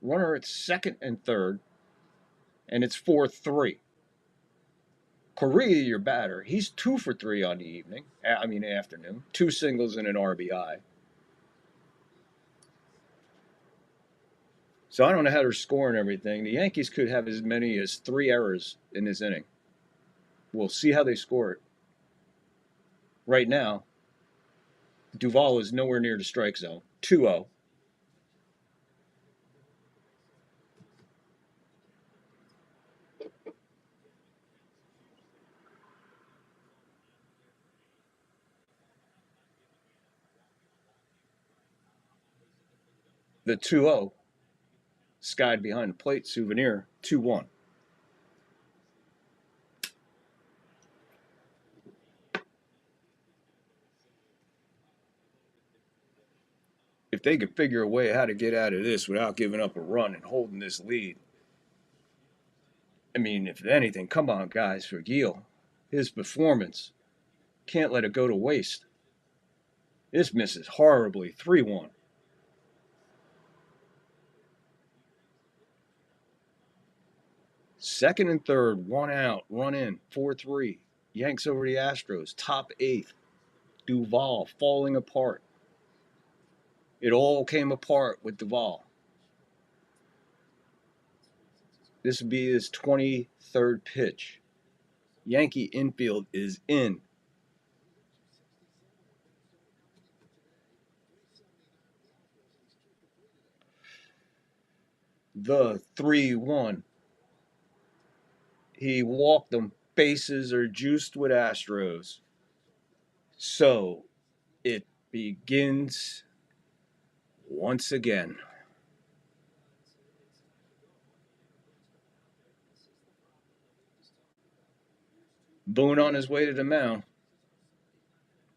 Runner at second and third. And it's 4-3. Correa, your batter, he's 2 for 3 on the afternoon. 2 singles and an RBI. So I don't know how they're scoring everything. The Yankees could have as many as 3 errors in this inning. We'll see how they score it. Right now, Duvall is nowhere near the strike zone. 2-0. The 2-0, skied behind the plate, Souvenir, 2-1. If they could figure a way how to get out of this without giving up a run and holding this lead, I mean, if anything, come on, guys, for Gil. his performance. Can't let it go to waste. This misses horribly. 3-1. Second and third, one out, run in, 4-3. Yanks over the Astros, top 8th. Duvall falling apart. It all came apart with Duvall. This would be his 23rd pitch. Yankee infield is in. The 3-1. He walked them. Bases are juiced with Astros. So it begins once again. Boone on his way to the mound.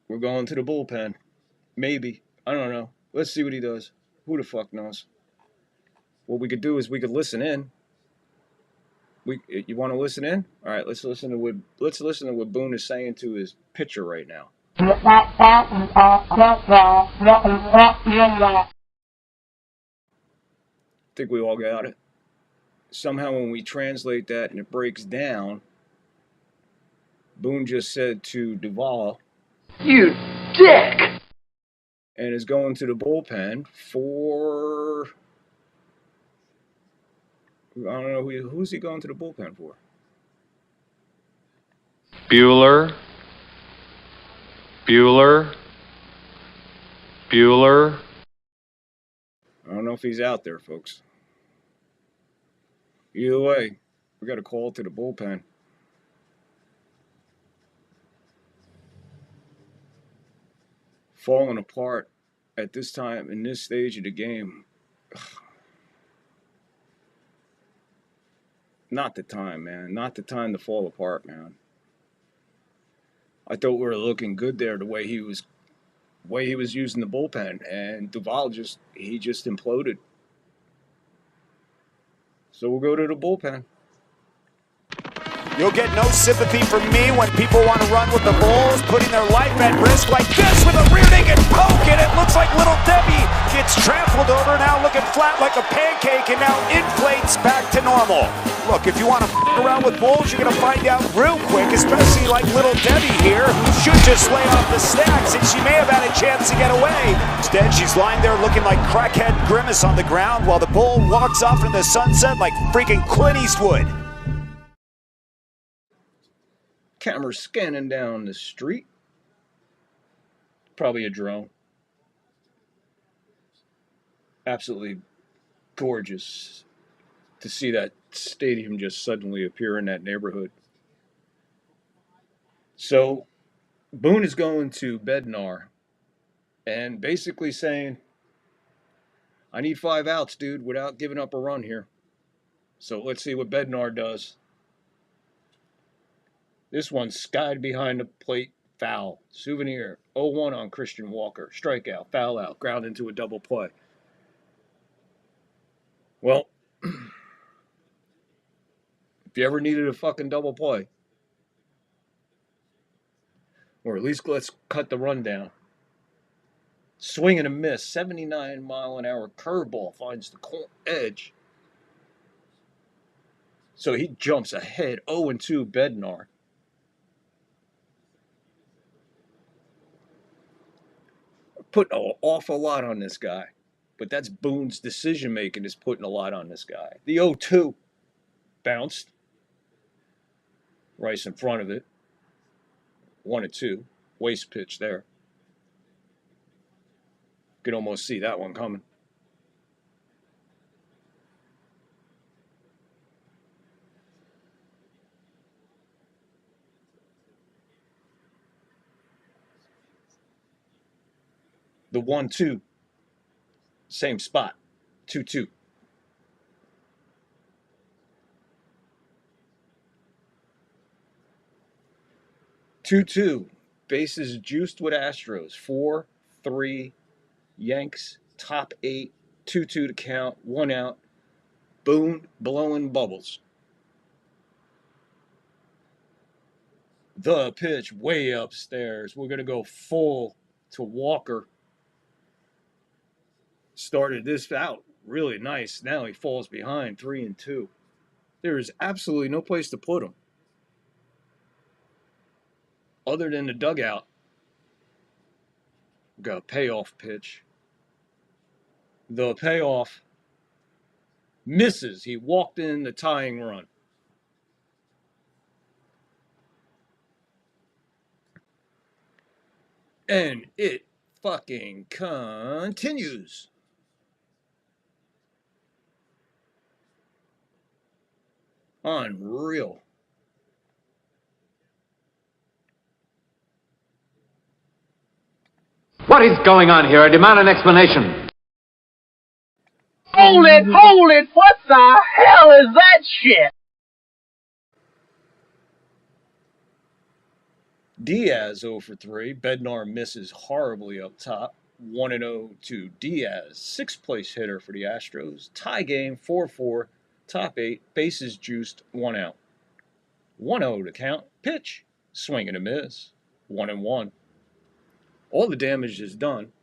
We're going to the bullpen. Maybe. I don't know. Let's see what he does. Who the fuck knows? What we could do is we could listen in. You want to listen in? All right, let's listen to what Boone is saying to his pitcher right now. I think we all got it. Somehow when we translate that and it breaks down, Boone just said to Duvall, "You dick!" and is going to the bullpen for... I don't know who's he going to the bullpen for. Bueller. I don't know if he's out there, folks. Either way, we got a call to the bullpen. Falling apart at this time in this stage of the game. Not the time, man. Not the time to fall apart, man. I thought we were looking good there the way he was using the bullpen, and Duvall just imploded. So we'll go to the bullpen. You'll get no sympathy from me when people want to run with the Bulls, putting their life at risk like this with a rear naked poke, and it looks like little Debbie gets trampled over, now looking flat like a pancake, and now inflates back to normal. Look, if you want to f*** around with Bulls, you're going to find out real quick, especially like little Debbie here, who should just lay off the stack since she may have had a chance to get away. Instead, she's lying there looking like crackhead Grimace on the ground while the Bull walks off into the sunset like freaking Clint Eastwood. Camera scanning down the street. Probably a drone. Absolutely gorgeous to see that stadium just suddenly appear in that neighborhood. So Boone is going to Bednar and basically saying, I need 5 outs, dude, without giving up a run here. So let's see what Bednar does. This one skied behind the plate, foul. Souvenir, 0-1 on Christian Walker. Strikeout, foul out, ground into a double play. Well, if you ever needed a fucking double play, or at least let's cut the run down. Swing and a miss, 79-mile-an-hour curveball finds the edge. So he jumps ahead, 0-2 Bednar. Putting an awful lot on this guy. But that's Boone's decision-making is putting a lot on this guy. The 0-2 bounced. Rice in front of it. 1-2. Waste pitch there. Could almost see that one coming. The 1-2. Same spot. 2-2. Bases juiced with Astros. 4-3. Yanks. Top 8. 2-2 to count. 1 out. Boone blowing bubbles. The pitch way upstairs. We're going to go full to Walker. Started this out really nice. Now he falls behind 3-2. There is absolutely no place to put him other than the dugout. Got a payoff pitch. The payoff misses. He walked in the tying run. And it fucking continues. Unreal. What is going on here? I demand an explanation. Hold it! What the hell is that shit? Diaz 0 for 3. Bednar misses horribly up top. 1-0 to Diaz. Sixth place hitter for the Astros. Tie game 4-4. Top 8. Bases juiced. 1 out. 1-0 to count. Pitch. Swing and a miss. 1-1. All the damage is done.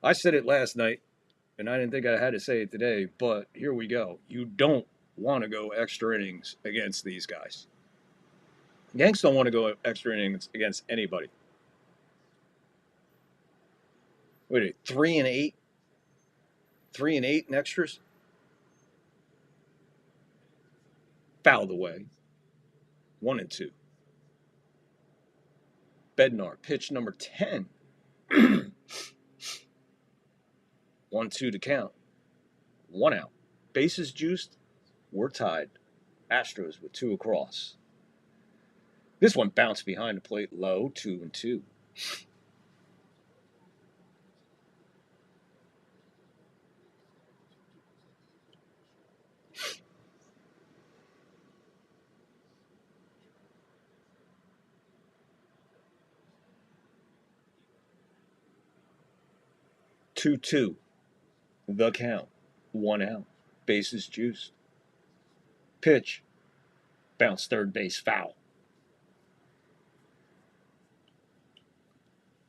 I said it last night, and I didn't think I had to say it today, but here we go. You don't want to go extra innings against these guys. Yanks don't want to go extra innings against anybody. Wait, 3-8? 3-8 in extras? Fouled away. 1-2. Bednar, pitch number 10. 1-2 to count. 1 out. Bases juiced. We're tied. Astros with 2 across. This one bounced behind the plate low. 2-2. Two. The count. 1 out. Bases juiced. Pitch. Bounce third base foul.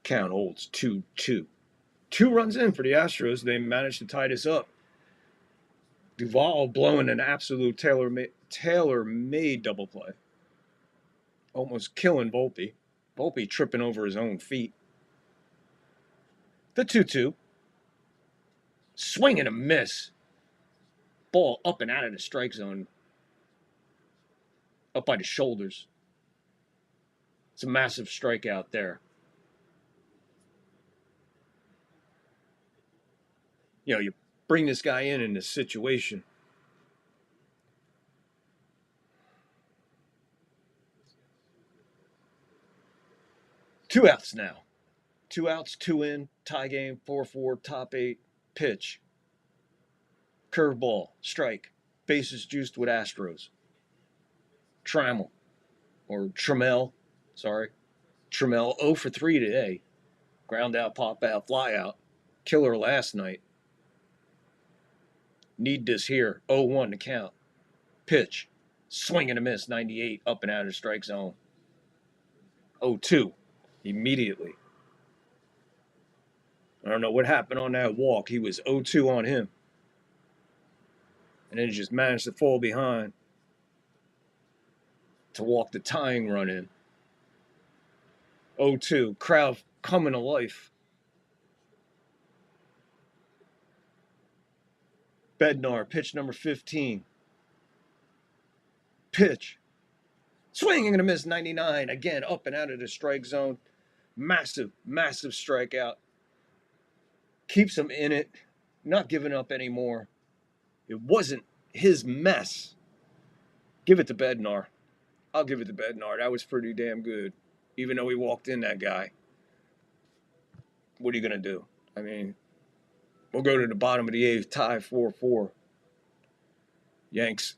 Count holds 2-2. 2 runs in for the Astros. They managed to tie this up. Duvall blowing an absolute tailor-made double play. Almost killing Volpe. Volpe tripping over his own feet. The 2-2. Swing and a miss. Ball up and out of the strike zone. Up by the shoulders. It's a massive strikeout there. You know, you bring this guy in this situation. Two outs now. 2 outs, 2 in. Tie game, 4-4, top 8. Pitch. Curveball. Strike. Bases juiced with Astros. Trammell. Or Trammell. Sorry. Trammell 0 for 3 today. Ground out, pop out, fly out. Killer last night. Need this here. 0-1 to count. Pitch. Swing and a miss. 98 up and out of the strike zone. 0-2. Immediately. I don't know what happened on that walk. He was 0-2 on him. And then he just managed to fall behind to walk the tying run in. 0-2. Crowd coming to life. Bednar, pitch number 15. Pitch. Swing and a miss, 99. Again, up and out of the strike zone. Massive strikeout. Keeps him in it. Not giving up anymore. It wasn't his mess. Give it to Bednar. I'll give it to Bednar. That was pretty damn good. Even though he walked in that guy. What are you going to do? I mean, we'll go to the bottom of the 8th, tie 4-4. Yanks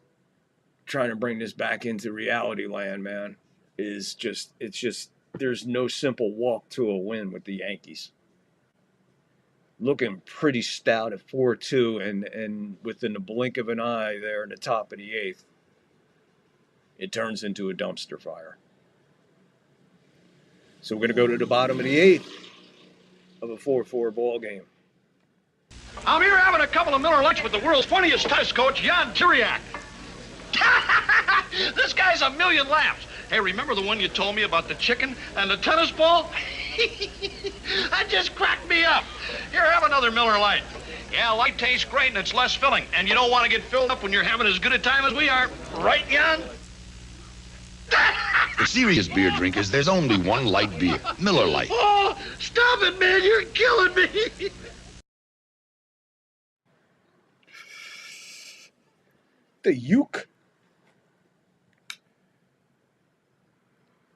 trying to bring this back into reality land, man. It's just, there's no simple walk to a win with the Yankees. Looking pretty stout at 4-2, and within the blink of an eye there in the top of the 8th, it turns into a dumpster fire. So we're going to go to the bottom of the 8th of a 4-4 ball game. I'm here having a couple of Miller Lights with the world's funniest tennis coach, Jan Tiriak. This guy's a million laughs. Hey, remember the one you told me about the chicken and the tennis ball? That just cracked me up. Here, have another Miller Light. Yeah, light tastes great and it's less filling. And you don't want to get filled up when you're having as good a time as we are. Right, Jan? For serious beer drinkers, there's only one light beer, Miller Lite. Oh, stop it, man. You're killing me. The uke.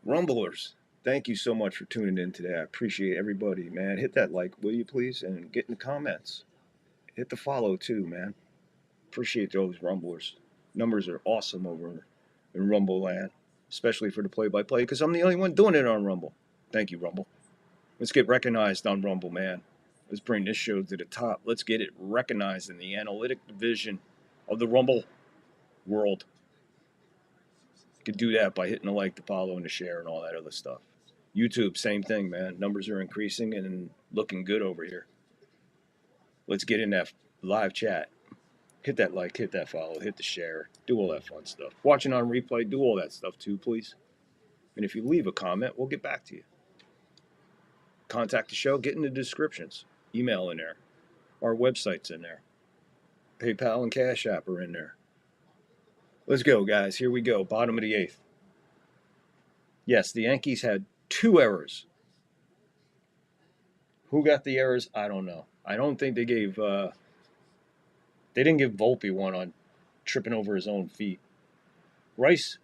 Rumblers, thank you so much for tuning in today. I appreciate everybody, man. Hit that like, will you please? And get in the comments. Hit the follow too, man. Appreciate those Rumblers. Numbers are awesome over in Rumble land, especially for the play-by-play, because I'm the only one doing it on Rumble. Thank you, Rumble. Let's get recognized on Rumble, man. Let's bring this show to the top. Let's get it recognized in the analytic division of the Rumble world. You could do that by hitting the like, the follow, and the share, and all that other stuff. YouTube, same thing, man. Numbers are increasing and looking good over here. Let's get in that live chat. Hit that like, hit that follow, hit the share, do all that fun stuff. Watching on replay, do all that stuff too, please. And if you leave a comment, we'll get back to you. Contact the show, get in the descriptions. Email in there. Our website's in there. PayPal and Cash App are in there. Let's go, guys. Here we go. Bottom of the 8th. Yes, the Yankees had 2 errors. Who got the errors? I don't know. I don't think they gave... they didn't give Volpe one on tripping over his own feet. Rice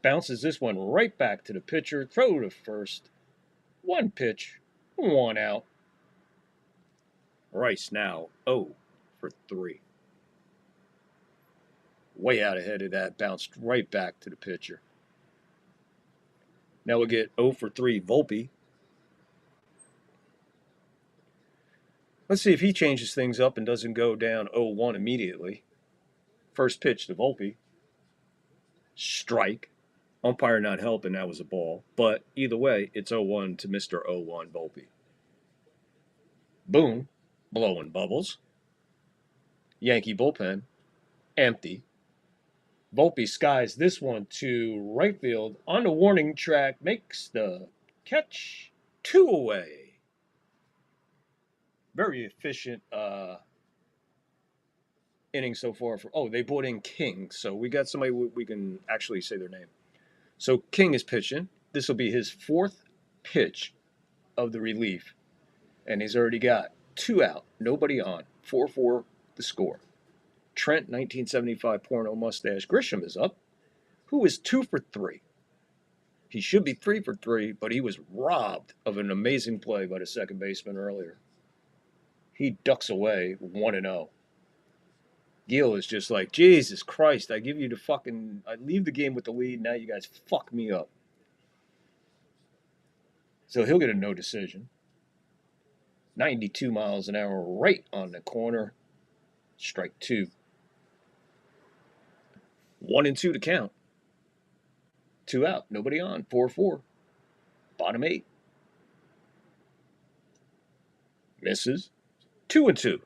bounces this one right back to the pitcher. Throw to first. 1 pitch. 1 out. Rice now 0 for 3. Way out ahead of that. Bounced right back to the pitcher. Now we'll get 0 for 3 Volpe. Let's see if he changes things up and doesn't go down 0-1 immediately. First pitch to Volpe. Strike. Umpire not helping, that was a ball. But either way, it's 0-1 to Mr. 0-1 Volpe. Boone, blowing bubbles. Yankee bullpen, empty. Volpe skies this one to right field on the warning track, makes the catch. 2 away. Very efficient inning so far. They brought in King, so we got somebody we can actually say their name. So King is pitching. This will be his 4th pitch of the relief, and he's already got 2 out, nobody on. 4-4 the score. Trent, 1975 porno mustache Grisham is up, who is 2 for 3. He should be 3 for 3, but he was robbed of an amazing play by the second baseman earlier. He ducks away 1-0. Gil is just like, Jesus Christ, I give you I leave the game with the lead, now you guys fuck me up. So he'll get a no decision. 92 miles an hour right on the corner. Strike 2. 1-2 to count. 2 out, nobody on. 4-4. Bottom 8. Misses. 2-2.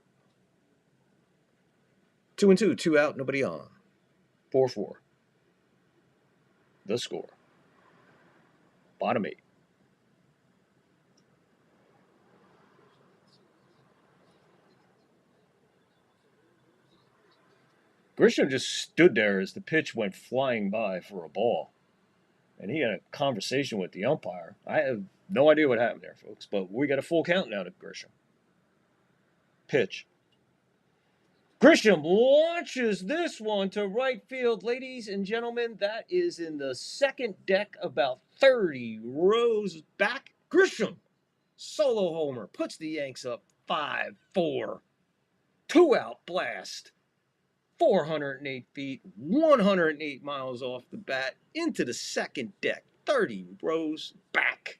2-2, 2 out, nobody on. 4-4. The score. Bottom 8. Grisham just stood there as the pitch went flying by for a ball. And he had a conversation with the umpire. I have no idea what happened there, folks, but we got a full count now to Grisham. Pitch. Grisham launches this one to right field. Ladies and gentlemen, that is in the second deck, about 30 rows back. Grisham, solo homer, puts the Yanks up 5-4. 2 out blast. 408 feet, 108 miles off the bat, into the second deck, 30 rows back.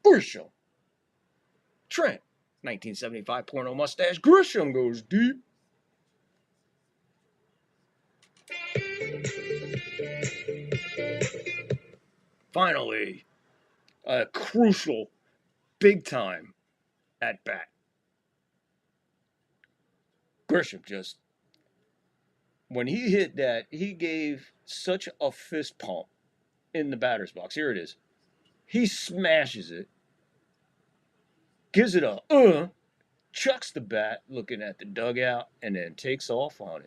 Grisham. Trent, 1975 porno mustache. Grisham goes deep. Finally, a crucial, big time at bat. Grisham just, when he hit that, he gave such a fist pump in the batter's box. Here it is. He smashes it, gives it a chucks the bat, looking at the dugout, and then takes off on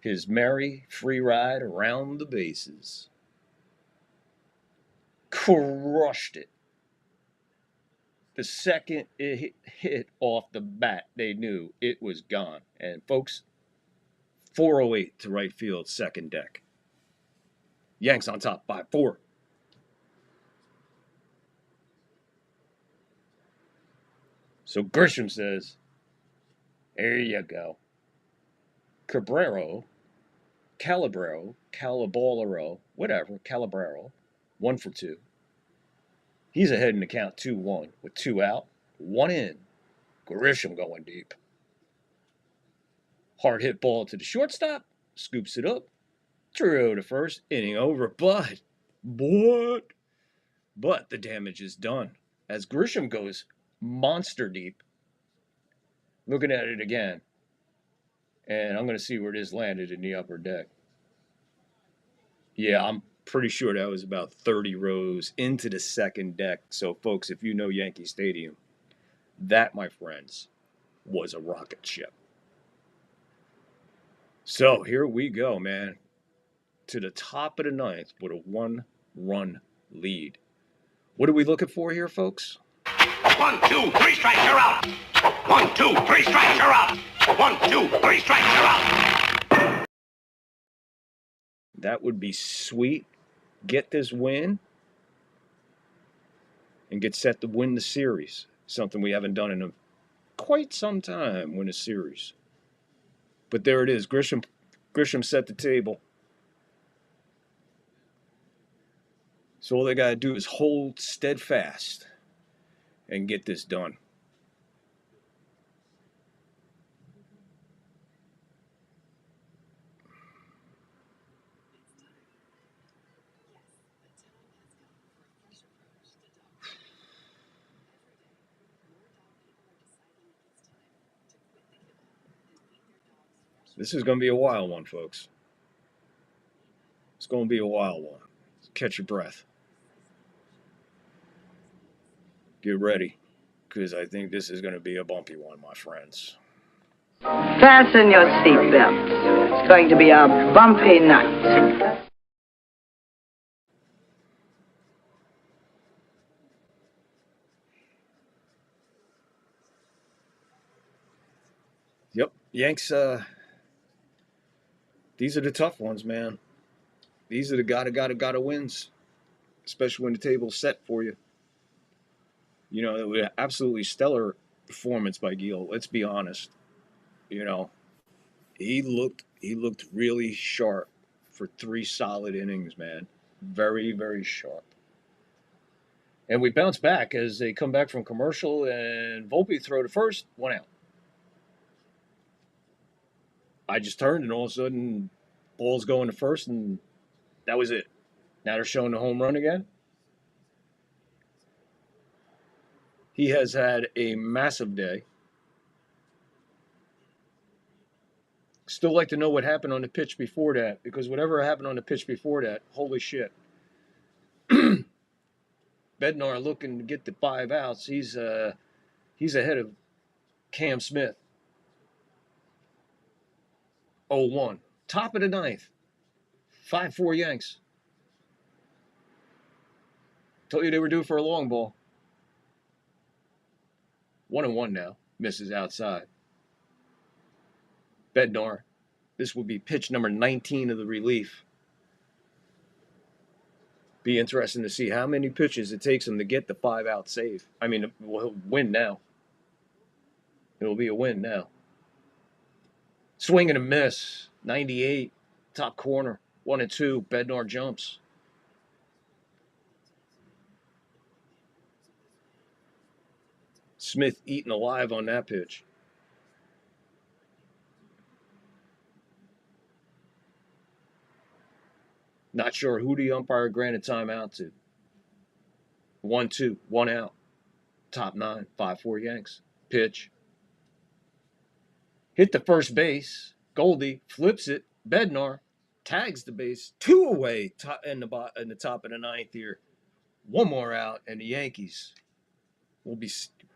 his merry free ride around the bases. Crushed it. The second it hit off the bat, they knew it was gone. And folks, 408 to right field, second deck. Yanks on top by 4. So Grisham says, there you go. Cabrero, Calabrero, whatever, Calabrero, 1 for 2. He's ahead in the count 2-1 with 2 out, 1 in. Grisham going deep. Hard hit ball to the shortstop, scoops it up, throw to first, inning over, but the damage is done as Grisham goes monster deep. Looking at it again, and I'm going to see where it is landed in the upper deck. Yeah, I'm pretty sure that was about 30 rows into the second deck. So, folks, if you know Yankee Stadium, that, my friends, was a rocket ship. So, here we go, man, to the top of the ninth with a 1-run lead. What are we looking for here, folks? 1, 2, 3 strikes, you're out. 1, 2, 3 strikes, you're out. 1, 2, 3 strikes, you're out. That would be sweet. Get this win and get set to win the series. Something we haven't done in quite some time, win a series. But there it is. Grisham set the table. So all they got to do is hold steadfast and get this done. This is going to be a wild one, folks. It's going to be a wild one. Catch your breath. Get ready, because I think this is going to be a bumpy one, my friends. Fasten your seatbelts. It's going to be a bumpy night. Yep, Yanks, these are the tough ones, man. These are the gotta wins, especially when the table's set for you. You know, it was an absolutely stellar performance by Gil. Let's be honest. You know, he looked really sharp for 3 solid innings, man. Very, very sharp. And we bounce back as they come back from commercial, and Volpe throw to first, 1 out. I just turned, and all of a sudden, ball's going to first, and that was it. Now they're showing the home run again. He has had a massive day. Still like to know what happened on the pitch before that, because whatever happened on the pitch before that, holy shit. Bednar looking to get the 5 outs. He's ahead of Cam Smith. 0-1. Top of the ninth. 5-4 Yanks. Told you they were due for a long ball. 1-1 now. Misses outside. Bednar. This will be pitch number 19 of the relief. Be interesting to see how many pitches it takes him to get the 5-out save. I mean, he'll win now. It'll be a win now. Swing and a miss. 98. Top corner. 1-2. Bednar jumps. Smith eaten alive on that pitch. Not sure who the umpire granted timeout to. 1-2, 1 out. Top 9, 5-4 Yanks. Pitch. Hit the first base. Goldie flips it. Bednar tags the base. 2 away in the top of the 9th here. 1 more out, and the Yankees will be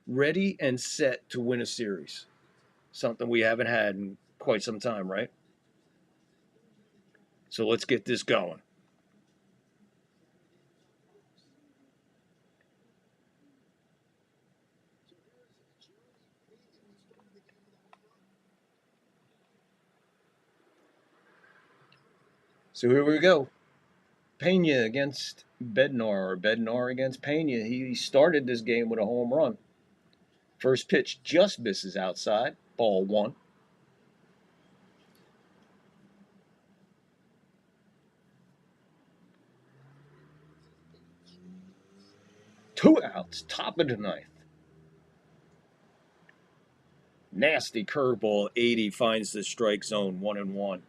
ready and set to win a series. Something we haven't had in quite some time, right? So let's get this going. So here we go. Pena against Bednar, or Bednar against Pena. He started this game with a home run. First pitch just misses outside. Ball 1. Two outs, top of the 9th. Nasty curveball, 80, finds the strike zone, 1-1.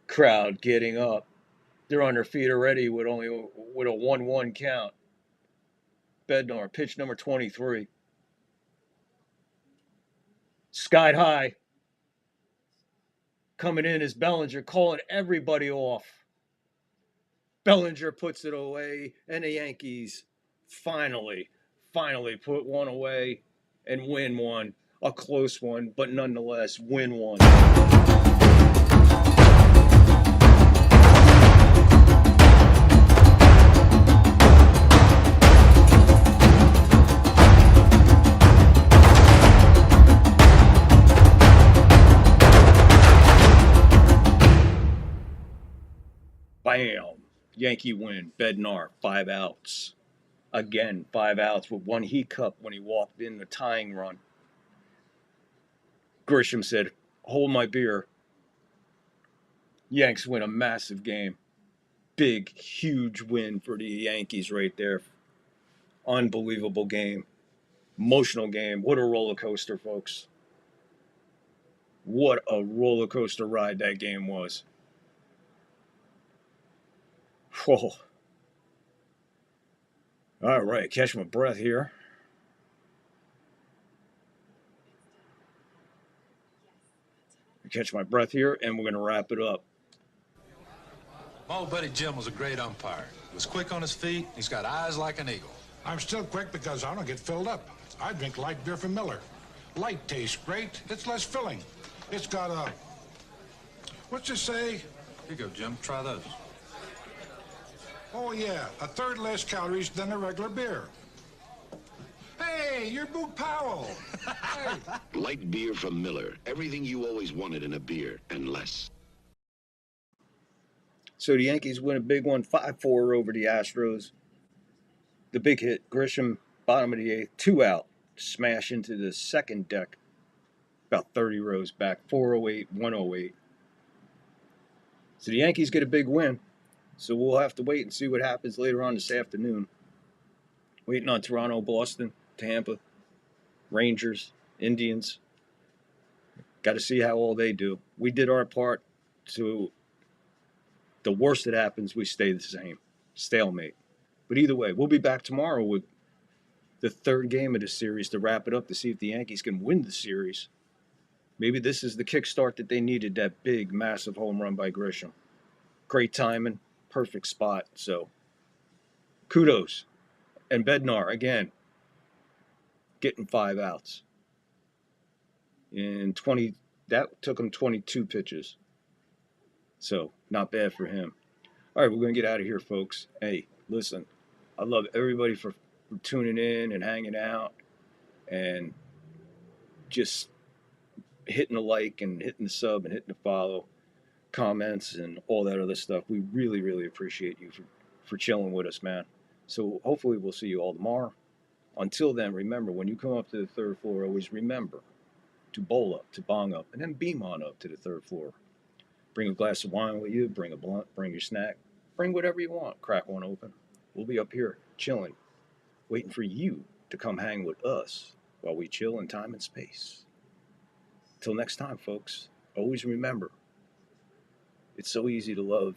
Crowd getting up. They're on their feet already with a 1-1 count. Bednar, pitch number 23. Skied high. Coming in is Bellinger, calling everybody off. Bellinger puts it away, and the Yankees finally put one away and win one. A close one, but nonetheless win one. Bam! Yankee win. Bednar, 5 outs. Again, 5 outs with 1 hiccup when he walked in the tying run. Grisham said, "Hold my beer." Yanks win a massive game. Big, huge win for the Yankees right there. Unbelievable game. Emotional game. What a roller coaster, folks. What a roller coaster ride that game was. Whoa. All right, catch my breath here. Catch my breath here, and we're going to wrap it up. My old buddy Jim was a great umpire. He was quick on his feet. He's got eyes like an eagle. I'm still quick because I don't get filled up. I drink light beer from Miller. Light tastes great. It's less filling. It's got a... What's it say? Here you go, Jim. Try those. Oh, yeah. A third less calories than a regular beer. Hey, you're Boog Powell. Hey. Light beer from Miller. Everything you always wanted in a beer, and less. So the Yankees win a big one, 5-4 over the Astros. The big hit, Grisham, bottom of the 8th, 2 out, smash into the second deck, about 30 rows back, 408, 108. So the Yankees get a big win. So we'll have to wait and see what happens later on this afternoon. Waiting on Toronto, Boston, Tampa, Rangers, Indians. Got to see how all they do. We did our part. To the worst that happens, we stay the same. Stalemate. But either way, we'll be back tomorrow with the 3rd game of the series to wrap it up to see if the Yankees can win the series. Maybe this is the kickstart that they needed, that big, massive home run by Grisham. Great timing, perfect spot. So, kudos. And Bednar, again, getting 5 outs. In 20, that took him 22 pitches. So, not bad for him. All right, we're going to get out of here, folks. Hey, listen, I love everybody for tuning in and hanging out and just hitting the like and hitting the sub and hitting the follow, comments and all that other stuff. We really, really appreciate you for chilling with us, man. So hopefully we'll see you all tomorrow. Until then, remember, when you come up to the 3rd floor, always remember to bowl up, to bong up, and then beam on up to the 3rd floor. Bring a glass of wine with you, bring a blunt, bring your snack, bring whatever you want. Crack one open. We'll be up here chilling, waiting for you to come hang with us while we chill in time and space. Till next time, folks, always remember, it's so easy to love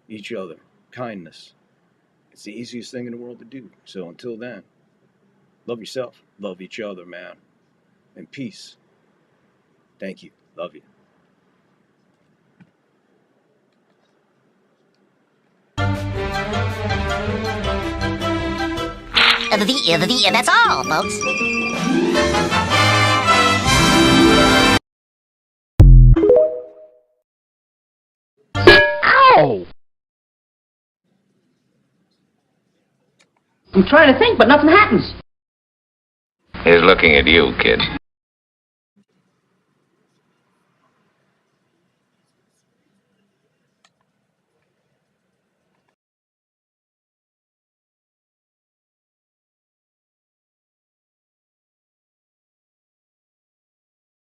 each other. Kindness. It's the easiest thing in the world to do. So until then, love yourself, love each other, man, and peace. Thank you. Love you. And that's all, folks. Ow! I'm trying to think, but nothing happens. He's looking at you, kid.